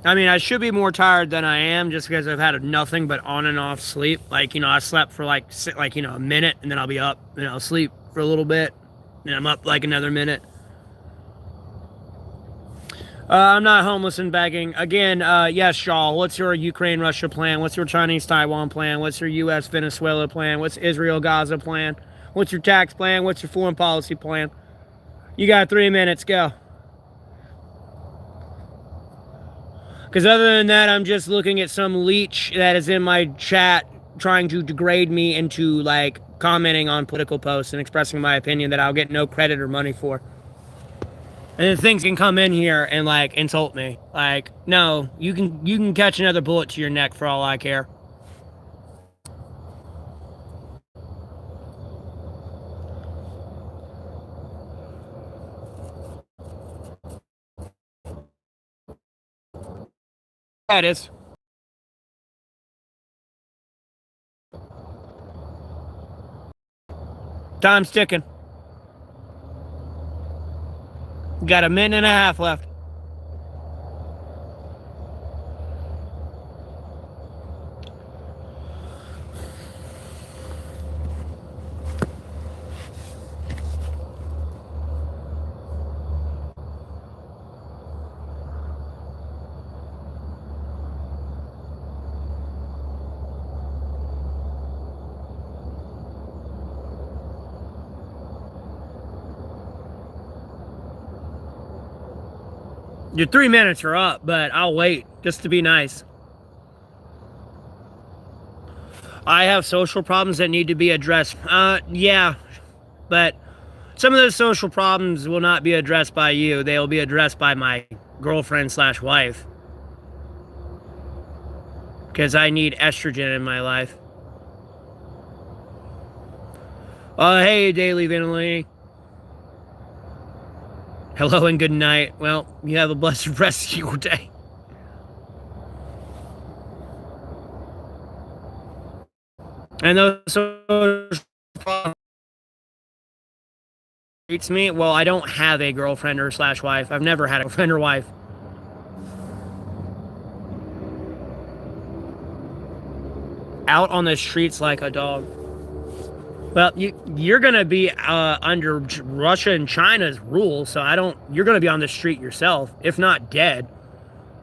I mean, I should be more tired than I am just because I've had nothing but on and off sleep. Like, I slept for like a minute and then I'll be up and I'll sleep for a little bit and I'm up like another minute. I'm not homeless and begging. Again, yes, Shaw, what's your Ukraine-Russia plan? What's your Chinese-Taiwan plan? What's your U.S.-Venezuela plan? What's Israel-Gaza plan? What's your tax plan? What's your foreign policy plan? You got 3 minutes, go. Because other than that, I'm just looking at some leech that is in my chat trying to degrade me into, like, commenting on political posts and expressing my opinion that I'll get no credit or money for. And then things can come in here and, like, insult me. Like, no, you can catch another bullet to your neck for all I care. Yeah, it is. Time's ticking. Got a minute and a half left. Your 3 minutes are up, but I'll wait just to be nice. I have social problems that need to be addressed. Yeah, but some of those social problems will not be addressed by you. They will be addressed by my girlfriend / wife. Because I need estrogen in my life. Hey, Daily Vanillini. Hello and good night. Well, you have a blessed rest of your day. And those social problems treats me, well, I don't have a girlfriend or / wife. I've never had a girlfriend or wife. Out on the streets like a dog. Well, you're gonna be under Russia and China's rule, so you're gonna be on the street yourself, if not dead,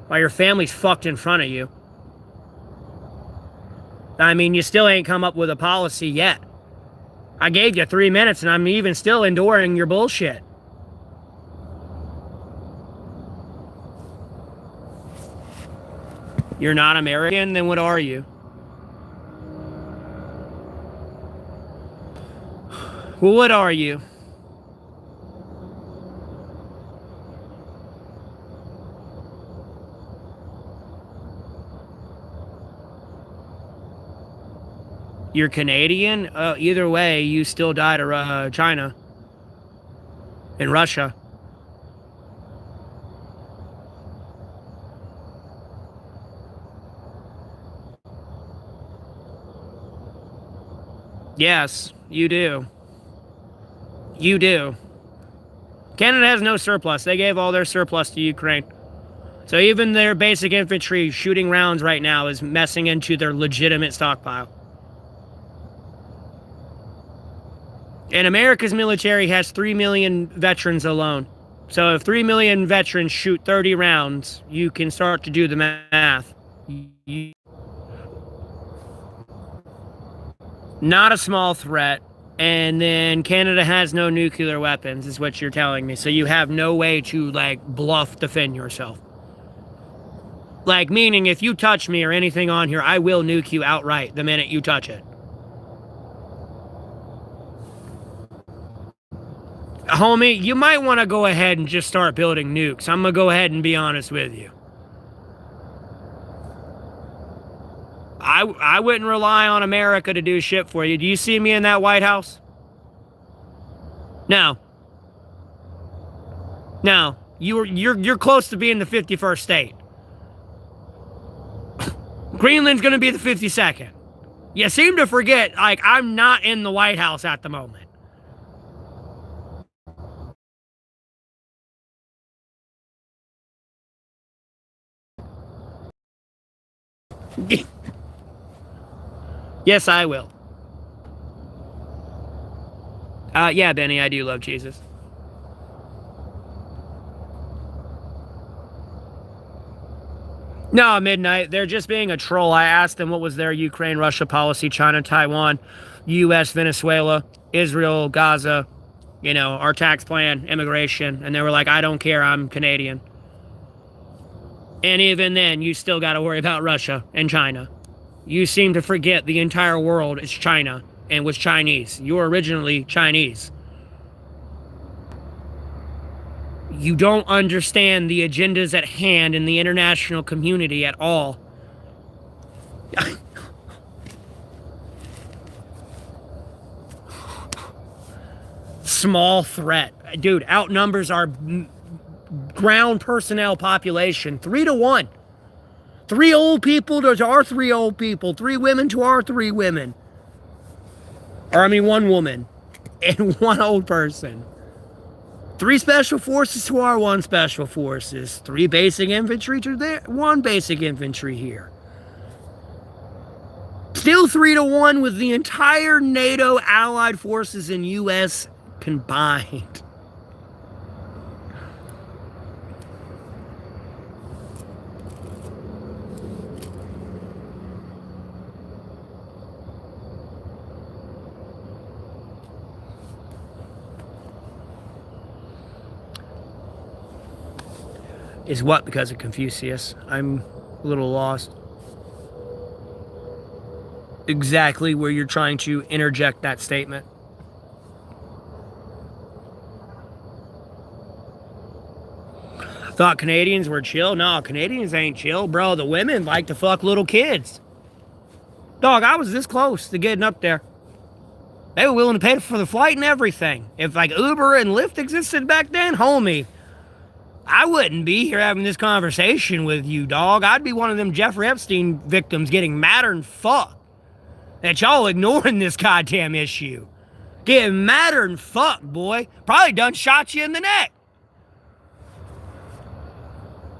while your family's fucked in front of you. I mean, you still ain't come up with a policy yet. I gave you 3 minutes and I'm even still enduring your bullshit. You're not American? Then what are you? Well, what are you? You're Canadian? Either way, you still die to China and Russia. Yes, you do. You do. Canada has no surplus. They gave all their surplus to Ukraine. So even their basic infantry shooting rounds right now is messing into their legitimate stockpile. And America's military has 3 million veterans alone. So if 3 million veterans shoot 30 rounds, you can start to do the math. Not a small threat. And then Canada has no nuclear weapons, is what you're telling me. So you have no way to, like, bluff defend yourself. Like, meaning if you touch me or anything on here, I will nuke you outright the minute you touch it. Homie, you might want to go ahead and just start building nukes. I'm going to go ahead and be honest with you. I wouldn't rely on America to do shit for you. Do you see me in that White House? No. No. You're close to being the 51st state. Greenland's going to be the 52nd. You seem to forget, like, I'm not in the White House at the moment. Yes, I will. Yeah, Benny, I do love Jesus. No, midnight. They're just being a troll. I asked them what was their Ukraine, Russia policy, China, Taiwan, U.S., Venezuela, Israel, Gaza, you know, our tax plan, immigration. And they were like, I don't care. I'm Canadian. And even then, you still got to worry about Russia and China. You seem to forget the entire world is China and was Chinese. You were originally Chinese. You don't understand the agendas at hand in the international community at all. Small threat. Dude, outnumbers our ground personnel population 3-1. 3 old people to our 3 old people. 3 women to our 3 women. Or, I mean, 1 woman and 1 old person. 3 special forces to our 1 special forces. 3 basic infantry to their 1 basic infantry here. Still 3-1 with the entire NATO allied forces in U.S. combined. Is what because of Confucius? I'm a little lost. Exactly where you're trying to interject that statement. Thought Canadians were chill? No, Canadians ain't chill, bro. The women like to fuck little kids. Dog, I was this close to getting up there. They were willing to pay for the flight and everything. If like Uber and Lyft existed back then, homie, I wouldn't be here having this conversation with you, dog. I'd be one of them Jeffrey Epstein victims getting madder than fuck. That y'all ignoring this goddamn issue. Getting madder than fuck, boy. Probably done shot you in the neck.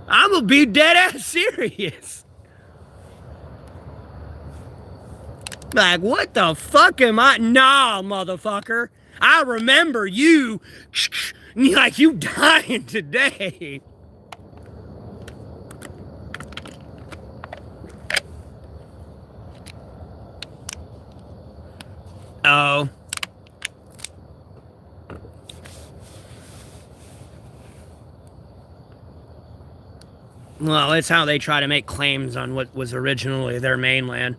I'm gonna be dead ass serious. Like, what the fuck am I? Nah, motherfucker. I remember you like you dying today. Oh. Well, it's how they try to make claims on what was originally their mainland.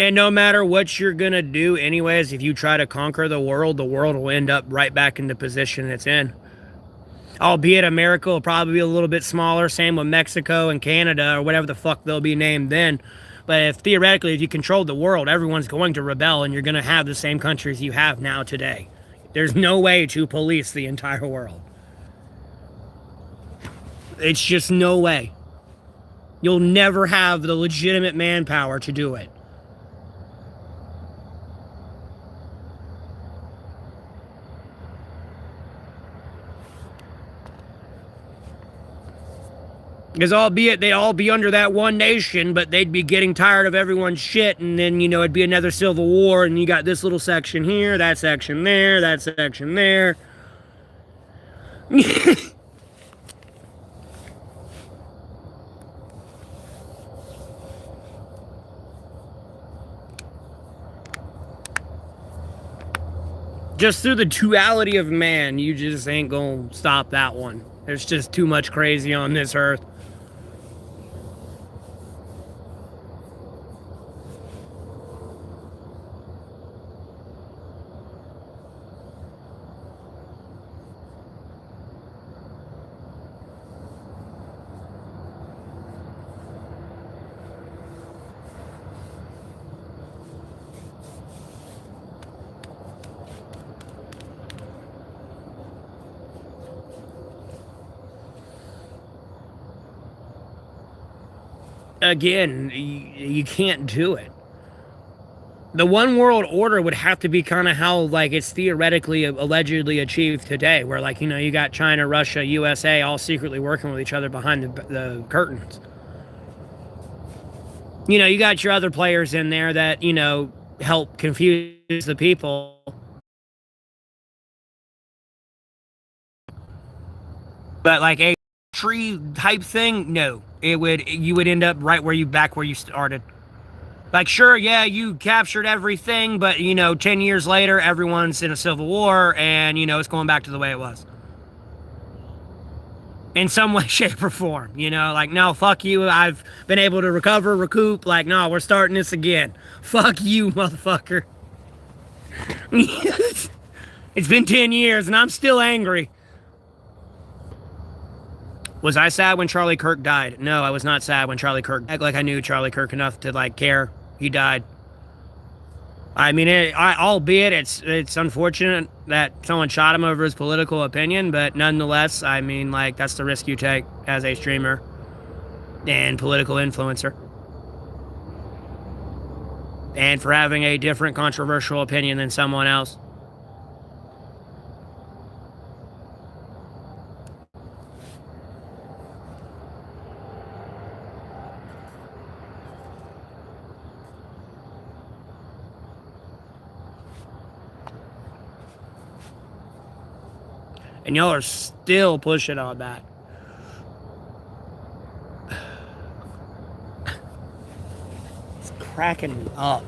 And no matter what you're gonna do anyways, if you try to conquer the world will end up right back in the position it's in. Albeit America will probably be a little bit smaller, same with Mexico and Canada, or whatever the fuck they'll be named then. But if theoretically, if you controlled the world, everyone's going to rebel and you're gonna have the same countries you have now today. There's no way to police the entire world. It's just no way. You'll never have the legitimate manpower to do it. Because albeit they'd all be under that one nation, but they'd be getting tired of everyone's shit, and then, you know, it'd be another civil war, and you got this little section here, that section there, that section there. Just through the duality of man, you just ain't gonna stop that one. There's just too much crazy on this earth. Again, you can't do it. The one world order would have to be kind of how, like, it's theoretically allegedly achieved today, where, like, you know, you got China, Russia, USA all secretly working with each other behind the curtains. You know, you got your other players in there that, you know, help confuse the people. But like a tree type thing, no. You would end up right where you started. Like, sure, yeah, you captured everything, but, you know, 10 years later, everyone's in a civil war, and, you know, it's going back to the way it was. in some way, shape, or form. You know, like, no, fuck you. I've been able to recoup. Like, no, we're starting this again. Fuck you, motherfucker. It's been 10 years and I'm still angry. Was I sad when Charlie Kirk died? No, I was not sad when Charlie Kirk died. Like I knew Charlie Kirk enough to like care. He died. I mean, albeit it's unfortunate that someone shot him over his political opinion, but nonetheless, I mean, like, that's the risk you take as a streamer and political influencer. And for having a different controversial opinion than someone else. And y'all are still pushing on that. It's cracking me up.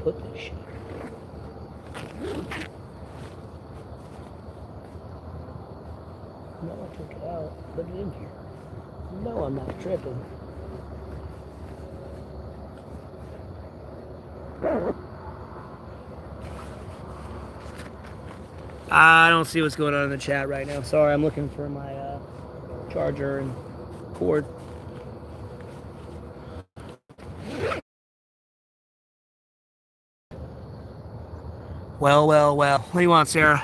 Put this shit. No, I took it out. Put it in here. No, I'm not tripping. I don't see what's going on in the chat right now. Sorry, I'm looking for my charger and cord. Well. What do you want, Sarah?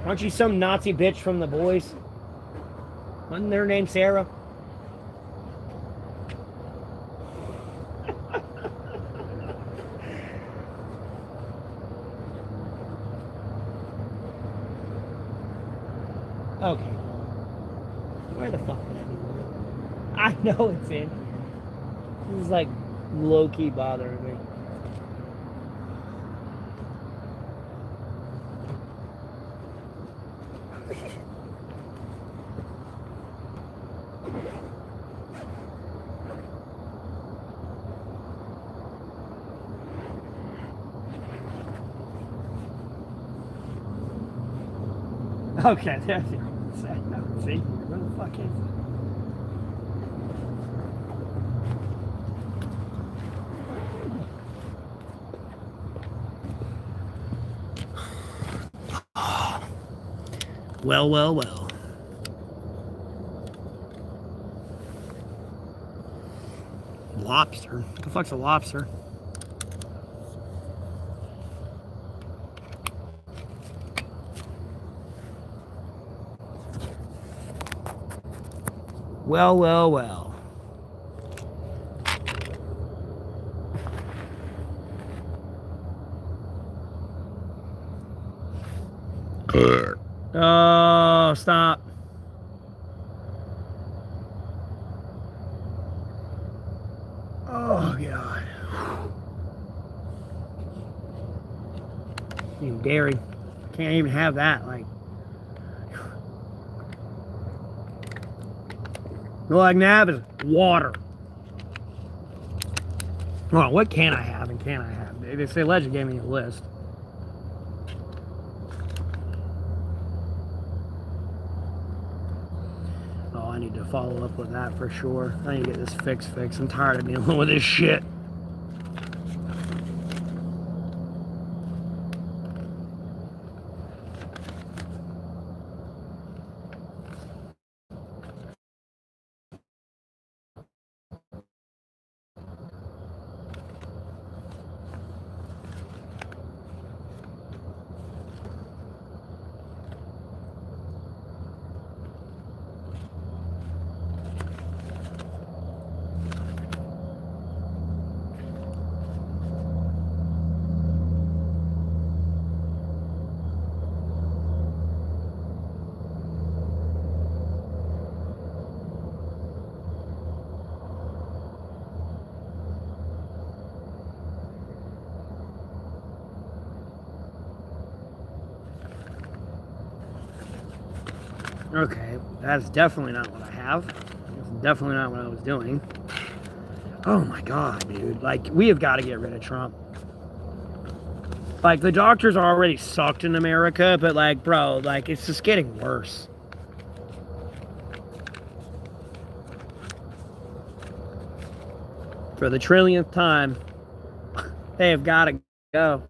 Aren't you some Nazi bitch from The Boys? Wasn't their name Sarah? Okay. Where the fuck is it? I know it's in. This is like low-key bothering me. Okay, there's it. See? Where the fuck is it? Well. Lobster? What the fuck's a lobster? Well. Oh, stop. Oh, God. Even dairy. Can't even have that. Like, all I can have is water. Well, what can I have and can I have, dude? They allegedly gave me a list. Oh, I need to follow up with that for sure. I need to get this fixed. I'm tired of dealing with this shit. Okay, that's definitely not what I have. That's definitely not what I was doing. Oh my god, dude. Like, we have got to get rid of Trump. Like, the doctors are already sucked in America, but like, bro, like, it's just getting worse. For the trillionth time, they have got to go.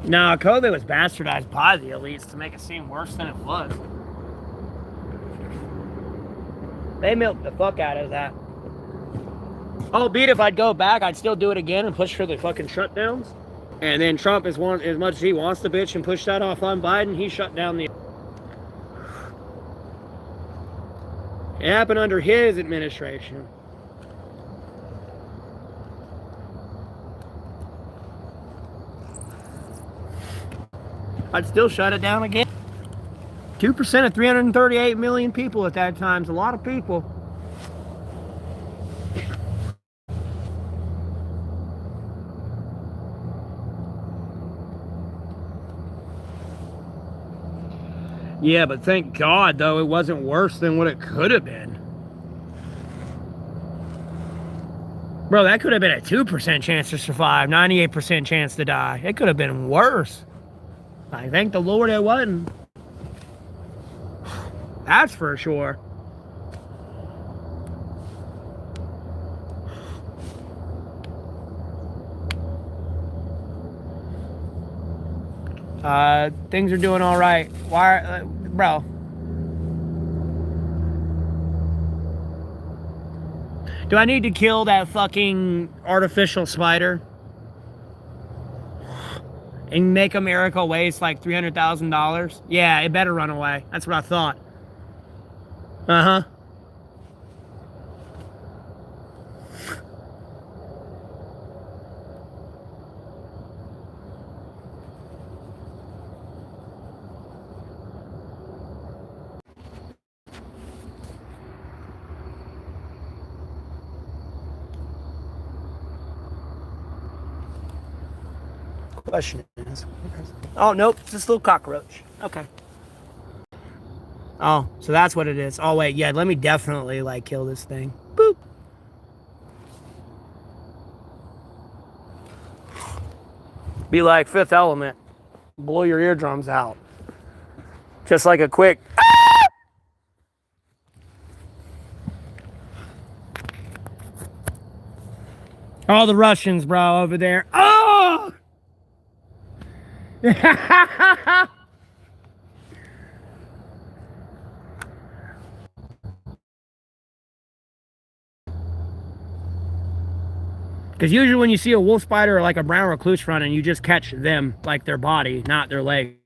No, COVID was bastardized by the elites to make it seem worse than it was. They milked the fuck out of that. Albeit if I'd go back, I'd still do it again and push for the fucking shutdowns. And then Trump, as much as he wants to bitch and push that off on Biden, he shut down the... It happened under his administration. I'd still shut it down again. 2% of 338 million people at that time is a lot of people. Yeah, but thank God, though, it wasn't worse than what it could have been. Bro, that could have been a 2% chance to survive, 98% chance to die. It could have been worse. I thank the Lord it wasn't. That's for sure. Things are doing all right. Why, bro? Do I need to kill that fucking artificial spider and make America waste like $300,000? Yeah, it better run away. That's what I thought. Uh-huh. Question is, oh nope, it's this little cockroach. Okay. Oh, so that's what it is. Oh wait, yeah, let me definitely like kill this thing. Boop. Be like Fifth Element, blow your eardrums out. Just like a quick. Ah! All the Russians, bro, over there. Oh! Because usually when you see a wolf spider or like a brown recluse running, you just catch them, like their body, not their leg.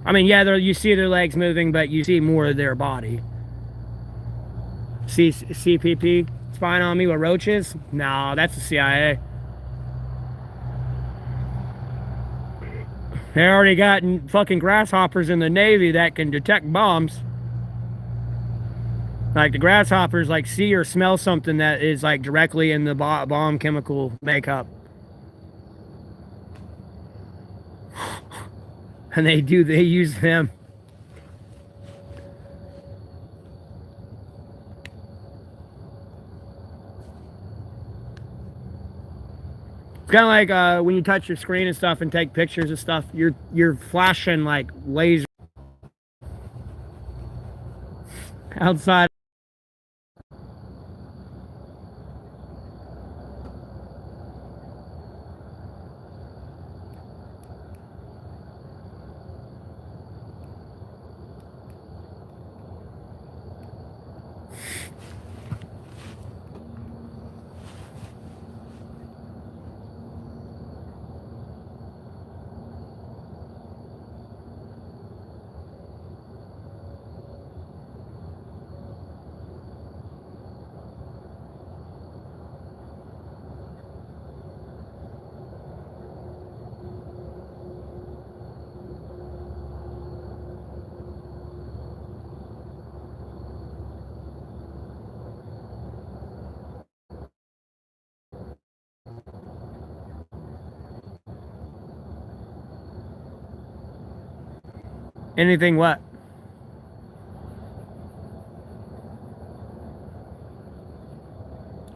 I mean, yeah, you see their legs moving, but you see more of their body. CPP spying on me with roaches? No, that's the CIA. They already got fucking grasshoppers in the Navy that can detect bombs. Like the grasshoppers like see or smell something that is like directly in the bomb chemical makeup. And they use them. It's kind of like when you touch your screen and stuff and take pictures of stuff, you're flashing like laser outside. Anything what?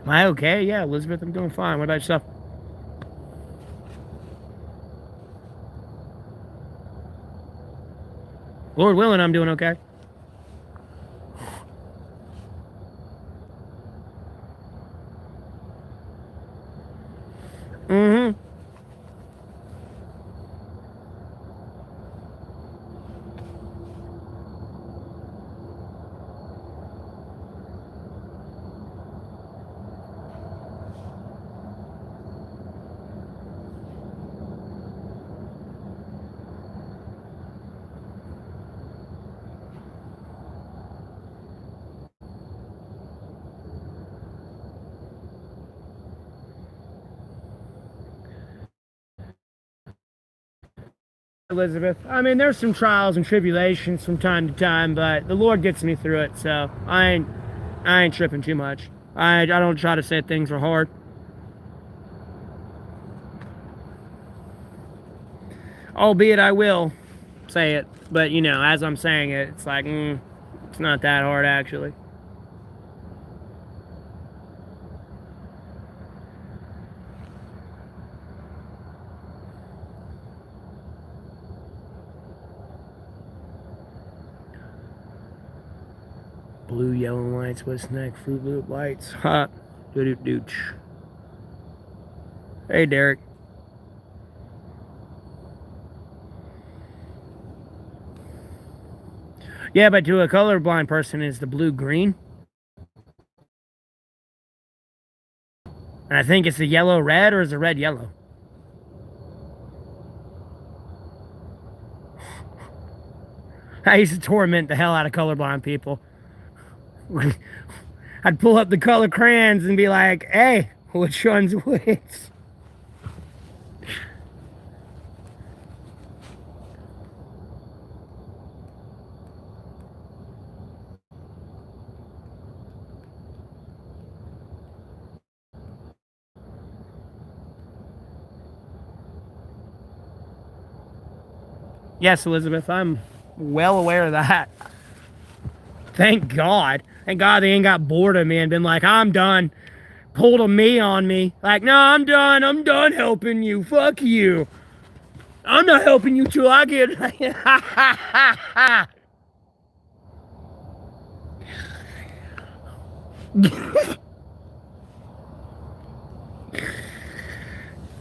Am I okay? Yeah, Elizabeth, I'm doing fine. What about yourself? Lord willing, I'm doing okay. Mm-hmm. Elizabeth, I mean, there's some trials and tribulations from time to time, but the Lord gets me through it, so I ain't tripping too much. I don't try to say things are hard. Albeit I will say it, but you know, as I'm saying it, it's like, it's not that hard actually. Blue, yellow lights, what's next? Fruit Loop lights, hot, doo-doo-dooch. Hey, Derek. Yeah, but to a colorblind person, is the blue green? And I think it's the yellow red, or is the red yellow? I used to torment the hell out of colorblind people. I'd pull up the color crayons and be like, hey, which one's which? Yes, Elizabeth, I'm well aware of that. Thank God. Thank God they ain't got bored of me and been like, I'm done. Pulled a me on me. Like, no, I'm done. I'm done helping you. Fuck you. I'm not helping you till I get.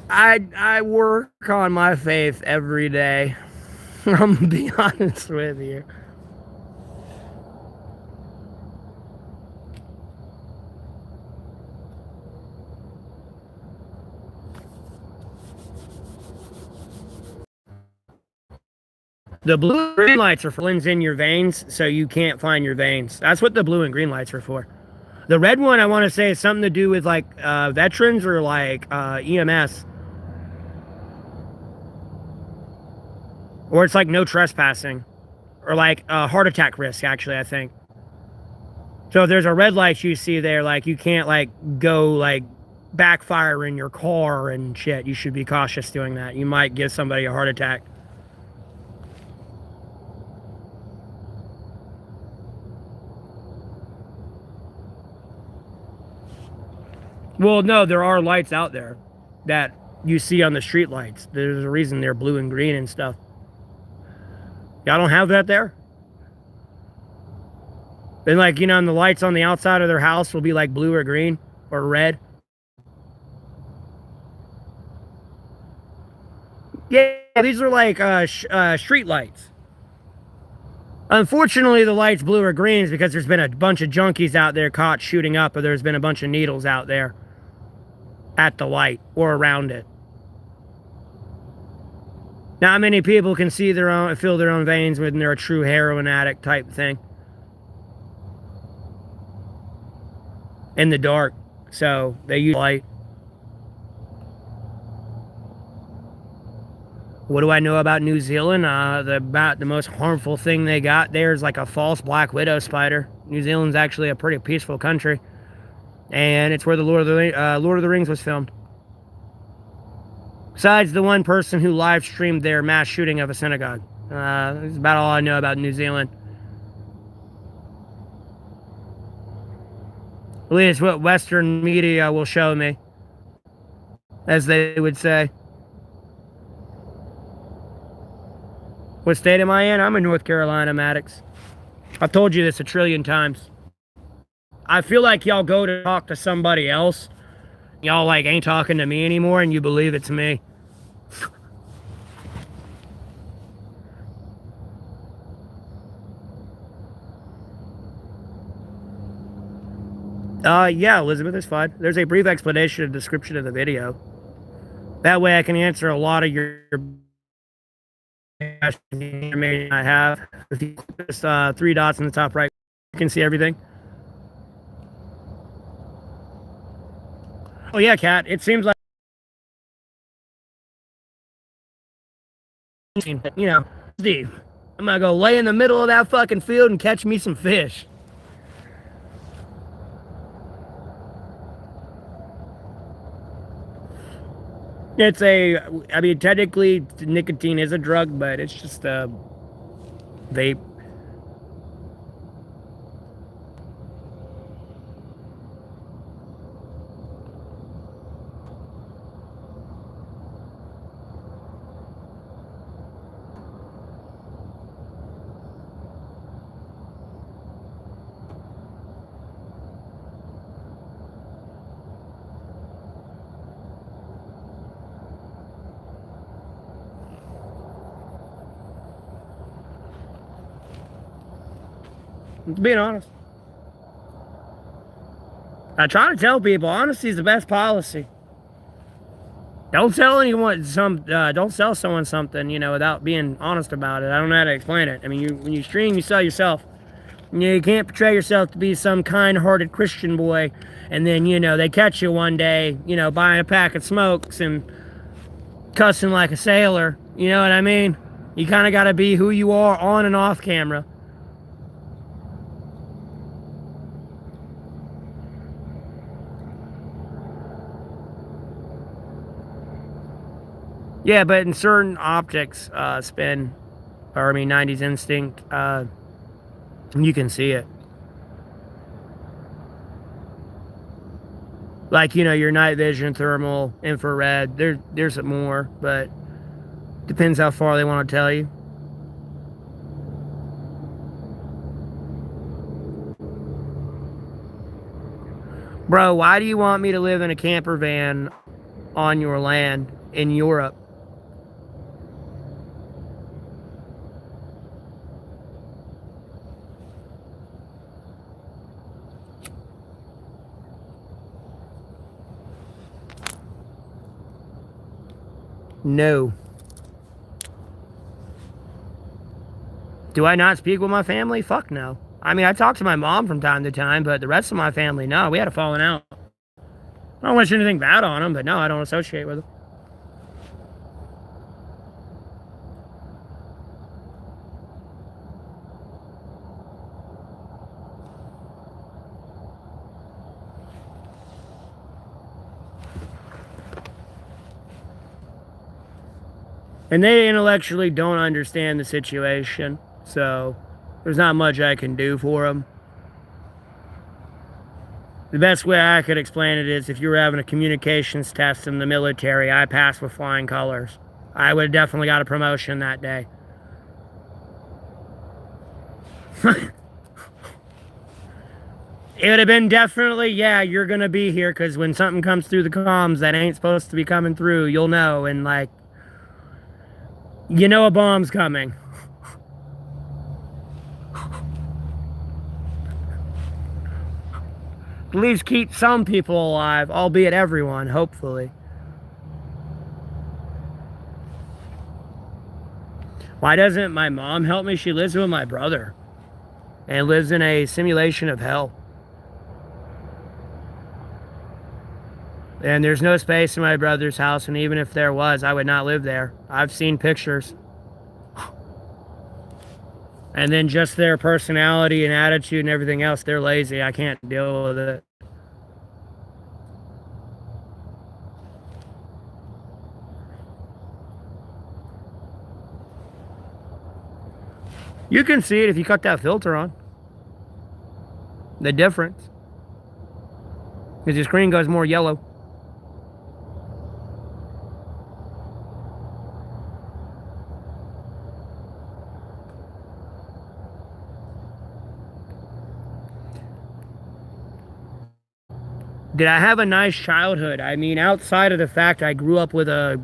I work on my faith every day. I'm gonna be honest with you. The blue and green lights are for blends in your veins, so you can't find your veins. That's what the blue and green lights are for. The red one, I want to say, is something to do with like veterans or like EMS, or it's like no trespassing, or like heart attack risk. Actually, I think So if there's a red light you see there, like you can't like go like backfire in your car and shit. You should be cautious doing that. You might give somebody a heart attack. Well, no, there are lights out there that you see on the street lights. There's a reason they're blue and green and stuff. Y'all don't have that there? And like, you know, and the lights on the outside of their house will be like blue or green or red. Yeah, these are like street lights. Unfortunately, the lights blue or green is because there's been a bunch of junkies out there caught shooting up, or there's been a bunch of needles out there at the light or around it. Not many people can see their own, feel their own veins when they're a true heroin addict type thing. In the dark, so they use light. What do I know about New Zealand? About the most harmful thing they got there is like a false black widow spider. New Zealand's actually a pretty peaceful country, and it's where the Lord of the Rings was filmed. Besides the one person who live streamed their mass shooting of a synagogue. That's about all I know about New Zealand. At least what Western media will show me, as they would say. What state am I in? I'm in North Carolina, Maddox. I've told you this a trillion times. I feel like y'all go to talk to somebody else. Y'all like ain't talking to me anymore and you believe it's me. Yeah, Elizabeth, it's fine. There's a brief explanation and description of the video. That way I can answer a lot of your questions you may not have. If you click this 3 dots in the top right, you can see everything. Oh yeah, Kat, it seems like, you know, Steve, I'm gonna go lay in the middle of that fucking field and catch me some fish. I mean, technically nicotine is a drug, but it's just a vape. Being honest. I try to tell people honesty is the best policy. Don't tell anyone don't sell someone something, you know, without being honest about it. I don't know how to explain it. I mean, when you stream, you sell yourself. You can't portray yourself to be some kind-hearted Christian boy, and then, you know, they catch you one day, you know, buying a pack of smokes and cussing like a sailor. You know what I mean? You kind of got to be who you are on and off camera. Yeah, but in certain optics, spin, or I mean 90s instinct, you can see it. Like, you know, your night vision, thermal, infrared, there's more, but depends how far they want to tell you. Bro, why do you want me to live in a camper van on your land in Europe? No. Do I not speak with my family? Fuck no. I mean, I talk to my mom from time to time, but the rest of my family, no, we had a falling out. I don't wish anything bad on them, but no, I don't associate with them. And they intellectually don't understand the situation, so there's not much I can do for them. The best way I could explain it is if you were having a communications test in the military, I passed with flying colors. I would have definitely got a promotion that day. It would have been definitely, yeah, you're going to be here, because when something comes through the comms that ain't supposed to be coming through, you'll know, and like, you know a bomb's coming. At least keep some people alive, albeit everyone, hopefully. Why doesn't my mom help me? She lives with my brother and lives in a simulation of hell. And there's no space in my brother's house, and even if there was, I would not live there. I've seen pictures. And then just their personality and attitude and everything else, they're lazy. I can't deal with it. You can see it if you cut that filter on. The difference. Because your screen goes more yellow. Did I have a nice childhood? I mean, outside of the fact I grew up with a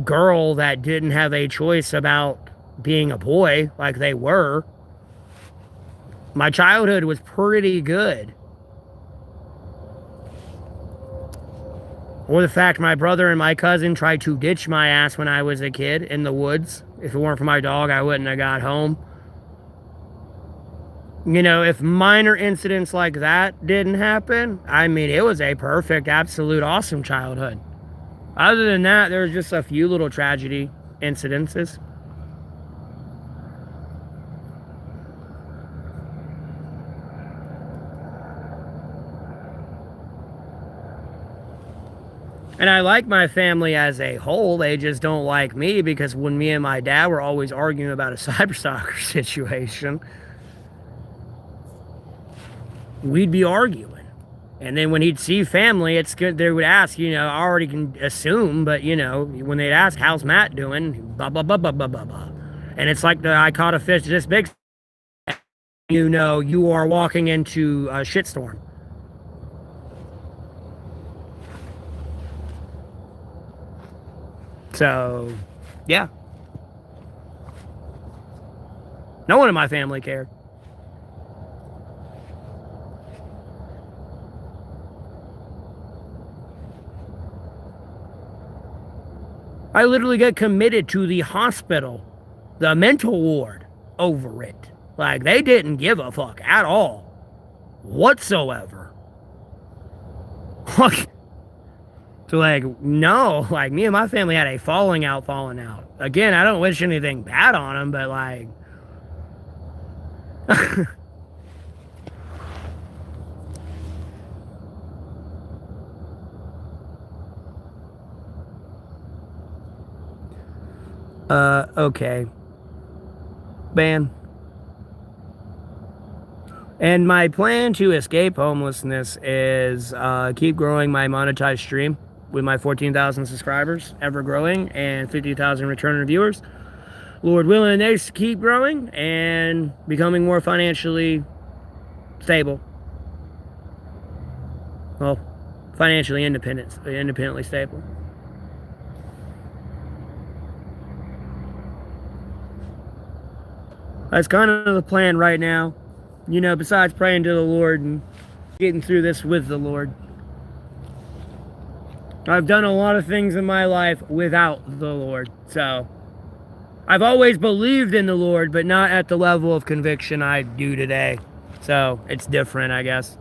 girl that didn't have a choice about being a boy like they were, my childhood was pretty good. Or the fact my brother and my cousin tried to ditch my ass when I was a kid in the woods. If it weren't for my dog, I wouldn't have got home. You know, if minor incidents like that didn't happen, I mean, it was a perfect, absolute, awesome childhood. Other than that, there was just a few little tragedy incidences. And I like my family as a whole. They just don't like me because when me and my dad were always arguing about a cyberstalker situation, we'd be arguing. And then when he'd see family, it's good. They would ask, you know, I already can assume, but you know, when they'd ask, how's Matt doing? Blah, blah, blah, blah, blah, blah, blah. And it's like I caught a fish this big. You know, you are walking into a shitstorm. So, yeah. No one in my family cared. I literally got committed to the hospital, the mental ward, over it. Like, they didn't give a fuck at all. Whatsoever. So, like, no. Like, me and my family had a falling out. Again, I don't wish anything bad on them, but, like... okay. Ban. And my plan to escape homelessness is keep growing my monetized stream with my 14,000 subscribers, ever growing, and 50,000 returning viewers. Lord willing, they keep growing and becoming more financially stable. Well, financially independently stable. That's kind of the plan right now. You know, besides praying to the Lord and getting through this with the Lord. I've done a lot of things in my life without the Lord. So, I've always believed in the Lord, but not at the level of conviction I do today. So, it's different, I guess.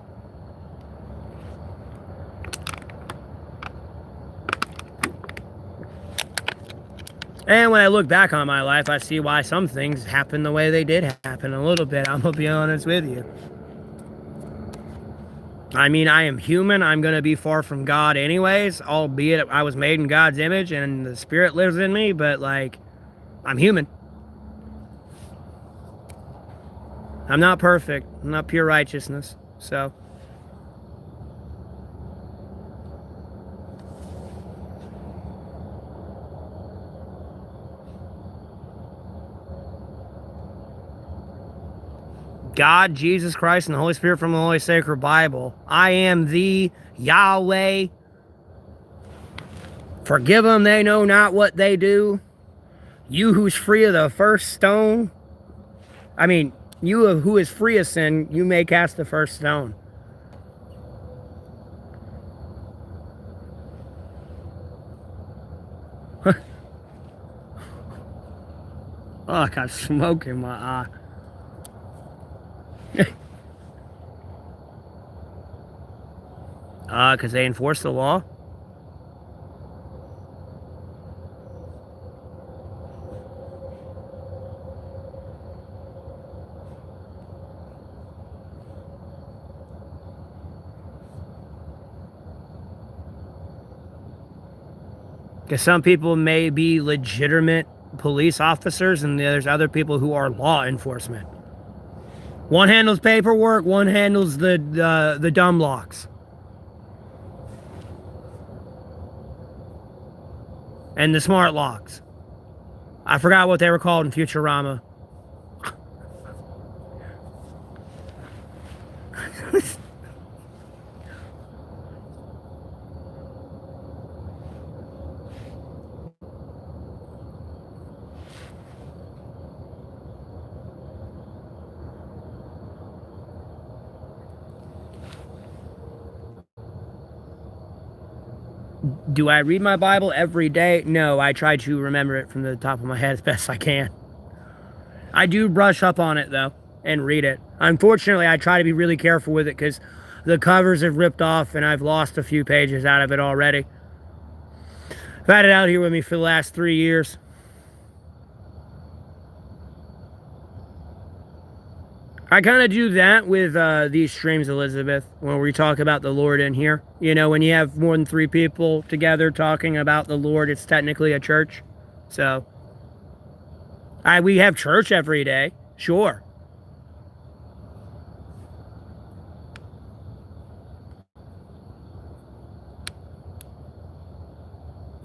And when I look back on my life, I see why some things happened the way they did happen a little bit. I'm going to be honest with you. I mean, I am human. I'm going to be far from God anyways, albeit I was made in God's image and the Spirit lives in me, but like, I'm human. I'm not perfect. I'm not pure righteousness. So, God, Jesus Christ, and the Holy Spirit from the Holy Sacred Bible. I am the Yahweh. Forgive them, they know not what they do. You who's free of the first stone. I mean, you who is free of sin, you may cast the first stone. Oh, I got smoke in my eye. Because they enforce the law? Because some people may be legitimate police officers, and there's other people who are law enforcement. One handles paperwork, one handles the dumb locks. And the smart locks. I forgot what they were called in Futurama. Do I read my Bible every day? No, I try to remember it from the top of my head as best I can. I do brush up on it, though, and read it. Unfortunately, I try to be really careful with it because the covers have ripped off and I've lost a few pages out of it already. I've had it out here with me for the last 3 years. I kind of do that with these streams, Elizabeth, when we talk about the Lord in here. You know, when you have more than 3 people together talking about the Lord, it's technically a church. So, we have church every day, sure.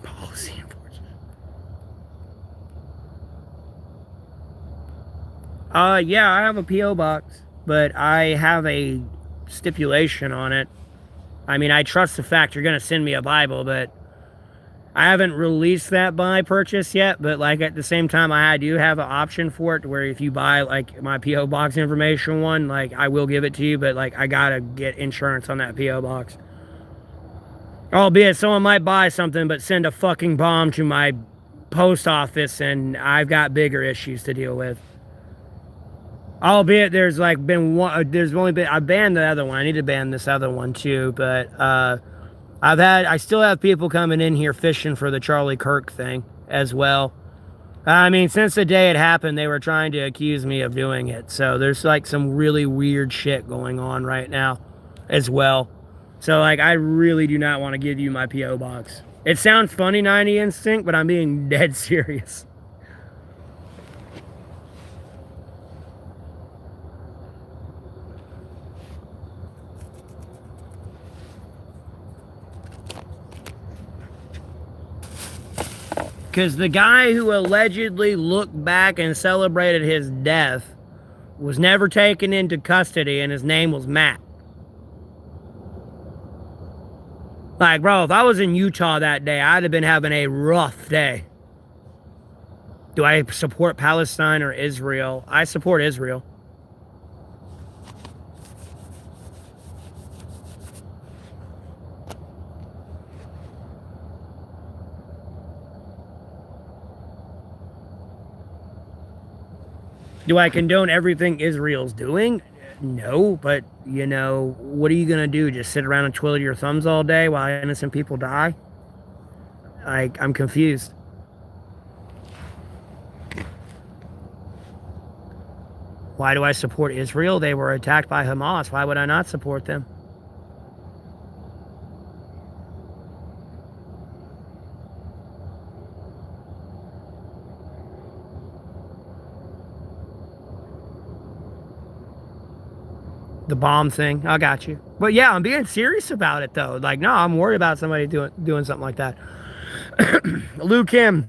Policy enforcement. Yeah, I have a P.O. box, but I have a stipulation on it. I mean, I trust the fact you're going to send me a Bible, but I haven't released that buy purchase yet, but like at the same time, I do have an option for it where if you buy like my P.O. box information one, like I will give it to you, but like I gotta get insurance on that P.O. box. Albeit someone might buy something but send a fucking bomb to my post office and I've got bigger issues to deal with. Albeit there's like been one, there's only been, I banned the other one. I need to ban this other one too, but I still have people coming in here fishing for the Charlie Kirk thing as well. I mean, since the day it happened, they were trying to accuse me of doing it. So there's like some really weird shit going on right now as well. So like, I really do not want to give you my P.O. box. It sounds funny, 90 Instinct, but I'm being dead serious. Because the guy who allegedly looked back and celebrated his death was never taken into custody, and his name was Matt. Like, bro, if I was in Utah that day, I'd have been having a rough day. Do I support Palestine or Israel? I support Israel. Do I condone everything Israel's doing? No, but, you know, what are you going to do? Just sit around and twiddle your thumbs all day while innocent people die? I'm confused. Why do I support Israel? They were attacked by Hamas. Why would I not support them? The bomb thing. I got you. But yeah, I'm being serious about it though. Like, no, I'm worried about somebody doing something like that. Lou Kim.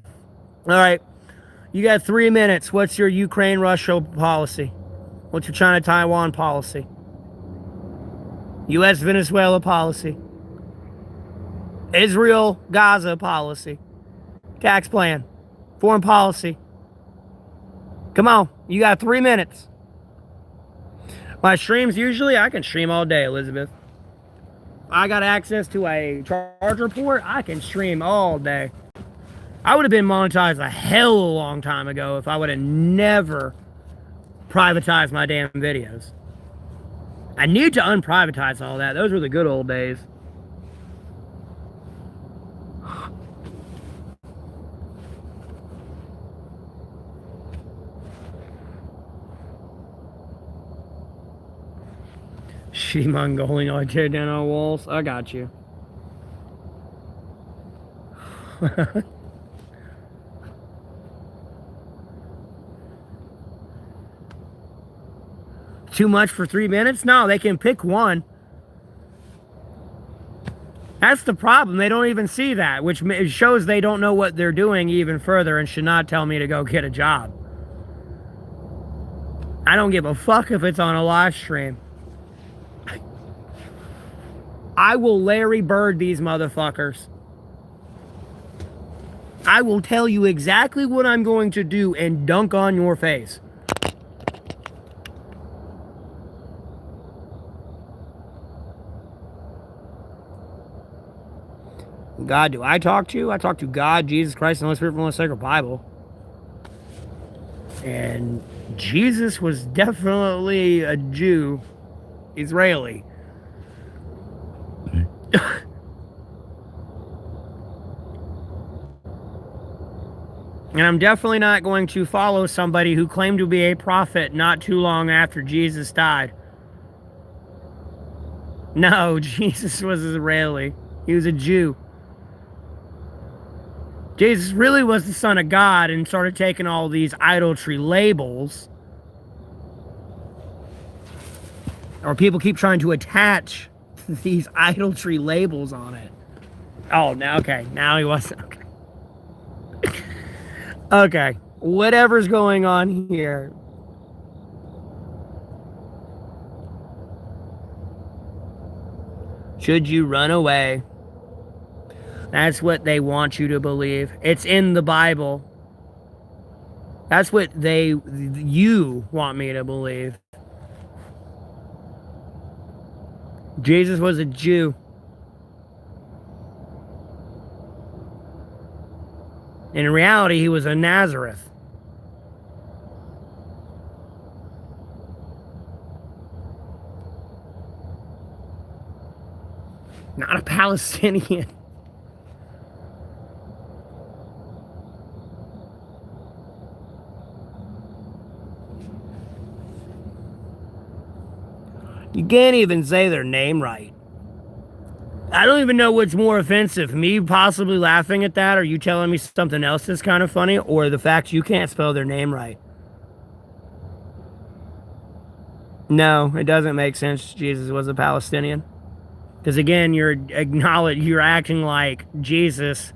All right. You got 3 minutes. What's your Ukraine-Russia policy? What's your China-Taiwan policy? U.S.-Venezuela policy? Israel-Gaza policy? Tax plan? Foreign policy? Come on. You got 3 minutes. My streams, usually, I can stream all day, Elizabeth. I got access to a charger port. I can stream all day. I would have been monetized a hell of a long time ago if I would have never privatized my damn videos. I need to unprivatize all that. Those were the good old days. Shitty Mongolian, I tear down our walls. I got you. Too much for 3 minutes? No, they can pick one. That's the problem. They don't even see that, which shows they don't know what they're doing even further and should not tell me to go get a job. I don't give a fuck if it's on a live stream. I will Larry Bird these motherfuckers. I will tell you exactly what I'm going to do and dunk on your face. God do I talk to? I talk to God, Jesus Christ, and the Holy Spirit from the sacred Bible. And Jesus was definitely a Jew, Israeli. And I'm definitely not going to follow somebody who claimed to be a prophet not too long after Jesus died. No, Jesus was Israeli. He was a Jew. Jesus really was the Son of God and started taking all these idolatry labels. Or people keep trying to attach these idolatry labels on it. Oh, now, okay. Now he wasn't. Okay. Okay. Whatever's going on here. Should you run away? That's what they want you to believe. It's in the Bible. That's what you want me to believe. Jesus was a Jew. In reality, he was a Nazareth. Not a Palestinian. You can't even say their name right. I don't even know what's more offensive. Me possibly laughing at that, or you telling me something else that's kind of funny, or the fact you can't spell their name right. No, it doesn't make sense Jesus was a Palestinian. Because again, you're acting like Jesus,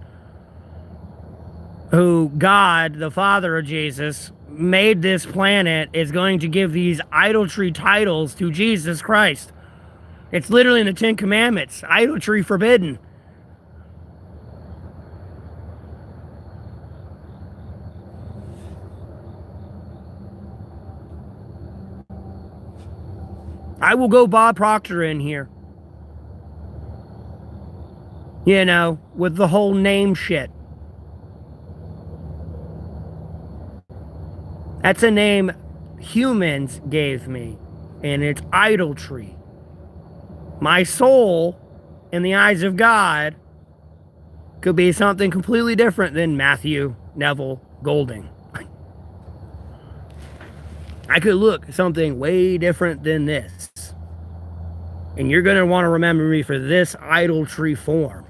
who God, the Father of Jesus, made this planet, is going to give these idolatry titles to Jesus Christ. It's literally in the 10 Commandments. Idolatry forbidden. I will go Bob Proctor in here. You know, with the whole name shit. That's a name humans gave me, and it's idolatry. My soul, in the eyes of God, could be something completely different than Matthew Neville Golding. I could look something way different than this. And you're going to want to remember me for this idolatry form.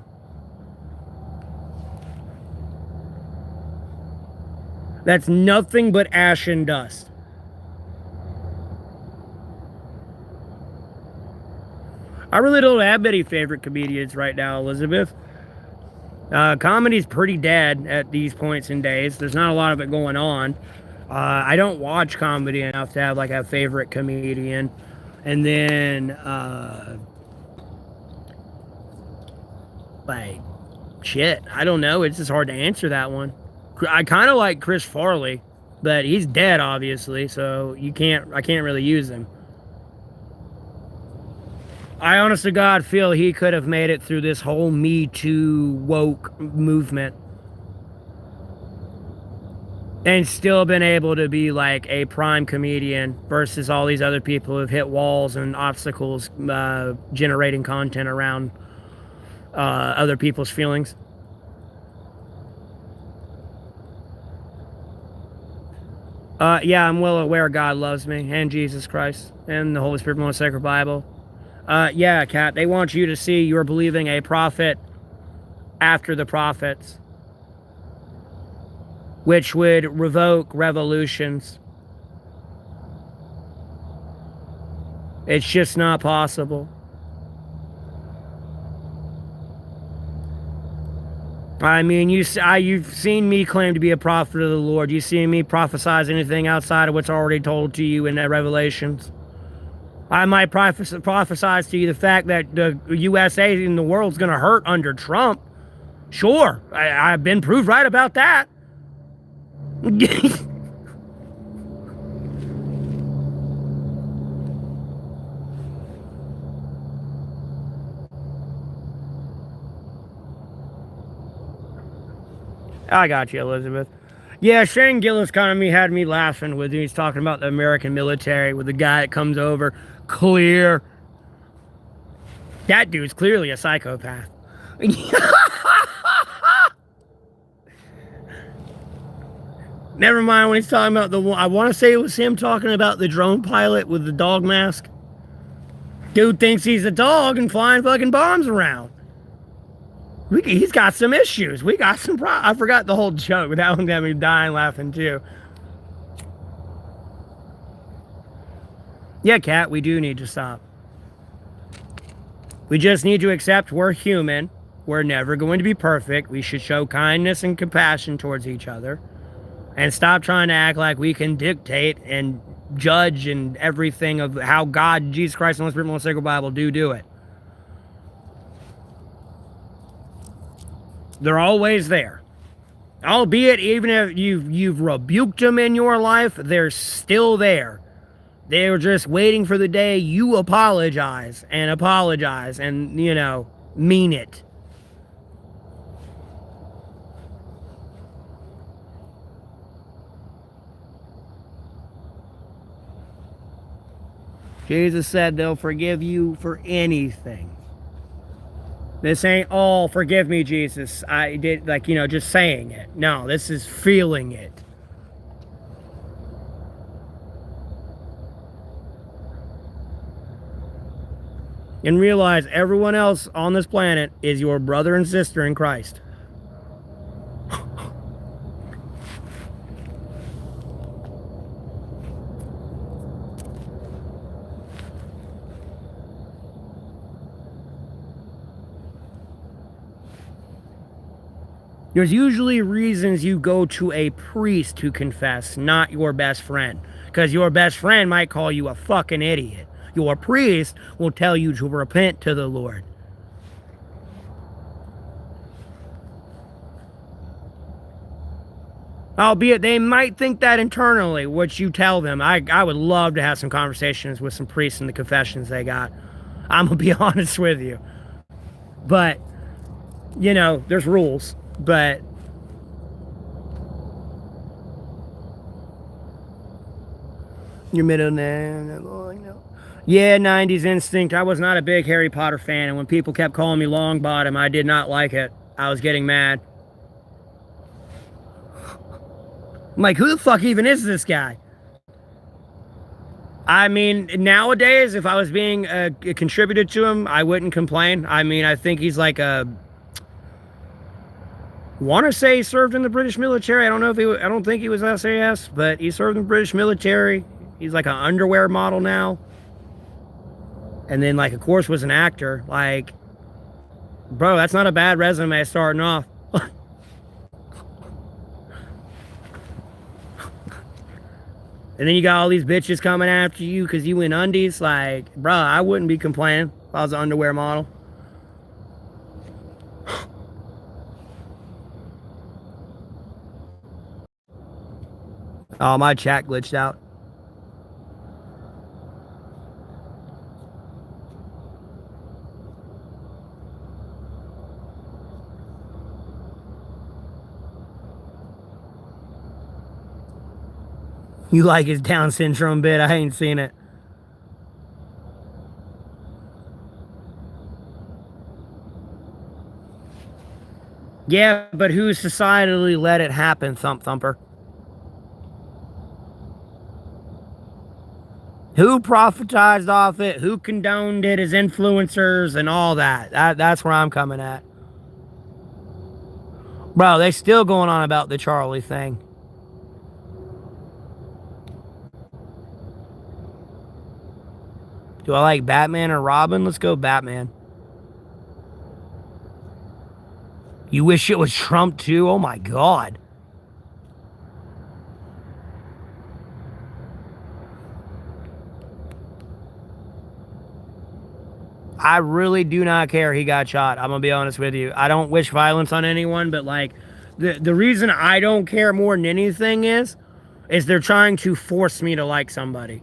That's nothing but ash and dust. I really don't have many favorite comedians right now, Elizabeth. Comedy's pretty dead at these points in days. There's not a lot of it going on. I don't watch comedy enough to have like a favorite comedian. And then, like, shit, I don't know. It's just hard to answer that one. I kind of like Chris Farley, but he's dead, obviously, so I can't really use him. I honest to God feel he could have made it through this whole Me Too woke movement and still been able to be like a prime comedian versus all these other people who have hit walls and obstacles generating content around other people's feelings. Yeah, I'm well aware God loves me and Jesus Christ and the Holy Spirit from the Sacred Bible. Yeah, Kat, they want you to see you're believing a prophet after the prophets, which would revoke revolutions. It's just not possible. I mean, you've seen me claim to be a prophet of the Lord. You seen me prophesize anything outside of what's already told to you in the Revelations. I might prophesize to you the fact that the USA and the world's going to hurt under Trump. Sure, I've been proved right about that. I got you, Elizabeth. Yeah, Shane Gillis kind of had me laughing with he's talking about the American military with the guy that comes over, clear. That dude's clearly a psychopath. Never mind when he's talking about the one. I want to say it was him talking about the drone pilot with the dog mask. Dude thinks he's a dog and flying fucking bombs around. He's got some issues. We got some I forgot the whole joke. That one got me dying laughing too. Yeah, Kat, we do need to stop. We just need to accept we're human. We're never going to be perfect. We should show kindness and compassion towards each other. And stop trying to act like we can dictate and judge and everything of how God, Jesus Christ, and the Holy Spirit, and the Sacred Bible do it. They're always there. Albeit, even if you've rebuked them in your life, they're still there. They're just waiting for the day you apologize and, you know, mean it. Jesus said they'll forgive you for anything. This ain't, oh, forgive me, Jesus. I did, like, you know, just saying it. No, this is feeling it. And realize everyone else on this planet is your brother and sister in Christ. There's usually reasons you go to a priest to confess, not your best friend. Because your best friend might call you a fucking idiot. Your priest will tell you to repent to the Lord. Albeit they might think that internally, what you tell them. I would love to have some conversations with some priests and the confessions they got. I'm going to be honest with you. But, you know, there's rules. But your middle name, yeah, 90s instinct. I was not a big Harry Potter fan, and when people kept calling me Longbottom, I did not like it. I was getting mad. I'm like, who the fuck even is this guy? I mean, nowadays, if I was being contributed to him, I wouldn't complain. I mean, I think he's like a. Want to say he served in the British military. I don't know if I don't think he was SAS, but he served in the British military. He's like an underwear model now. and then like of course was an actor. Like, bro, that's not a bad resume starting off. And then you got all these bitches coming after you because you in undies. Like, bro, I wouldn't be complaining if I was an underwear model. Oh, my chat glitched out. You like his Down syndrome bit? I ain't seen it. Yeah, but who societally let it happen, Thump Thumper? Who profitized off it? Who condoned it as influencers and all that? That's where I'm coming at. Bro, they still going on about the Charlie thing. Do I like Batman or Robin? Let's go Batman. You wish it was Trump too? Oh my God. I really do not care he got shot. I'm gonna be honest with you. I don't wish violence on anyone, but like the reason I don't care more than anything is they're trying to force me to like somebody.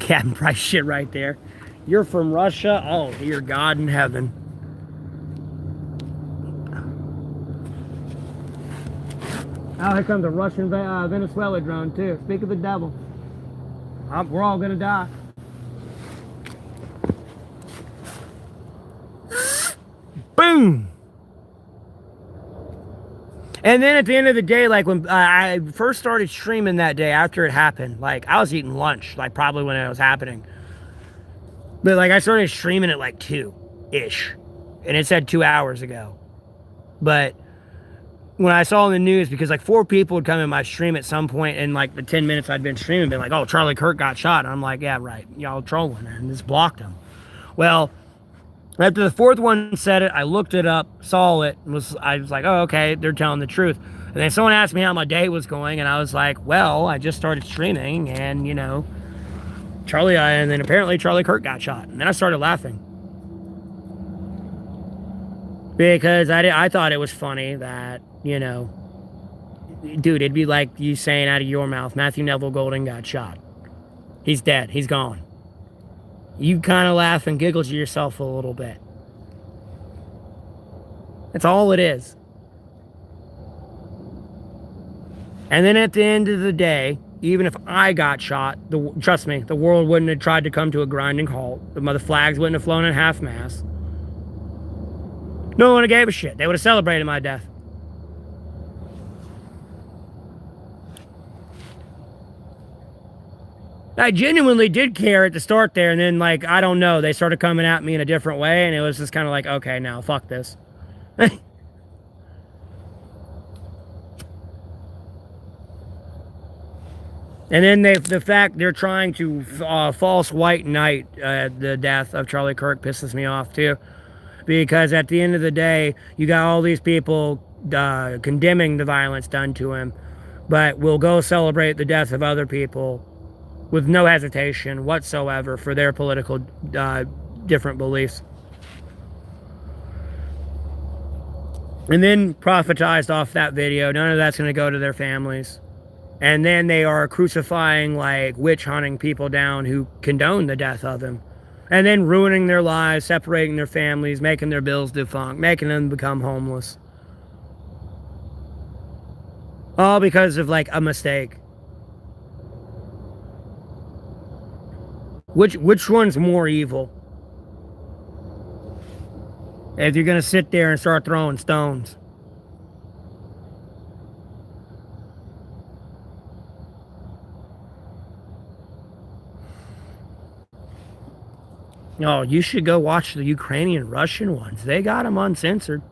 Captain Price shit right there. You're from Russia? Oh, dear God in heaven. Oh, here comes the Russian Venezuela drone, too. Speak of the devil. We're all gonna die. Boom! And then at the end of the day, like when I first started streaming that day after it happened, like I was eating lunch, like probably when it was happening. But like I started streaming at like 2-ish. And it said 2 hours ago. But when I saw in the news, because like 4 people would come in my stream at some point in like the 10 minutes I'd been streaming, been like, oh, Charlie Kirk got shot. And I'm like, yeah, right. Y'all trolling. And just blocked him. Well, after the 4th one said it, I looked it up, saw it, and I was like, oh, okay, they're telling the truth. And then someone asked me how my day was going, and I was like, well, I just started streaming, and, you know, and then apparently Charlie Kirk got shot. And then I started laughing. Because I thought it was funny that, you know, dude, it'd be like you saying out of your mouth, Matthew Neville Golding got shot. He's dead. He's gone. You kind of laugh and giggle to yourself a little bit. That's all it is. And then at the end of the day, even if I got shot, trust me, the world wouldn't have tried to come to a grinding halt. The mother flags wouldn't have flown at half-mast. No one would have gave a shit. They would have celebrated my death. I genuinely did care at the start there, and then, like, I don't know, they started coming at me in a different way, and it was just kind of like, okay, now, fuck this. And then the fact they're trying to false white knight the death of Charlie Kirk pisses me off, too. Because at the end of the day, you got all these people condemning the violence done to him, but will go celebrate the death of other people with no hesitation whatsoever for their political different beliefs. And then profitized off that video. None of that's going to go to their families. And then they are crucifying, like, witch hunting people down who condone the death of him. And then ruining their lives, separating their families, making their bills defunct, making them become homeless. All because of, like, a mistake. Which one's more evil? If you're going to sit there and start throwing stones. Oh, you should go watch the Ukrainian-Russian ones. They got them uncensored.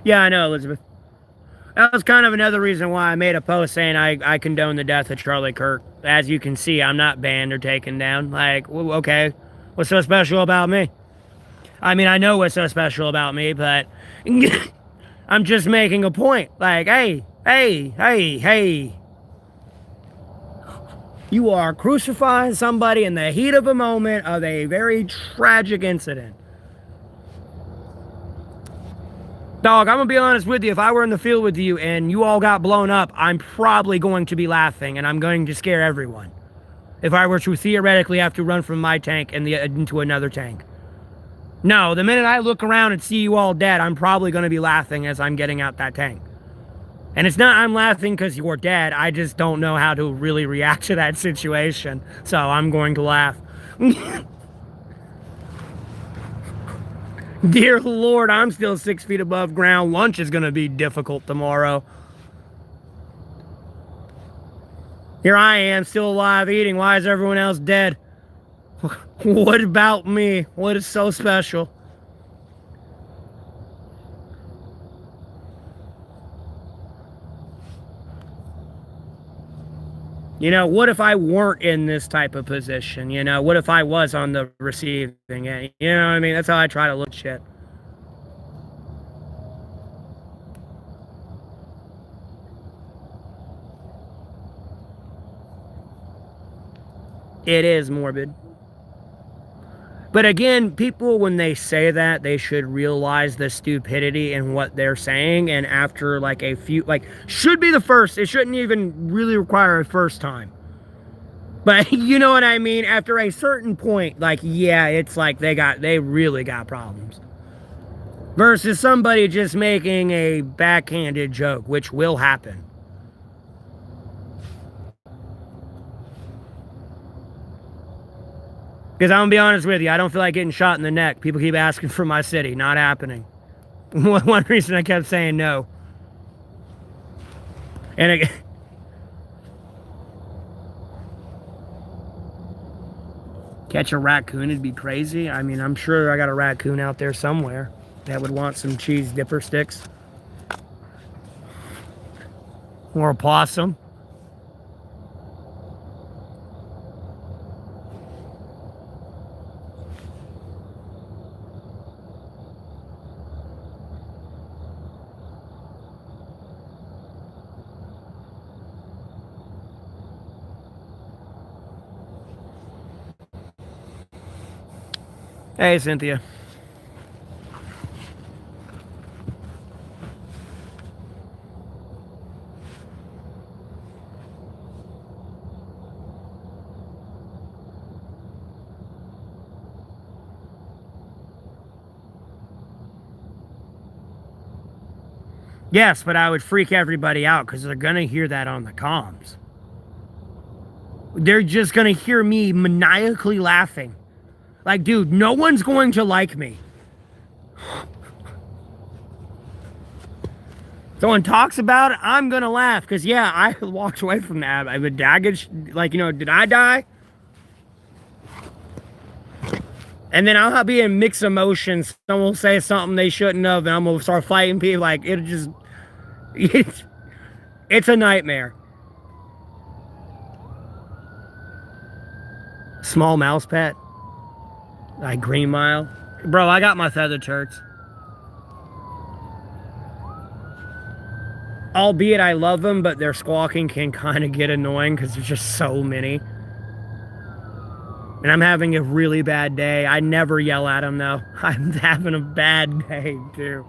Yeah, I know, Elizabeth. That was kind of another reason why I made a post saying I condone the death of Charlie Kirk. As you can see, I'm not banned or taken down. Like, okay, what's so special about me? I mean, I know what's so special about me, but I'm just making a point. Like, hey, you are crucifying somebody in the heat of a moment of a very tragic incident. Dog, I'm gonna be honest with you. If I were in the field with you and you all got blown up, I'm probably going to be laughing and I'm going to scare everyone. If I were to theoretically have to run from my tank and into another tank. No, the minute I look around and see you all dead, I'm probably going to be laughing as I'm getting out that tank. And it's not I'm laughing because you're dead. I just don't know how to really react to that situation. So I'm going to laugh. Dear Lord, I'm still 6 feet above ground. Lunch is going to be difficult tomorrow. Here I am, still alive, eating. Why is everyone else dead? What about me? What is so special? You know, what if I weren't in this type of position? You know, what if I was on the receiving end? You know what I mean? That's how I try to look at shit. It is morbid. But again, people, when they say that, they should realize the stupidity in what they're saying. And after like a few, like, should be the first, it shouldn't even really require a first time. But you know what I mean? After a certain point, like, yeah, it's like they really got problems. Versus somebody just making a backhanded joke, which will happen. Because I'm gonna be honest with you, I don't feel like getting shot in the neck. People keep asking for my city. Not happening. One reason I kept saying no. And again, catch a raccoon would be crazy. I mean, I'm sure I got a raccoon out there somewhere that would want some cheese dipper sticks. Or a possum. Hey, Cynthia. Yes, but I would freak everybody out because they're going to hear that on the comms. They're just going to hear me maniacally laughing. Like, dude, no one's going to like me. Someone talks about it, I'm going to laugh. Because, yeah, I walked away from that. I would like, you know, did I die? And then I'll be in mixed emotions. Someone will say something they shouldn't have, and I'm going to start fighting people. Like, it's a nightmare. Small mouse pet. Like Green Mile. Bro, I got my feather turds. Albeit I love them, but their squawking can kind of get annoying because there's just so many. And I'm having a really bad day. I never yell at them, though. I'm having a bad day, too.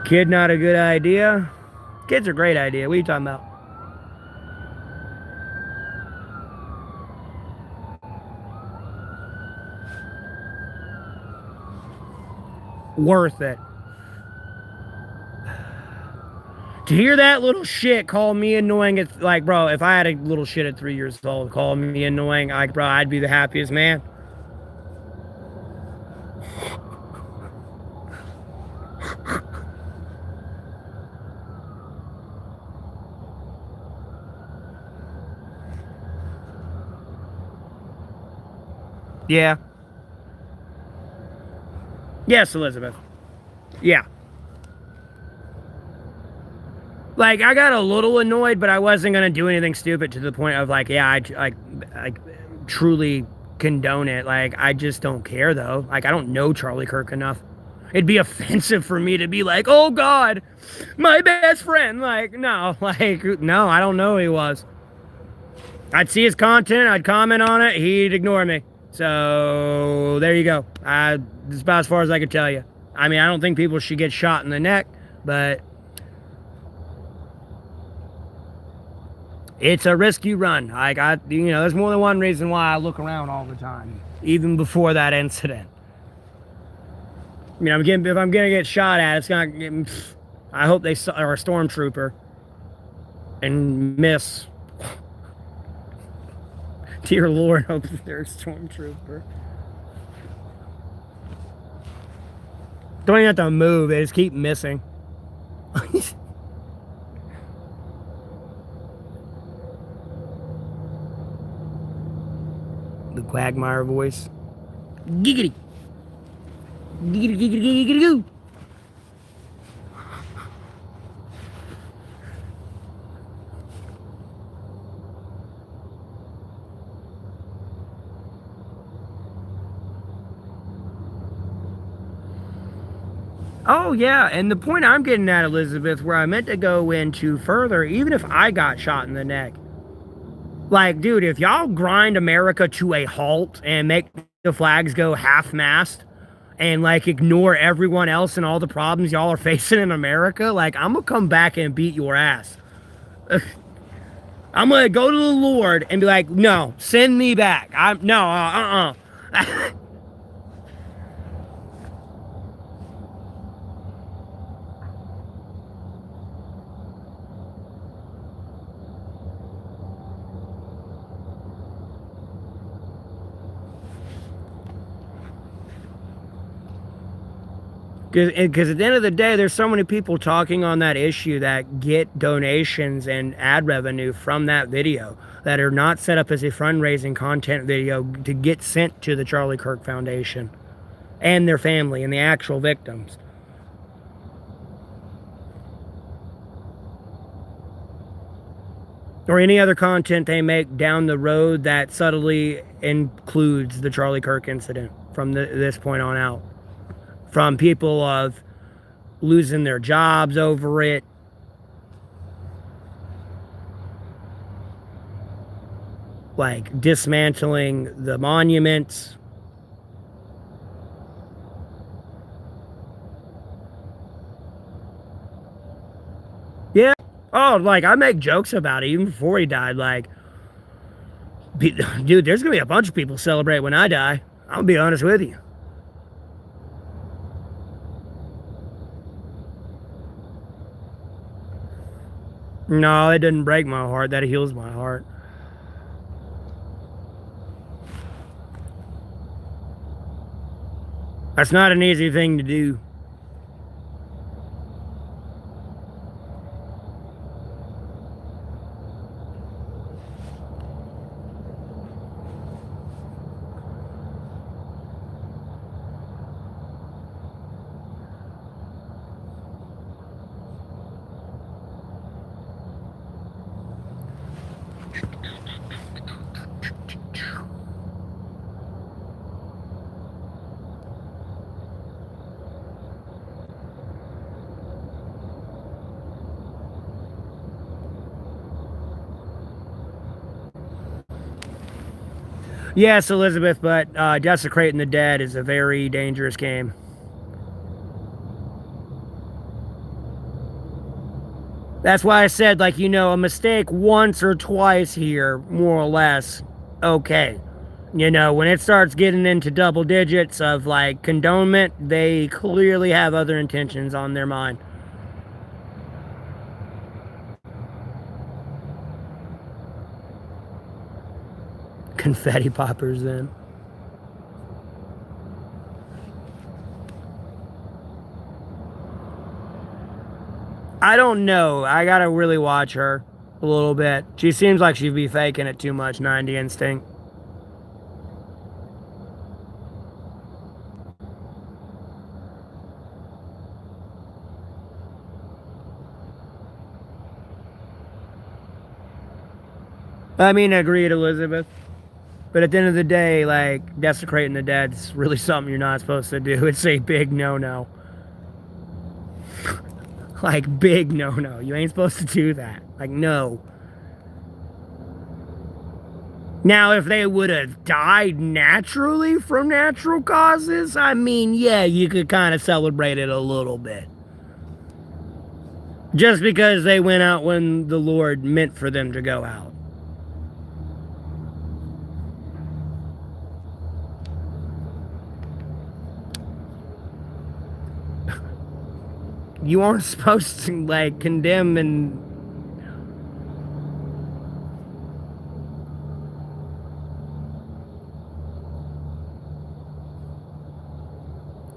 Kid, not a good idea. Kids are a great idea. What are you talking about? Worth it. To hear that little shit call me annoying, it's like, bro, if I had a little shit at 3 years old call me annoying, bro, I'd be the happiest man. Yeah. Yes, Elizabeth. Yeah. Like, I got a little annoyed, but I wasn't going to do anything stupid to the point of, like, yeah, I truly condone it. Like, I just don't care, though. Like, I don't know Charlie Kirk enough. It'd be offensive for me to be like, oh, God, my best friend. Like, no, no, I don't know who he was. I'd see his content, I'd comment on it, he'd ignore me. So, there you go. That's about as far as I could tell you. I mean, I don't think people should get shot in the neck, but it's a risk you run. Like, there's more than one reason why I look around all the time, even before that incident. I mean, if I'm gonna get shot at, it's not. I hope they are a stormtrooper and miss. Dear Lord, hope they're a stormtrooper. Don't even have to move; they just keep missing. The Quagmire voice. Giggity. Giggity, giggity, giggity, giggity, goo. Oh, yeah, and the point I'm getting at, Elizabeth, where I meant to go into further, even if I got shot in the neck, like, dude, if y'all grind America to a halt and make the flags go half-mast and, like, ignore everyone else and all the problems y'all are facing in America, like, I'm gonna come back and beat your ass. I'm gonna go to the Lord and be like, no, send me back. Because at the end of the day, there's so many people talking on that issue that get donations and ad revenue from that video that are not set up as a fundraising content video to get sent to the Charlie Kirk Foundation and their family and the actual victims. Or any other content they make down the road that subtly includes the Charlie Kirk incident from this point on out. From people of losing their jobs over it, like dismantling the monuments. Yeah. Oh, like, I make jokes about it even before he died. Like, dude, there's gonna be a bunch of people celebrate when I die. I'll be honest with you. No, it didn't break my heart. That heals my heart. That's not an easy thing to do. Yes, Elizabeth, but desecrating the dead is a very dangerous game. That's why I said, like, a mistake once or twice here, more or less, okay. When it starts getting into double digits of, like, condonement, they clearly have other intentions on their mind. Confetti poppers, then. I don't know. I gotta really watch her a little bit. She seems like she'd be faking it too much, 90 Instinct. I mean, agreed, Elizabeth. But at the end of the day, like, desecrating the dead's really something you're not supposed to do. It's a big no-no. Like, big no-no. You ain't supposed to do that. Like, no. Now, if they would have died naturally from natural causes, I mean, yeah, you could kind of celebrate it a little bit. Just because they went out when the Lord meant for them to go out. You aren't supposed to, like, condemn and...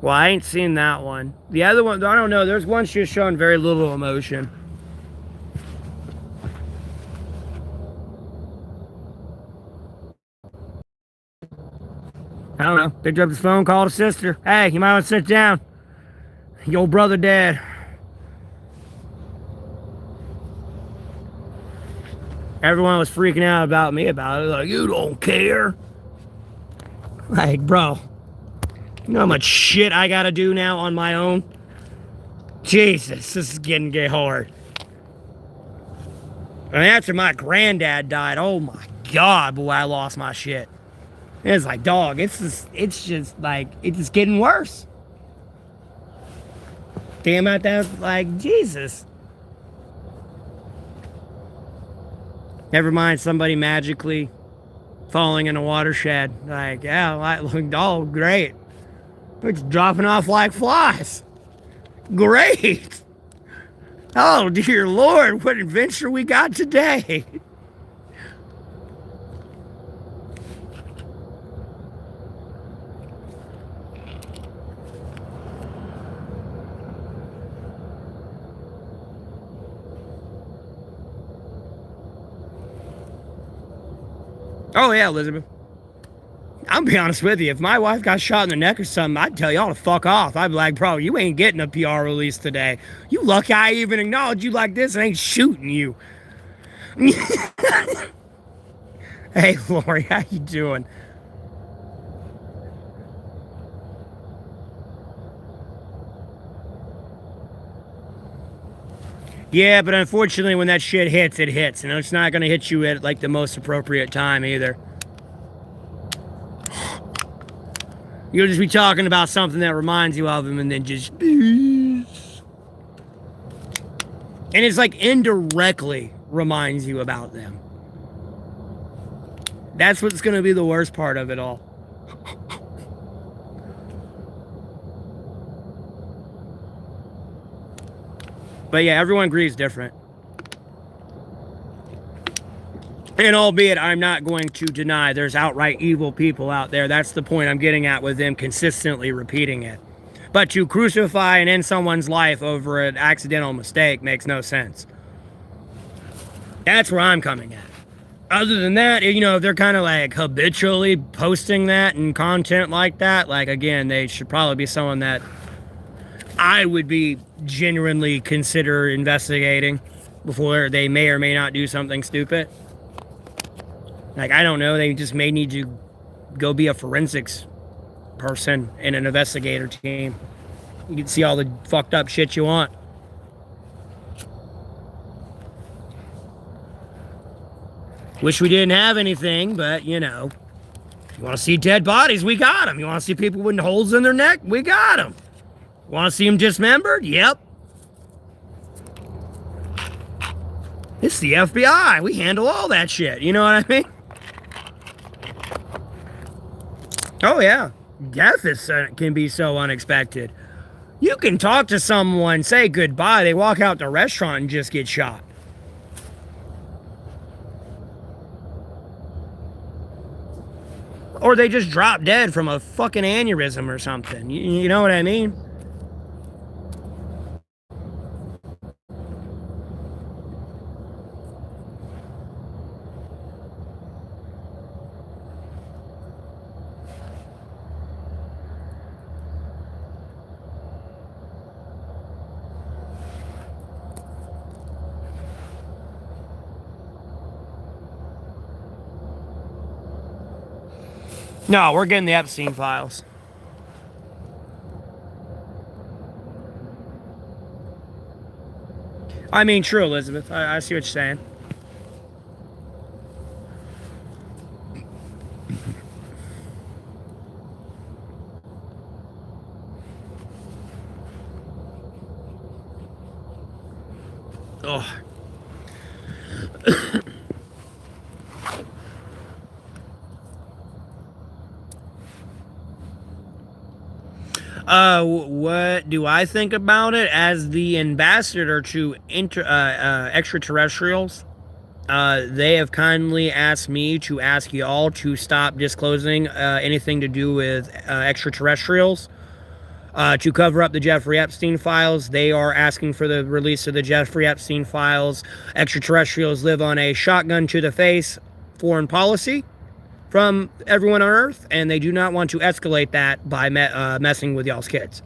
Well, I ain't seen that one. The other one, I don't know. There's one just showing very little emotion. I don't know. Picked up his phone, called his sister. Hey, you might want to sit down. Your old brother dead. Everyone was freaking out about me about it. Like, you don't care. Like, bro. You know how much shit I gotta do now on my own? Jesus, this is getting hard. I mean, after my granddad died, oh my God, boy, I lost my shit. It's like, dog, it's just like, it's just getting worse. Damn it, that's like, Jesus. Never mind somebody magically falling in a watershed. Like, yeah, like, oh, great. It's dropping off like flies. Great. Oh, dear Lord, what adventure we got today. Oh, yeah, Elizabeth. I'll be honest with you. If my wife got shot in the neck or something, I'd tell y'all to fuck off. I'd be like, bro, you ain't getting a PR release today. You lucky I even acknowledge you like this and ain't shooting you. Hey, Lori, how you doing? Yeah, but unfortunately, when that shit hits, it hits. And it's not going to hit you at, like, the most appropriate time either. You'll just be talking about something that reminds you of him and then just... And it's like indirectly reminds you about them. That's what's going to be the worst part of it all. But yeah, everyone grieves different. And albeit I'm not going to deny there's outright evil people out there. That's the point I'm getting at with them consistently repeating it. But to crucify and end someone's life over an accidental mistake makes no sense. That's where I'm coming at. Other than that, you know, if they're kind of like habitually posting that and content like that, like, again, they should probably be someone that I would be genuinely consider investigating before they may or may not do something stupid. Like, I don't know, they just may need to go be a forensics person in an investigator team. You can see all the fucked up shit you want. Wish we didn't have anything, but, you know. You want to see dead bodies? We got them. You want to see people with holes in their neck? We got them. Want to see them dismembered? Yep. It's the FBI. We handle all that shit. You know what I mean? Oh, yeah. Death can be so unexpected. You can talk to someone, say goodbye, they walk out the restaurant and just get shot. Or they just drop dead from a fucking aneurysm or something. You know what I mean? No, we're getting the Epstein files. I mean, true, Elizabeth. I see what you're saying. Oh. What do I think about it as the ambassador to extraterrestrials? They have kindly asked me to ask y'all to stop disclosing anything to do with extraterrestrials. To cover up the Jeffrey Epstein files, they are asking for the release of the Jeffrey Epstein files. Extraterrestrials live on a shotgun to the face foreign policy from everyone on Earth, and they do not want to escalate that by messing with y'all's kids.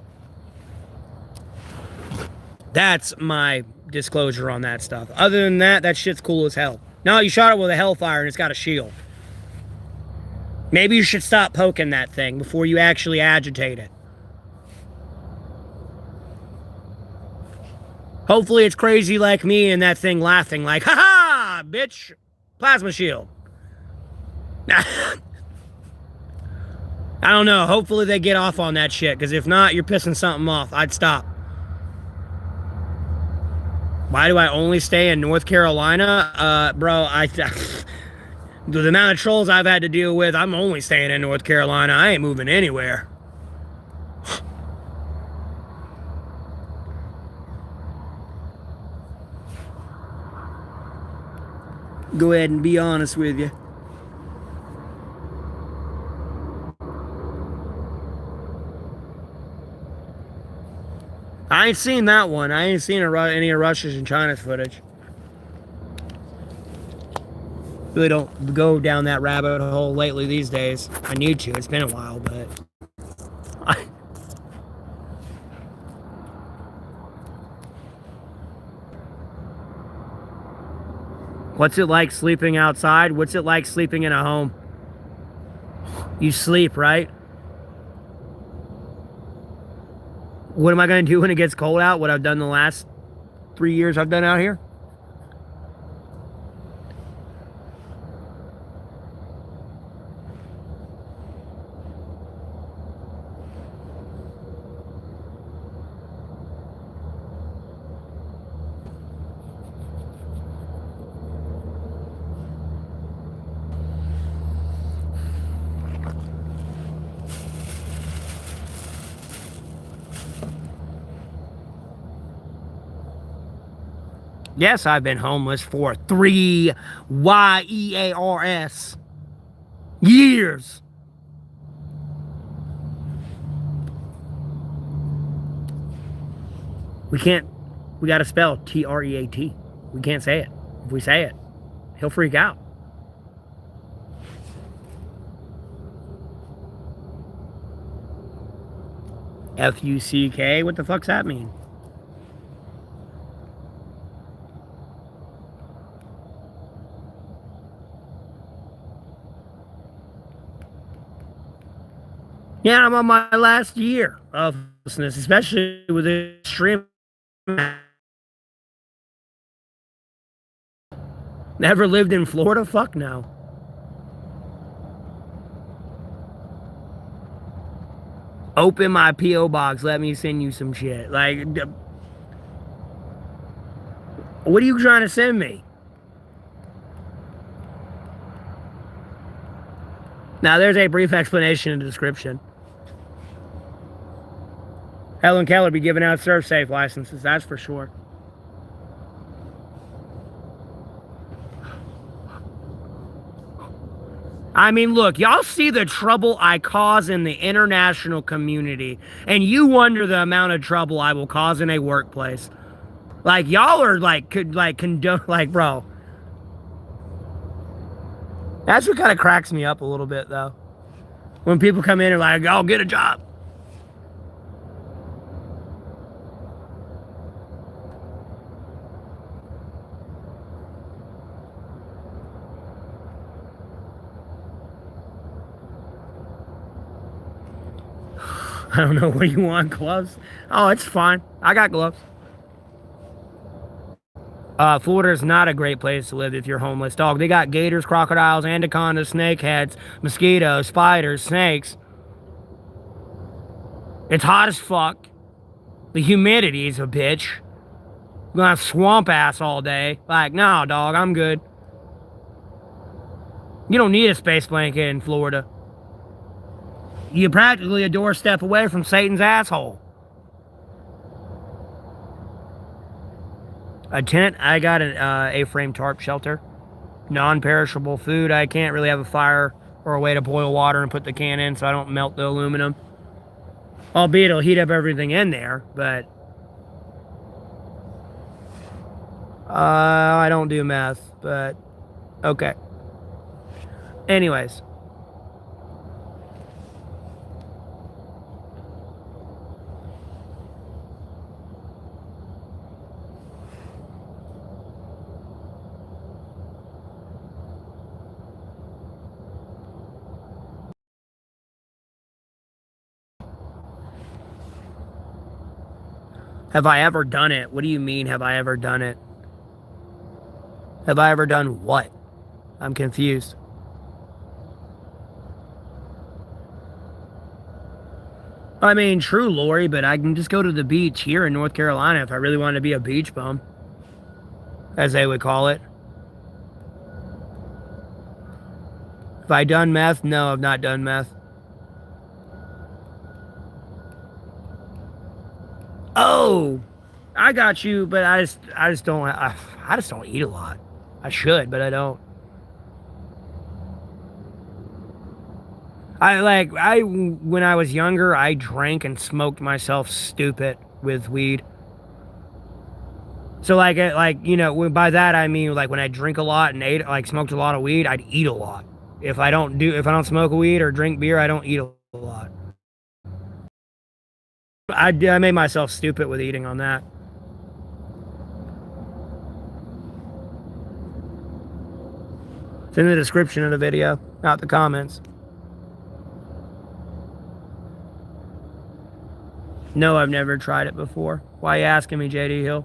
That's my disclosure on that stuff. Other than that, that shit's cool as hell. No, you shot it with a Hellfire and it's got a shield. Maybe you should stop poking that thing before you actually agitate it. Hopefully it's crazy like me and that thing laughing like, ha ha, bitch, plasma shield. I don't know. Hopefully they get off on that shit, because if not, you're pissing something off. I'd stop. Why do I only stay in North Carolina? Bro, the amount of trolls I've had to deal with, I'm only staying in North Carolina. I ain't moving anywhere. Go ahead and be honest with you. I ain't seen that one. I ain't seen any of Russia's and China's footage. Really don't go down that rabbit hole lately these days. I need to. It's been a while, but... What's it like sleeping outside? What's it like sleeping in a home? You sleep, right? What am I going to do when it gets cold out? What I've done the last 3 years I've done out here? Yes, I've been homeless for 3 years. We got to spell T-R-E-A-T. We can't say it. If we say it, he'll freak out. F-U-C-K? What the fuck's that mean? Yeah, I'm on my last year of homelessness, especially with extreme. Never lived in Florida? Fuck no. Open my P.O. box. Let me send you some shit. Like, what are you trying to send me? Now, there's a brief explanation and description. Helen Keller be giving out SurfSafe licenses, that's for sure. I mean, look, y'all see the trouble I cause in the international community, and you wonder the amount of trouble I will cause in a workplace. Like, y'all are condone, bro. That's what kind of cracks me up a little bit, though. When people come in and like, "I'll get a job." I don't know. What do you want? Gloves? Oh, it's fine. I got gloves. Florida's not a great place to live if you're homeless, dog. They got gators, crocodiles, anacondas, snakeheads, mosquitoes, spiders, snakes. It's hot as fuck. The humidity's a bitch. You're gonna have swamp ass all day. Like, no, dog, I'm good. You don't need a space blanket in Florida. You're practically a doorstep away from Satan's asshole. A tent, I got an A-frame tarp shelter. Non-perishable food. I can't really have a fire or a way to boil water and put the can in so I don't melt the aluminum. Albeit it'll heat up everything in there, but I don't do meth, but okay. Anyways. Have I ever done it? What do you mean, have I ever done it? Have I ever done what? I'm confused. I mean, true, Lori, but I can just go to the beach here in North Carolina if I really wanted to be a beach bum, as they would call it. Have I done meth? No, I've not done meth. Oh, I got you, but I just don't, I just don't eat a lot. I should, but I don't. When I was younger, I drank and smoked myself stupid with weed. So by that I mean like when I drink a lot and smoked a lot of weed, I'd eat a lot. If I don't smoke weed or drink beer, I don't eat a lot. I made myself stupid with eating on that. It's in the description of the video, not the comments. No, I've never tried it before. Why are you asking me, JD Hill?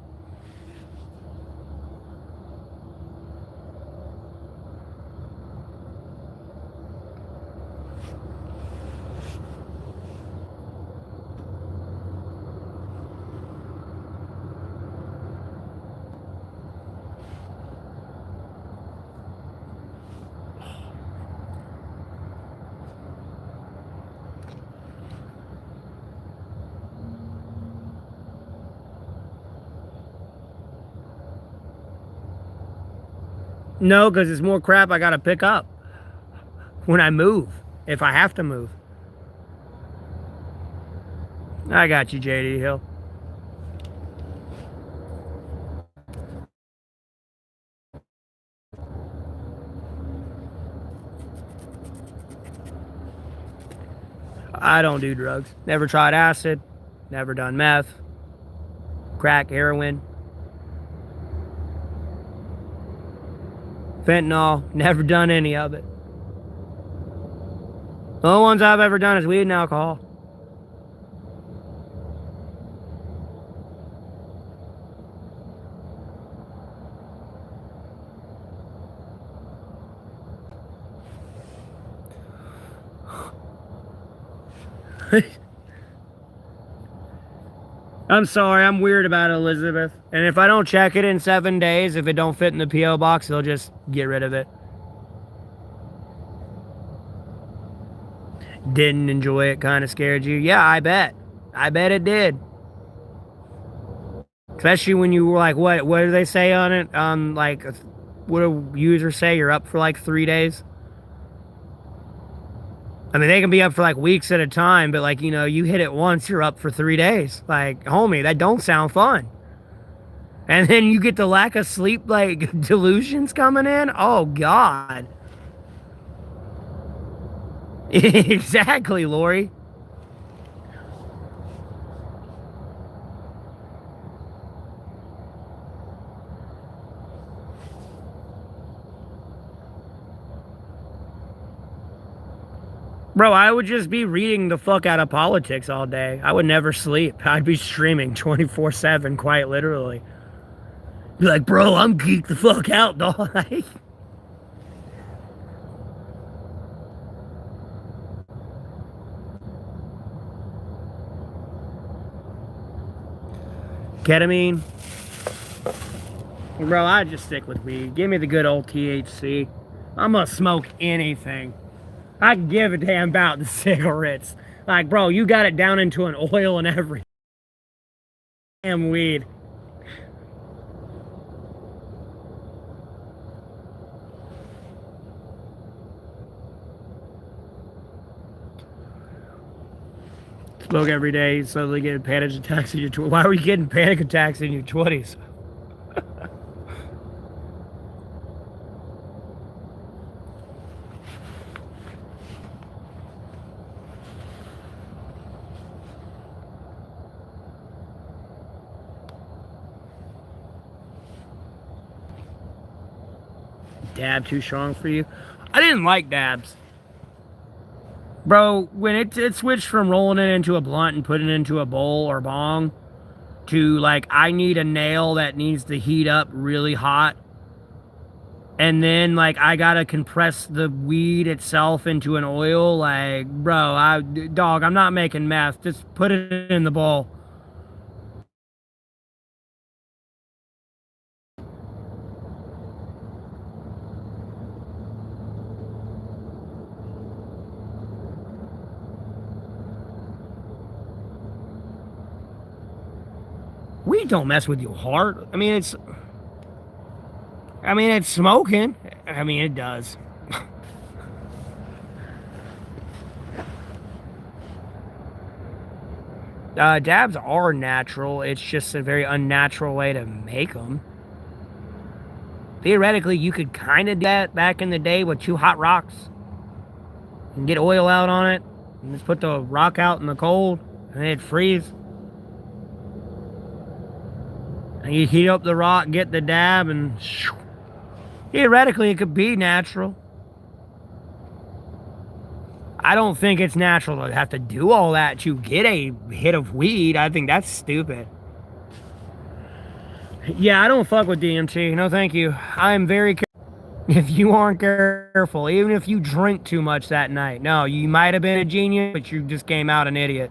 No, because it's more crap I gotta pick up when I move, if I have to move. I got you, JD Hill. I don't do drugs. Never tried acid. Never done meth. Crack, heroin. Fentanyl. Never done any of it. The only ones I've ever done is weed and alcohol. I'm sorry, I'm weird about it, Elizabeth. And if I don't check it in 7 days, if it don't fit in the P.O. box, they'll just get rid of it. Didn't enjoy it, kind of scared you. Yeah, I bet. I bet it did. Especially when you were like, what do they say on it? What do users say? You're up for like 3 days? I mean, they can be up for like weeks at a time, but you hit it once, you're up for 3 days. Like, homie, that don't sound fun. And then you get the lack of sleep, delusions coming in. Oh, God. Exactly, Lori. Bro, I would just be reading the fuck out of politics all day. I would never sleep. I'd be streaming 24/7, quite literally. Be like, bro, I'm geeked the fuck out, dog. Ketamine? Bro, I just stick with weed. Give me the good old THC. I'm gonna smoke anything. I can give a damn about the cigarettes. Like, bro, you got it down into an oil and every damn weed. Smoke every day, slowly getting panic attacks in your 20s. Why were you getting panic attacks in your 20s? Dab too strong for you? I didn't like dabs. Bro, when it switched from rolling it into a blunt and putting it into a bowl or bong to like, I need a nail that needs to heat up really hot. And then like, I gotta compress the weed itself into an oil. Like, bro, dog, I'm not making meth. Just put it in the bowl. Weed don't mess with your heart. It's smoking. I mean, it does. Dabs are natural. It's just a very unnatural way to make them. Theoretically, you could kind of do that back in the day with two hot rocks and get oil out on it and just put the rock out in the cold and it'd freeze. And you heat up the rock, get the dab, and theoretically, it could be natural. I don't think it's natural to have to do all that to get a hit of weed. I think that's stupid. Yeah, I don't fuck with DMT. No, thank you. I'm very careful. If you aren't careful, even if you drink too much that night. No, you might have been a genius, but you just came out an idiot.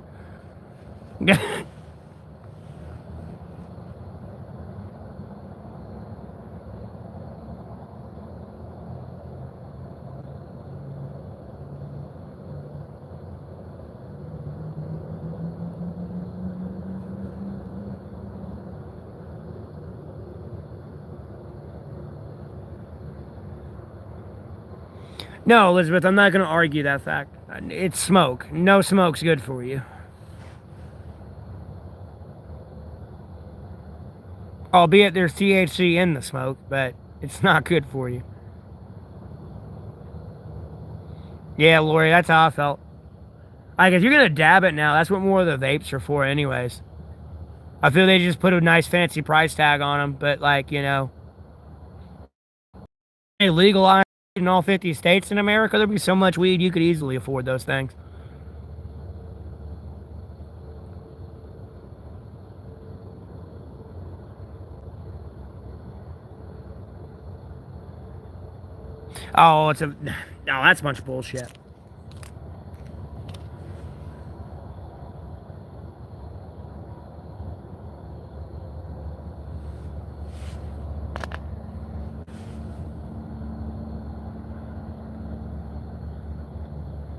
No, Elizabeth, I'm not going to argue that fact. It's smoke. No smoke's good for you. Albeit there's THC in the smoke, but it's not good for you. Yeah, Lori, that's how I felt. Like, if you're going to dab it now, that's what more of the vapes are for anyways. I feel they just put a nice fancy price tag on them, but like, they legalize in all 50 states in America, there'd be so much weed you could easily afford those things. Oh, that's a bunch of bullshit.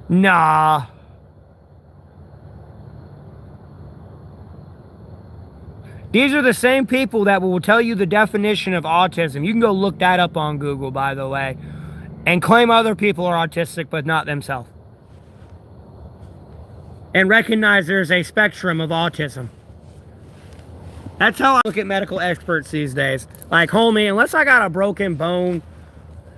Nah. These are the same people that will tell you the definition of autism. You can go look that up on Google, by the way, and claim other people are autistic, but not themselves. And recognize there's a spectrum of autism. That's how I look at medical experts these days. Like, homie, unless I got a broken bone,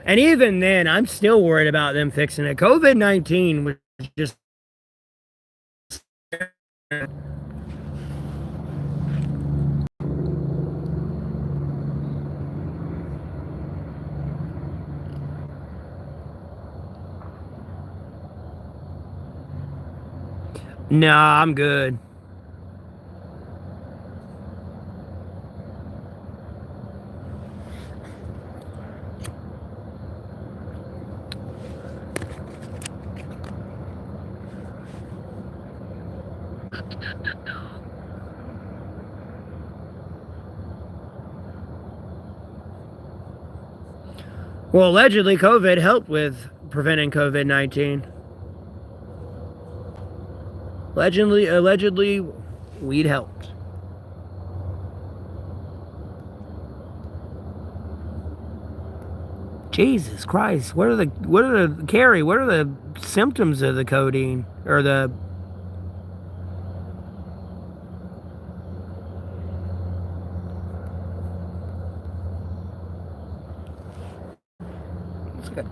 and even then, I'm still worried about them fixing it. COVID-19 was just... Nah, I'm good. Well, allegedly, COVID helped with preventing COVID-19. Allegedly, weed helped. Jesus Christ! Carrie? What are the symptoms of the codeine or the? It's like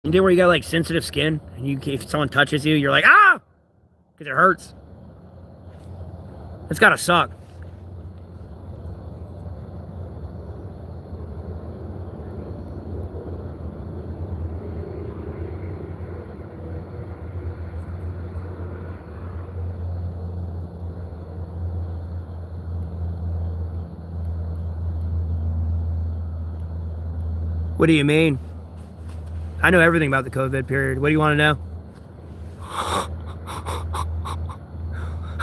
where you got like sensitive skin, and if someone touches you, you're like ah, because it hurts. It's gotta suck. What do you mean? I know everything about the COVID period. What do you want to know?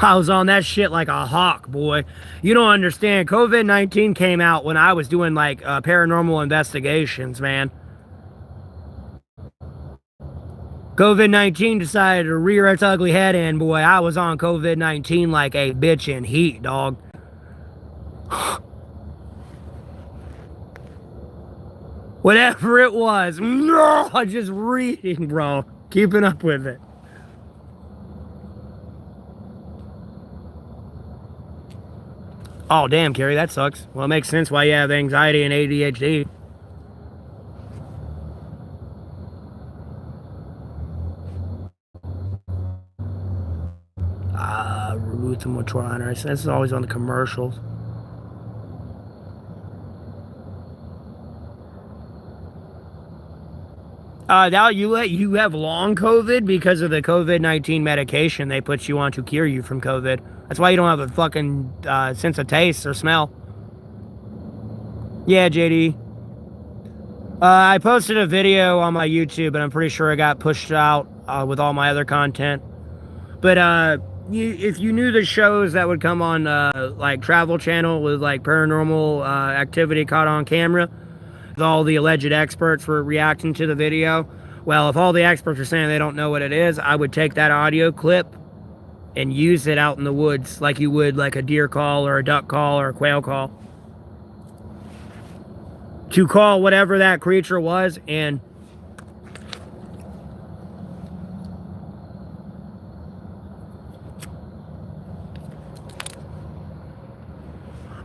I was on that shit like a hawk, boy. You don't understand. COVID-19 came out when I was doing like paranormal investigations, man. COVID-19 decided to rear its ugly head in, boy. I was on COVID-19 like a bitch in heat, dog. Whatever it was. No, just reading, bro. Keeping up with it. Oh, damn, Carrie, that sucks. Well, it makes sense why you have anxiety and ADHD. Rheumatoid arthritis. This is always on the commercials. Now you have long COVID because of the COVID-19 medication they put you on to cure you from COVID. That's why you don't have a fucking sense of taste or smell. Yeah, JD. I posted a video on my YouTube, but I'm pretty sure it got pushed out with all my other content. But if you knew the shows that would come on like Travel Channel with like paranormal activity caught on camera, all the alleged experts were reacting to the video. Well, if all the experts are saying they don't know what it is, I would take that audio clip and use it out in the woods like you would like a deer call or a duck call or a quail call. To call whatever that creature was, and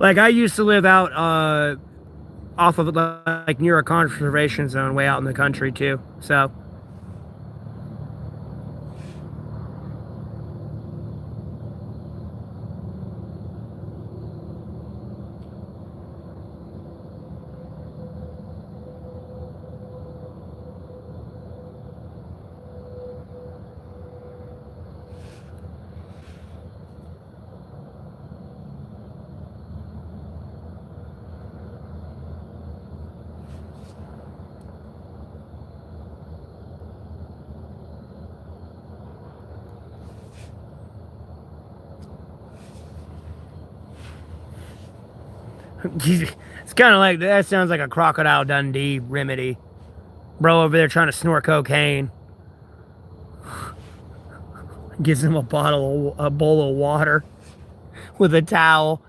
like I used to live out off of like near a conservation zone way out in the country too. So it's kind of like that. Sounds like a Crocodile Dundee remedy. Bro over there trying to snort cocaine. Gives him a bowl of water with a towel.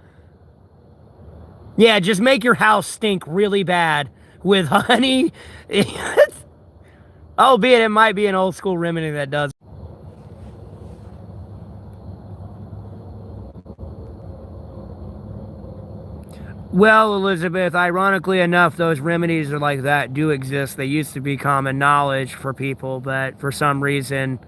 Yeah, just make your house stink really bad with honey. Albeit it might be an old school remedy that does. Well, Elizabeth, ironically enough, those remedies are like that do exist. They used to be common knowledge for people, but for some reason,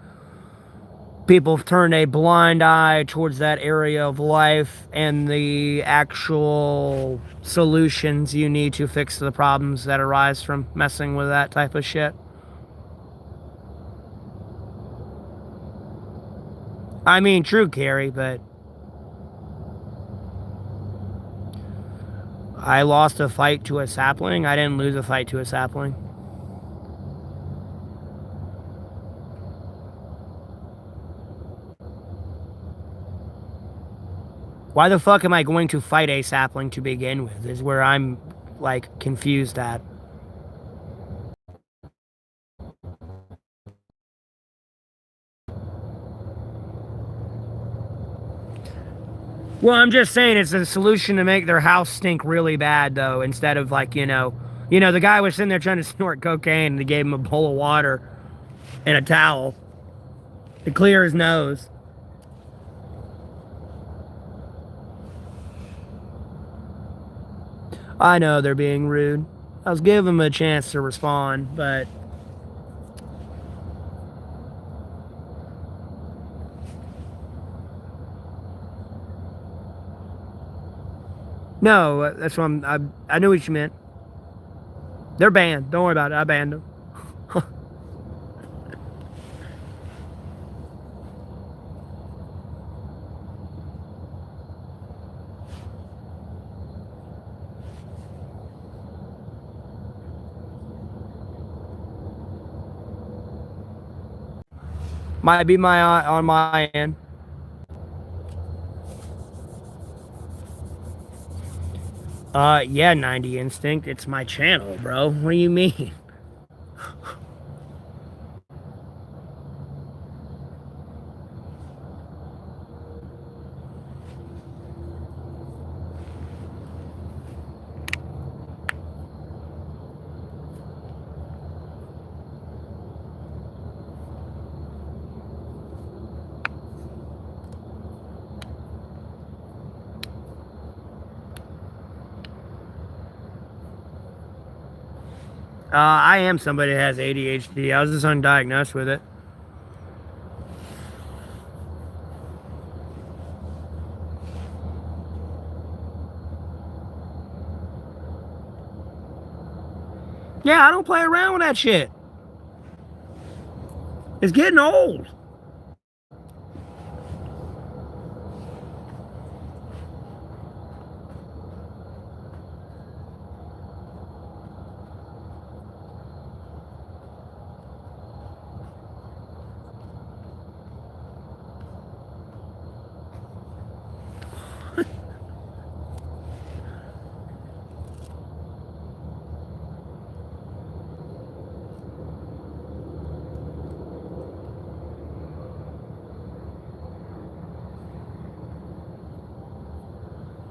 people have turned a blind eye towards that area of life and the actual solutions you need to fix the problems that arise from messing with that type of shit. I mean, true, Carrie, but I lost a fight to a sapling. I didn't lose a fight to a sapling. Why the fuck am I going to fight a sapling to begin with is where I'm, like, confused at. Well, I'm just saying it's a solution to make their house stink really bad, though, instead of, like, the guy was sitting there trying to snort cocaine and they gave him a bowl of water and a towel to clear his nose. I know they're being rude. I was giving them a chance to respond, but no, that's what I knew what you meant. They're banned. Don't worry about it. I banned them. Might be on my end. Yeah, 90 Instinct. It's my channel, bro. What do you mean? I am somebody that has ADHD. I was just undiagnosed with it. Yeah, I don't play around with that shit. It's getting old.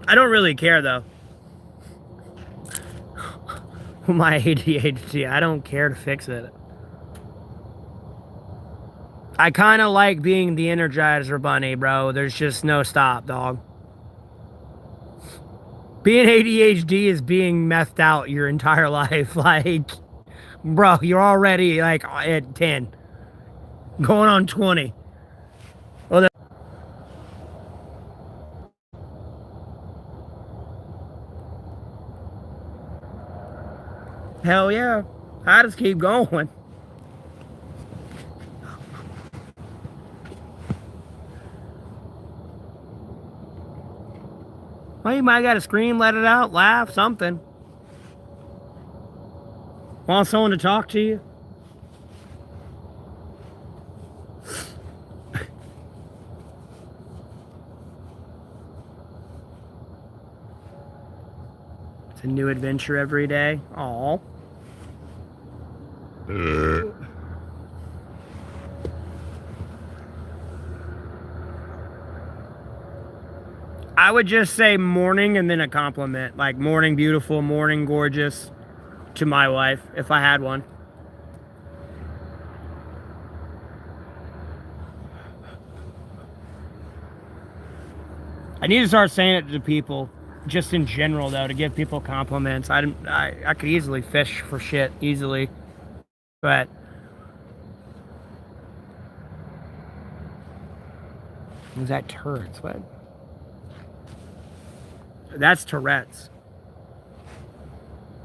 I don't really care, though. My ADHD, I don't care to fix it. I kind of like being the Energizer Bunny, bro. There's just no stop, dog. Being ADHD is being methed out your entire life. Like, bro, you're already, like, at 10. Going on 20. Well, hell yeah. I just keep going. Well, you might gotta scream, let it out, laugh, something. Want someone to talk to you? It's a new adventure every day. Aww. I would just say morning and then a compliment. Like morning beautiful, morning gorgeous to my wife, if I had one. I need to start saying it to people, just in general though, to give people compliments. I could easily fish for shit, easily. But was that turds? What? That's Tourette's.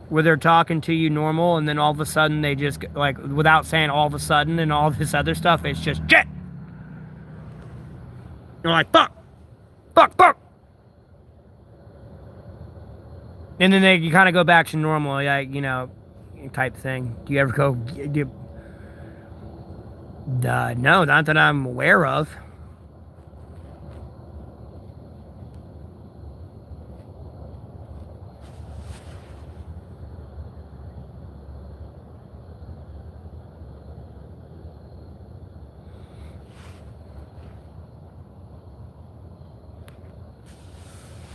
Where they're talking to you normal and then all of a sudden they just, like, without saying all of a sudden and all this other stuff, it's just shit. You're like, fuck, fuck, fuck. And then you kind of go back to normal, like, type thing. Do you ever go, no, not that I'm aware of.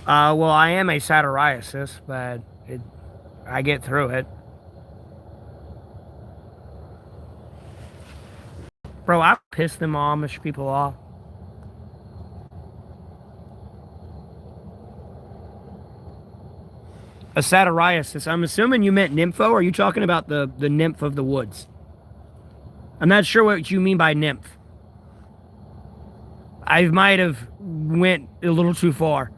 Well, I am a satirist, but I get through it. Bro, I piss them Amish people off. A satirist. I'm assuming you meant nympho, or are you talking about the nymph of the woods? I'm not sure what you mean by nymph. I might have went a little too far.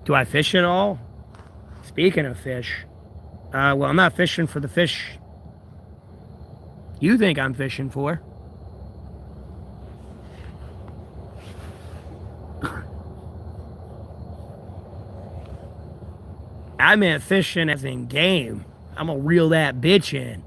Do I fish at all? Speaking of fish, well, I'm not fishing for the fish you think I'm fishing for. I meant fishing as in game. I'm gonna reel that bitch in.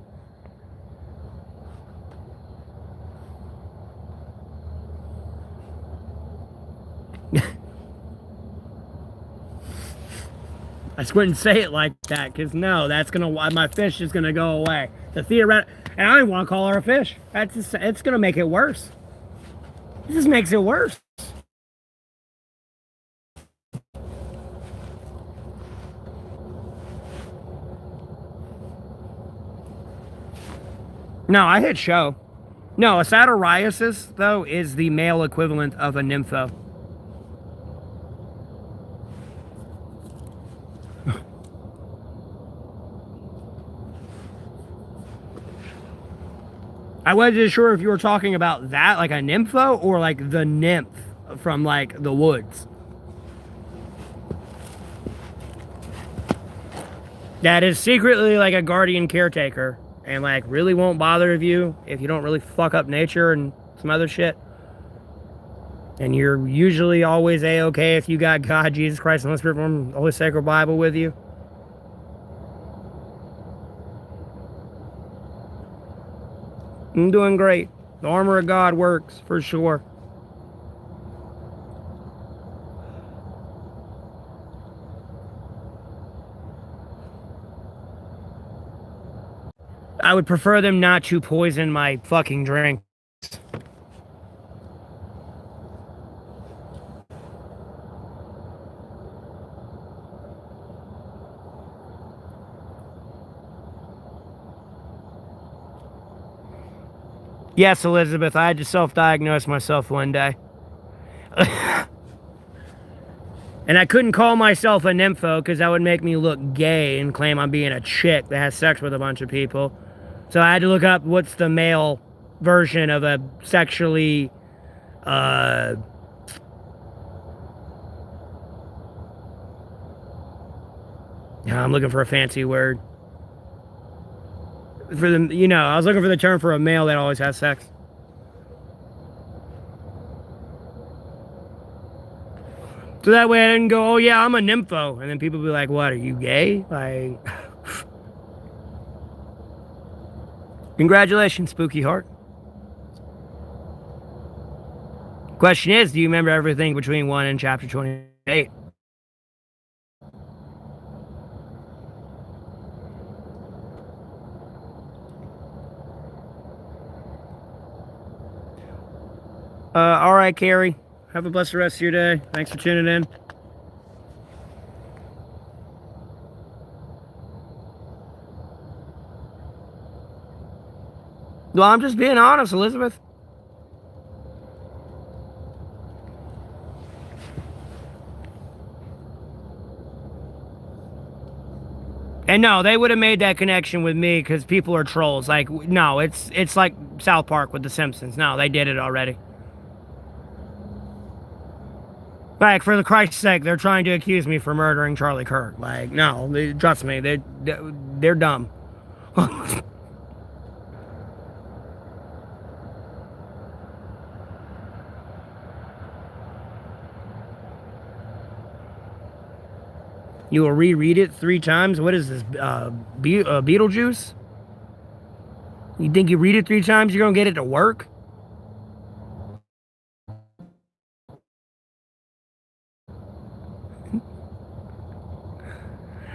I just wouldn't say it like that, because no, that's gonna, my fish is gonna go away. The theoretic, and I don't want to call her a fish. That's just, it's gonna make it worse. It just makes it worse. No, I hit show. No, a satyriasis, though, is the male equivalent of a nympho. I wasn't sure if you were talking about that, like a nympho, or like the nymph from like the woods. That is secretly like a guardian caretaker and like really won't bother with you if you don't really fuck up nature and some other shit. And you're usually always A-okay if you got God, Jesus Christ, and the Holy Spirit, Holy Sacred Bible with you. I'm doing great. The armor of God works, for sure. I would prefer them not to poison my fucking drink. Yes, Elizabeth, I had to self-diagnose myself one day. And I couldn't call myself a nympho because that would make me look gay and claim I'm being a chick that has sex with a bunch of people. So I had to look up what's the male version of a sexually, I'm looking for a fancy word. For the, I was looking for the term for a male that always has sex. So that way I didn't go, oh yeah, I'm a nympho. And then people be like, what, are you gay? Like, congratulations, Spooky Heart. Question is, do you remember everything between 1 and chapter 28? All right, Carrie. Have a blessed rest of your day. Thanks for tuning in. Well, I'm just being honest, Elizabeth. And no, they would have made that connection with me because people are trolls. Like, no, it's like South Park with The Simpsons. No, they did it already. Like, for the Christ's sake, they're trying to accuse me for murdering Charlie Kirk. Like, no, trust me, they're dumb. You will reread it 3 times? What is this? Beetlejuice? You think you read it 3 times, you're gonna get it to work?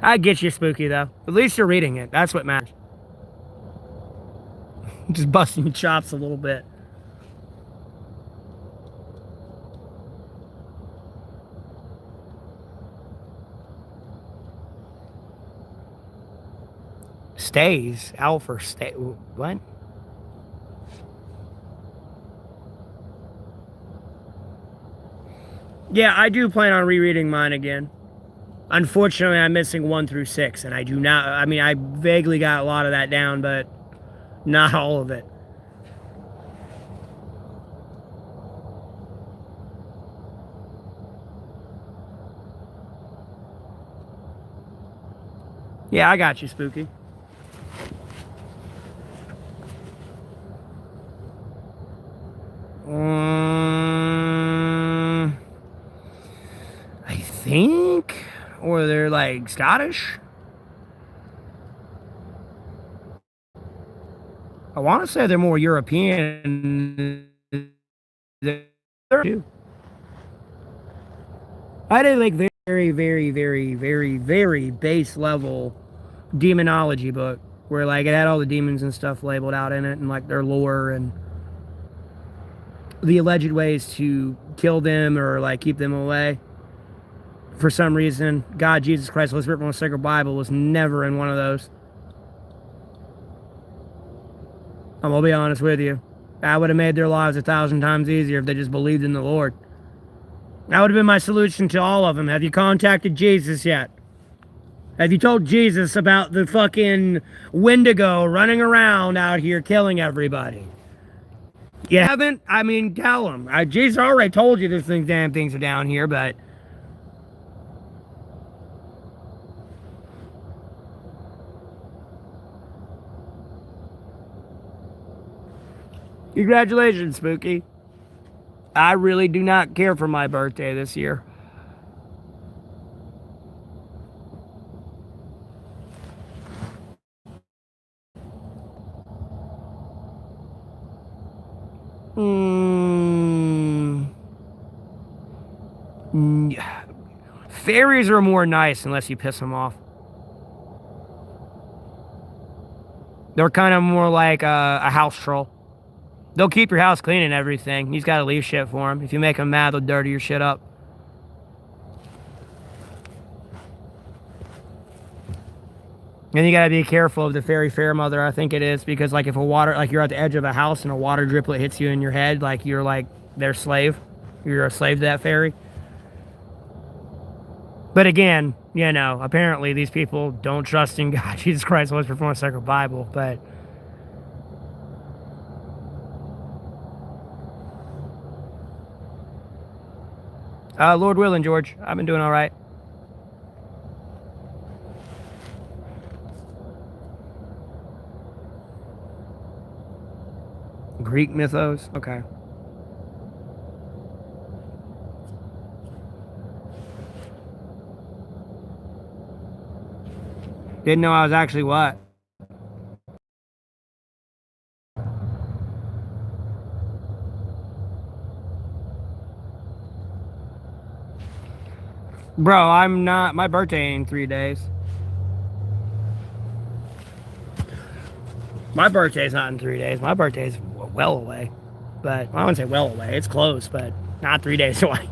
I get you, Spooky, though. At least you're reading it. That's what matters. Just busting your chops a little bit. Stays? Alpha stay. What? Yeah, I do plan on rereading mine again. Unfortunately, I'm missing 1 through 6, and I do not. I mean, I vaguely got a lot of that down, but not all of it. Yeah, I got you, Spooky. I think, or they're like Scottish. I want to say they're more European. I did like very, very, very, very, very base level demonology book where like it had all the demons and stuff labeled out in it and like their lore and the alleged ways to kill them or like keep them away. For some reason, God, Jesus Christ, Holy Spirit from the Sacred Bible was never in one of those. I'm gonna be honest with you. That would have made their lives 1,000 times easier if they just believed in the Lord. That would have been my solution to all of them. Have you contacted Jesus yet? Have you told Jesus about the fucking Wendigo running around out here killing everybody? You haven't? I mean, tell him. Jesus already told you this thing, damn things are down here, but congratulations, Spooky. I really do not care for my birthday this year. Mm, fairies are more nice unless you piss them off. They're kind of more like a house troll. They'll keep your house clean and everything. You just gotta leave shit for them. If you make them mad, they'll dirty your shit up. And you gotta be careful of the fairy fair mother, I think it is, because like if a water, like you're at the edge of a house and a water driplet hits you in your head, like you're like their slave. You're a slave to that fairy. But again, you know, apparently these people don't trust in God, Jesus Christ, was performed sacred Bible. But Lord willing, George, I've been doing all right. Greek mythos, okay. Didn't know I was actually what? Bro, I'm not. My birthday in 3 days. My birthday's not in 3 days. My birthday's well away. But I wouldn't say well away. It's close, but not 3 days away.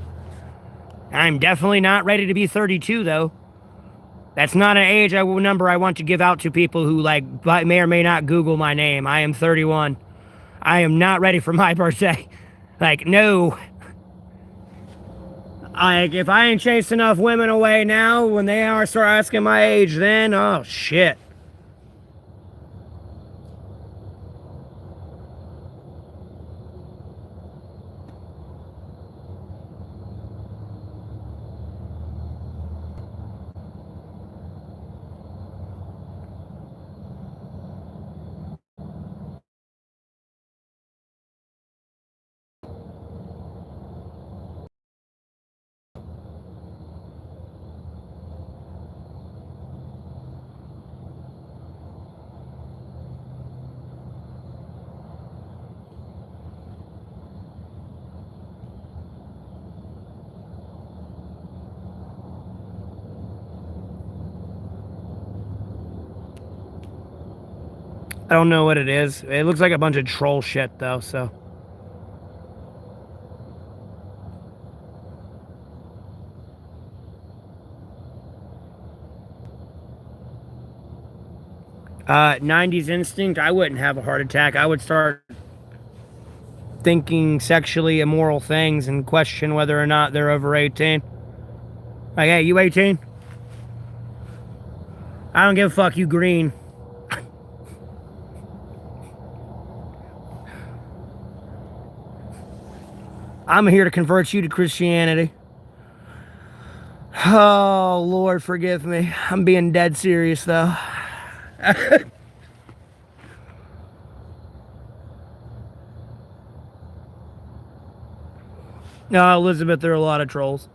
I'm definitely not ready to be 32, though. That's not an age number I want to give out to people who like may or may not Google my name. I am 31. I am not ready for my birthday. Like, no. If I ain't chased enough women away now, when they start asking my age, then oh shit. I don't know what it is. It looks like a bunch of troll shit, though, so. 90s instinct, I wouldn't have a heart attack. I would start thinking sexually immoral things and question whether or not they're over 18. Like, hey, you 18? I don't give a fuck, you green. I'm here to convert you to Christianity. Oh, Lord, forgive me. I'm being dead serious, though. No, Elizabeth, there are a lot of trolls.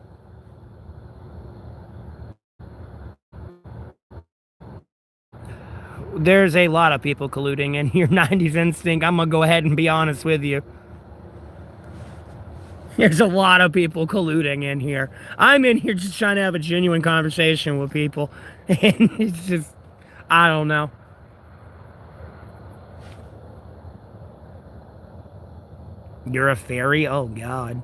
There's a lot of people colluding in your 90s instinct. I'm going to go ahead and be honest with you. There's a lot of people colluding in here. I'm in here just trying to have a genuine conversation with people. And it's just, I don't know. You're a fairy? Oh, God.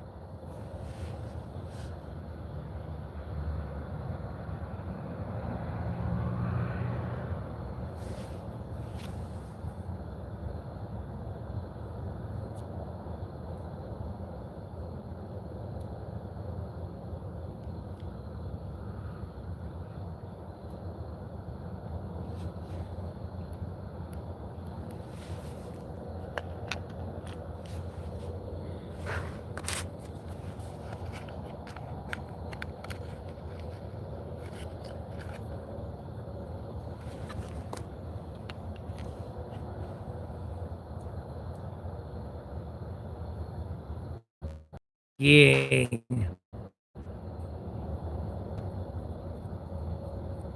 Yeah.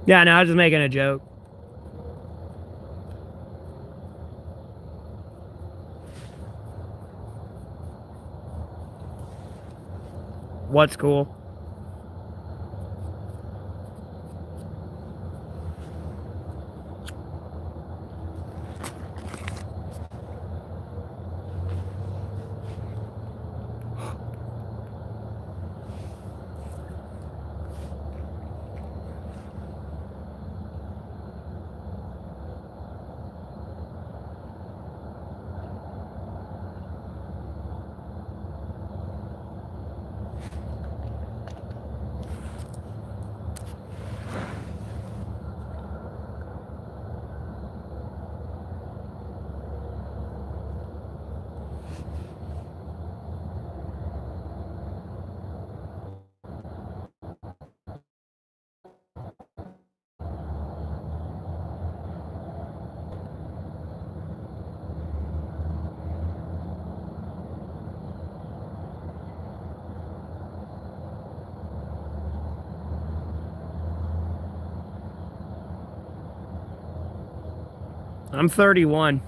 Yeah, no, I was just making a joke. What's cool? I'm 31.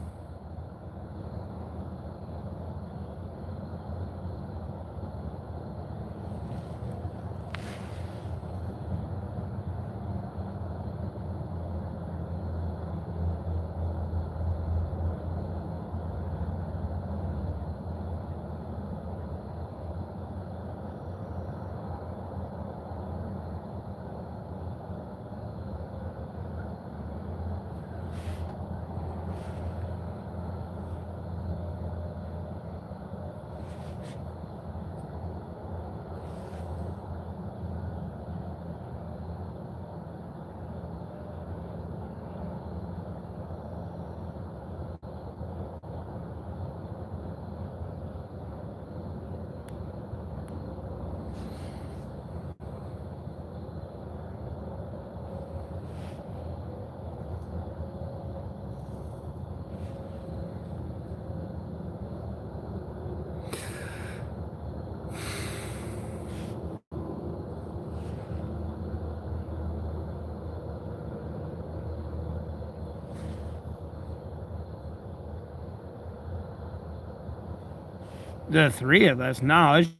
The three of us? No, it's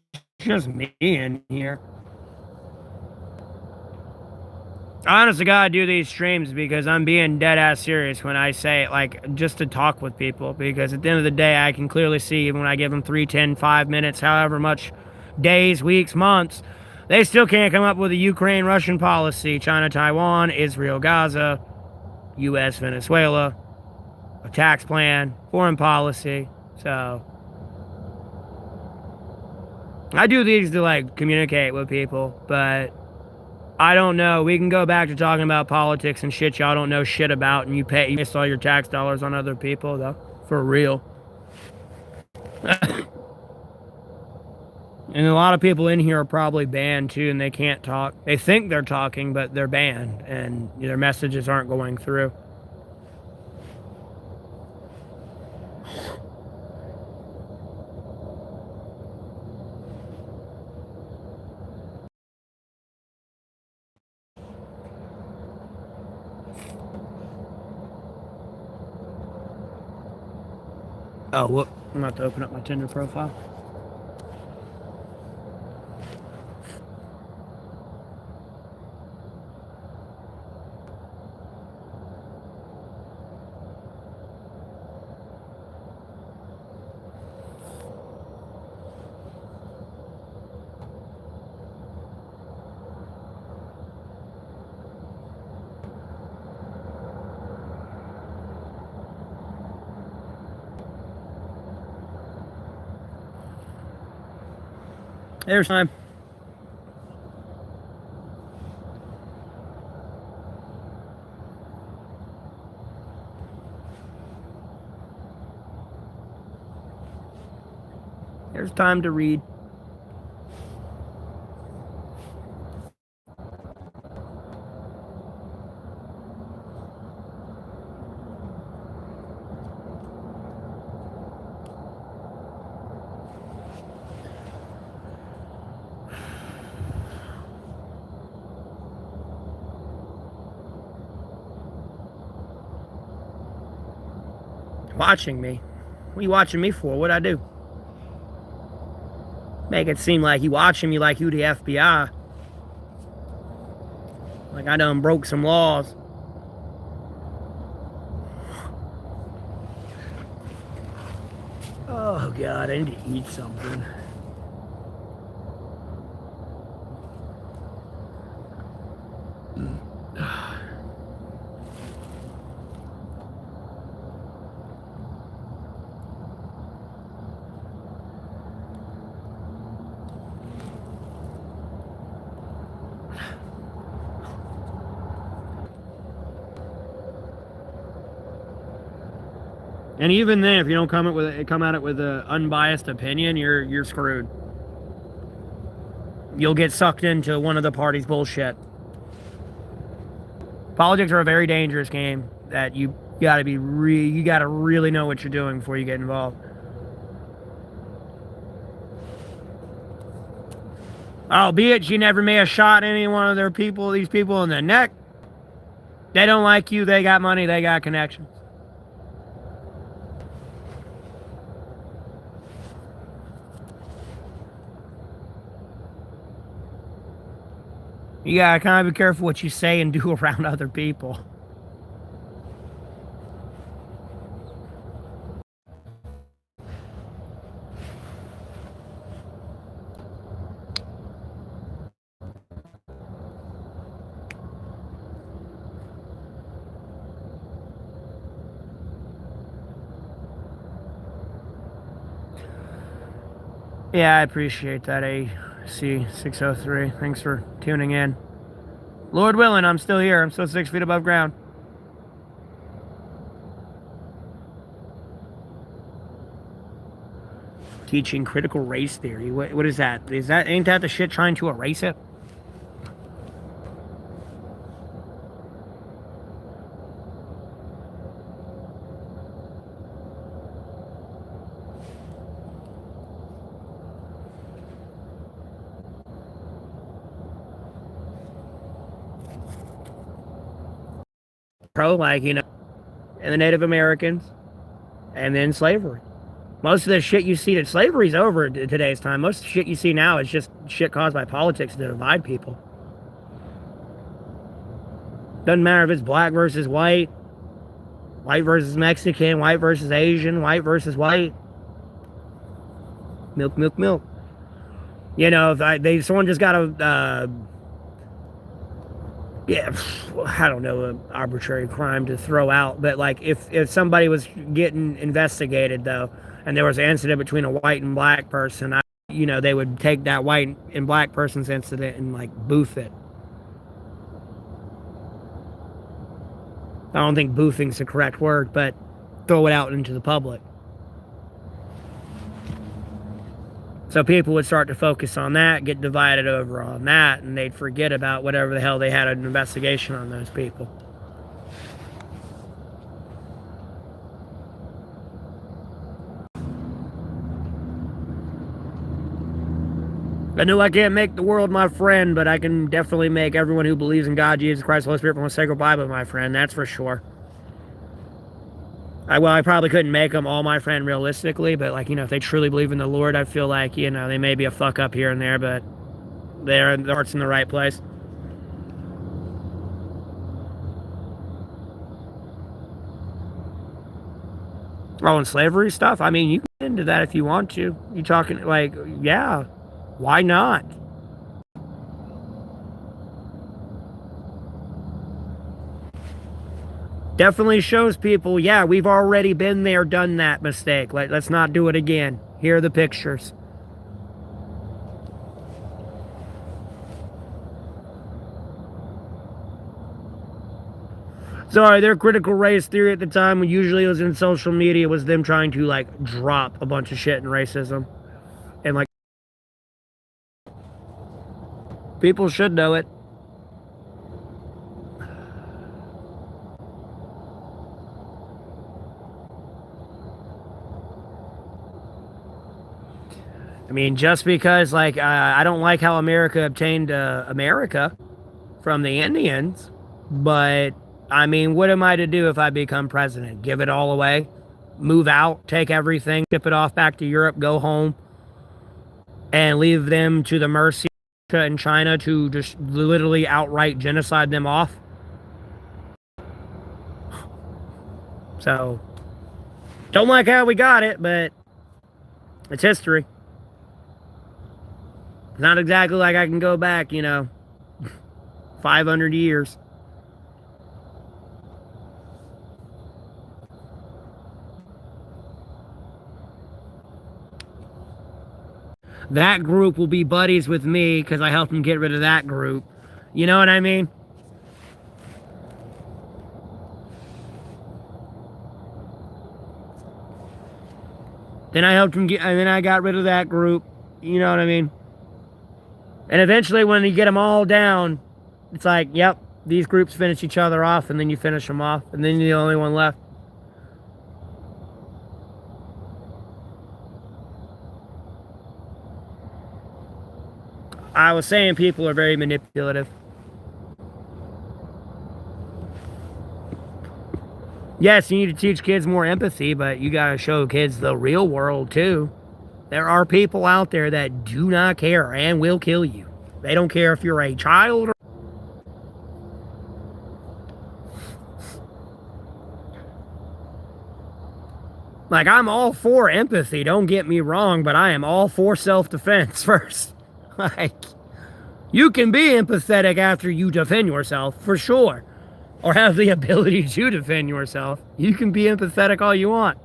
just me in here. Honestly, God, do these streams because I'm being dead ass serious when I say it, like, just to talk with people. Because at the end of the day, I can clearly see even when I give them 3, 10, 5 minutes, however much days, weeks, months, they still can't come up with a Ukraine Russian policy, China Taiwan, Israel Gaza, US Venezuela, a tax plan, foreign policy. So I do these to like communicate with people, but I don't know. We can go back to talking about politics and shit y'all don't know shit about, and you waste all your tax dollars on other people, though. For real. And a lot of people in here are probably banned too, and they can't talk. They think they're talking, but they're banned, and their messages aren't going through. Oh, whoop. I'm about to open up my Tinder profile. There's time. There's time to read. Watching me? What are you watching me for? What'd I do? Make it seem like you watching me like you the FBI. Like I done broke some laws. Oh God, I need to eat something. And even then, if you don't come at it with an unbiased opinion, you're screwed. You'll get sucked into one of the party's bullshit. Politics are a very dangerous game that you gotta really know what you're doing before you get involved. Albeit you never may have shot any one of these people in the neck. They don't like you, they got money, they got connections. You gotta kind of be careful what you say and do around other people. Yeah, I appreciate that, AC603. Thanks for tuning in. Lord willing, I'm still here. I'm still 6 feet above ground. Teaching critical race theory. What is that? Ain't that the shit trying to erase it? Like, and the Native Americans, and then slavery. Most of the shit you see that slavery's over at today's time. Most of the shit you see now is just shit caused by politics to divide people. Doesn't matter if it's black versus white, white versus Mexican, white versus Asian, white versus white. Milk, milk, milk. You know, if someone just got a, yeah, I don't know, an arbitrary crime to throw out, but like if somebody was getting investigated though, and there was an incident between a white and black person, they would take that white and black person's incident and like boof it. I don't think boofing's the correct word, but throw it out into the public. So people would start to focus on that, get divided over on that, and they'd forget about whatever the hell they had an investigation on those people. I know I can't make the world my friend, but I can definitely make everyone who believes in God, Jesus Christ, Holy Spirit, from a sacred Bible my friend. That's for sure. I probably couldn't make them all my friend realistically, but like, if they truly believe in the Lord, I feel like, they may be a fuck up here and there, but their heart's in the right place. Oh, and slavery stuff? I mean, you can get into that if you want to. You talking, like, yeah, why not? Definitely shows people, yeah, we've already been there, done that mistake. Let's not do it again. Here are the pictures. Sorry, their critical race theory at the time, when usually it was in social media, was them trying to, like, drop a bunch of shit in racism. And, like, people should know it. I mean, just because, like, I don't like how America obtained America from the Indians, but, I mean, what am I to do if I become president? Give it all away? Move out? Take everything? Ship it off back to Europe? Go home? And leave them to the mercy of Russia and China to just literally outright genocide them off? So, don't like how we got it, but it's history. It's not exactly like I can go back, 500 years. That group will be buddies with me because I helped them get rid of that group. You know what I mean? Then I helped them and then I got rid of that group. You know what I mean? And eventually when you get them all down, it's like, yep, these groups finish each other off, and then you finish them off, and then you're the only one left. I was saying people are very manipulative. Yes, you need to teach kids more empathy, but you gotta show kids the real world too. There are people out there that do not care and will kill you. They don't care if you're a child or... Like, I'm all for empathy, don't get me wrong, but I am all for self-defense first. Like, you can be empathetic after you defend yourself, for sure. Or have the ability to defend yourself. You can be empathetic all you want.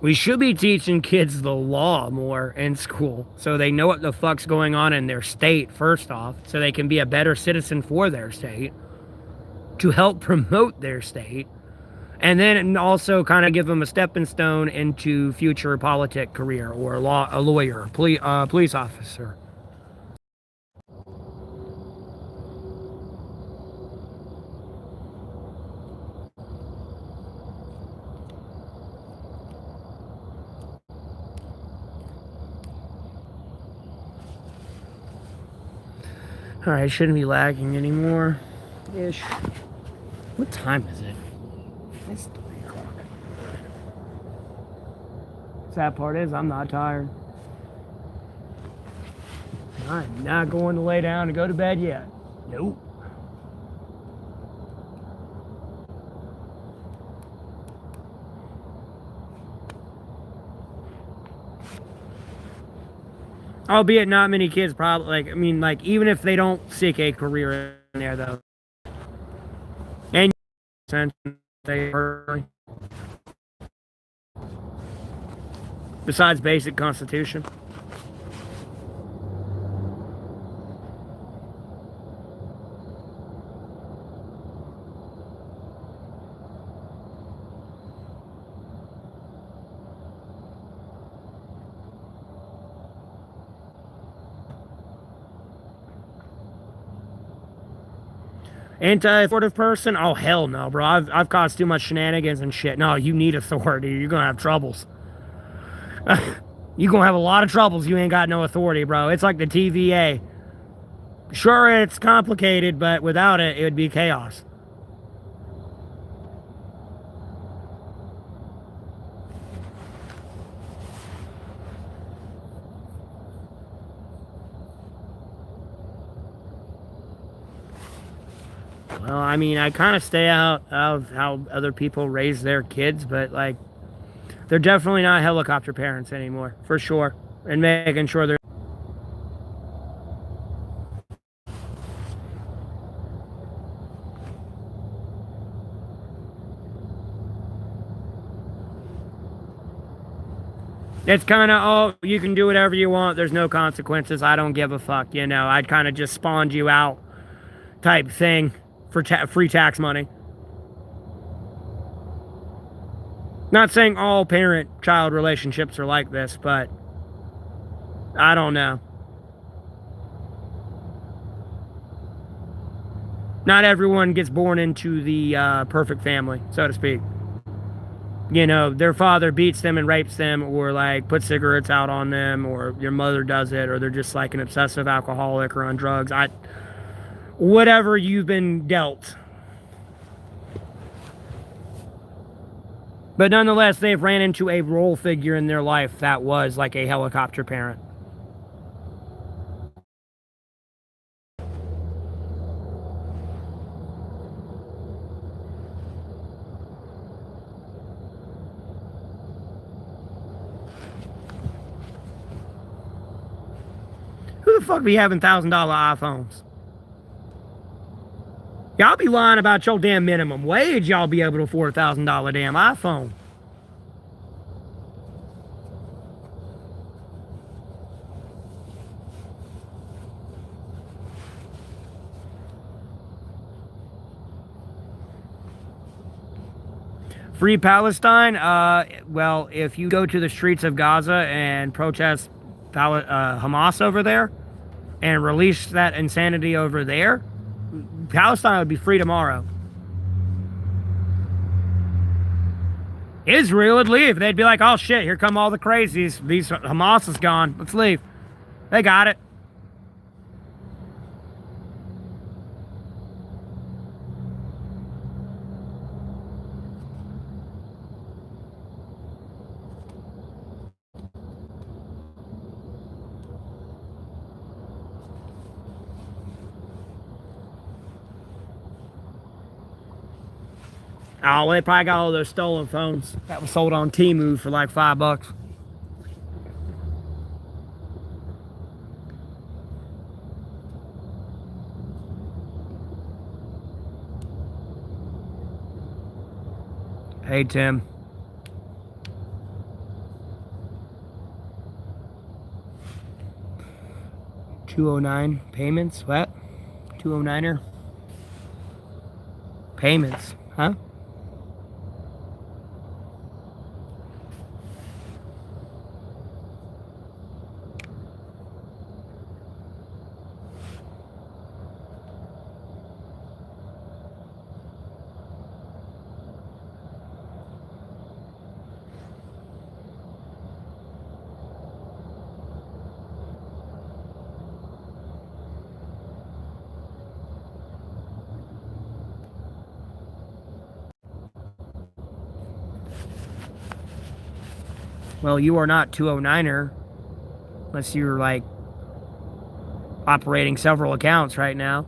We should be teaching kids the law more in school, so they know what the fuck's going on in their state, first off, so they can be a better citizen for their state, to help promote their state, and then also kind of give them a stepping stone into future politic career, or a lawyer, police officer. Alright, shouldn't be lagging anymore. Ish. What time is it? It's 3 o'clock. Sad part is, I'm not tired. I'm not going to lay down and go to bed yet. Nope. Albeit not many kids probably, like, I mean, like, even if they don't seek a career in there, though. And they besides basic constitution. Anti-authoritative person? Oh, hell no, bro. I've caused too much shenanigans and shit. No, you need authority. You're gonna have troubles. You're gonna have a lot of troubles. You ain't got no authority, bro. It's like the TVA. Sure, it's complicated, but without it, it would be chaos. Well, I mean, I kind of stay out of how other people raise their kids, but, like, they're definitely not helicopter parents anymore, for sure. And making sure they're... It's kind of, oh, you can do whatever you want. There's no consequences. I don't give a fuck, you know. I'd kind of just spawned you out type thing for free tax money. Not saying all parent-child relationships are like this, but I don't know. Not everyone gets born into the perfect family, so to speak. You know, their father beats them and rapes them, or like puts cigarettes out on them, or your mother does it, or they're just like an obsessive alcoholic or on drugs. Whatever you've been dealt. But nonetheless, they've ran into a role figure in their life that was like a helicopter parent. Who the fuck be having $1,000 iPhones? Y'all be lying about your damn minimum wage. Y'all be able to afford $1,000 damn iPhone. Free Palestine? Well, if you go to the streets of Gaza and protest Hamas over there and release that insanity over there, Palestine would be free tomorrow. Israel would leave. They'd be like, oh shit, here come all the crazies. Hamas is gone. Let's leave. They got it. Oh, they probably got all those stolen phones that was sold on Temu for like $5. Hey, Tim. $209 payments? What? 209er? Payments, huh? Well, you are not 209er unless you're like operating several accounts right now.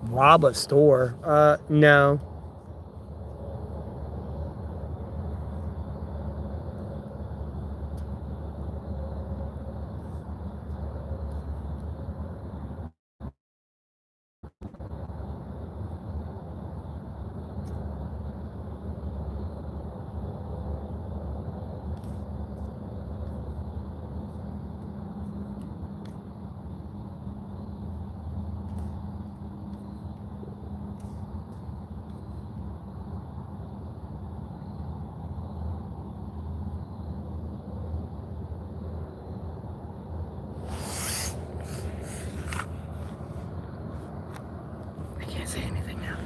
Rob a store? No. I can't say anything now.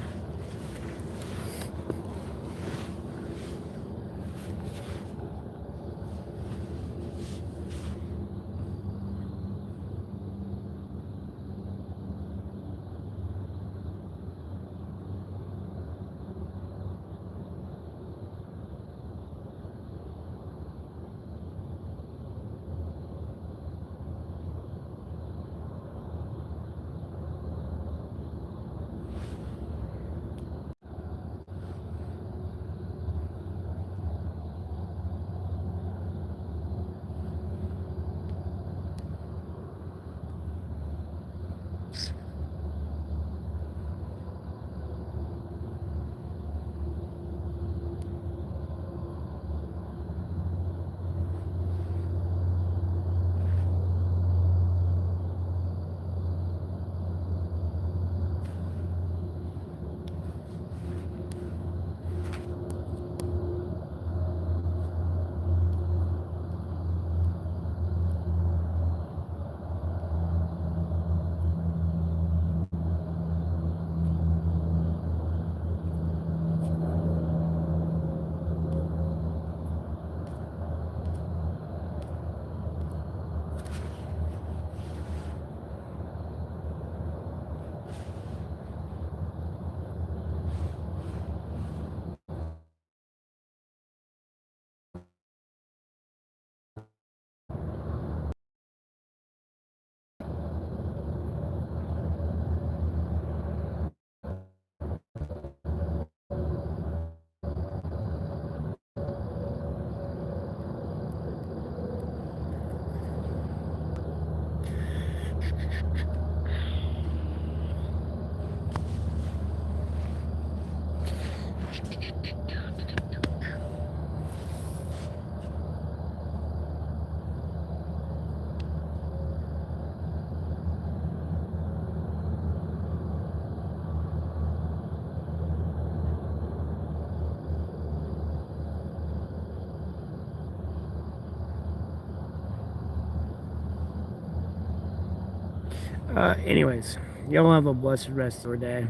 Anyways, y'all have a blessed rest of your day.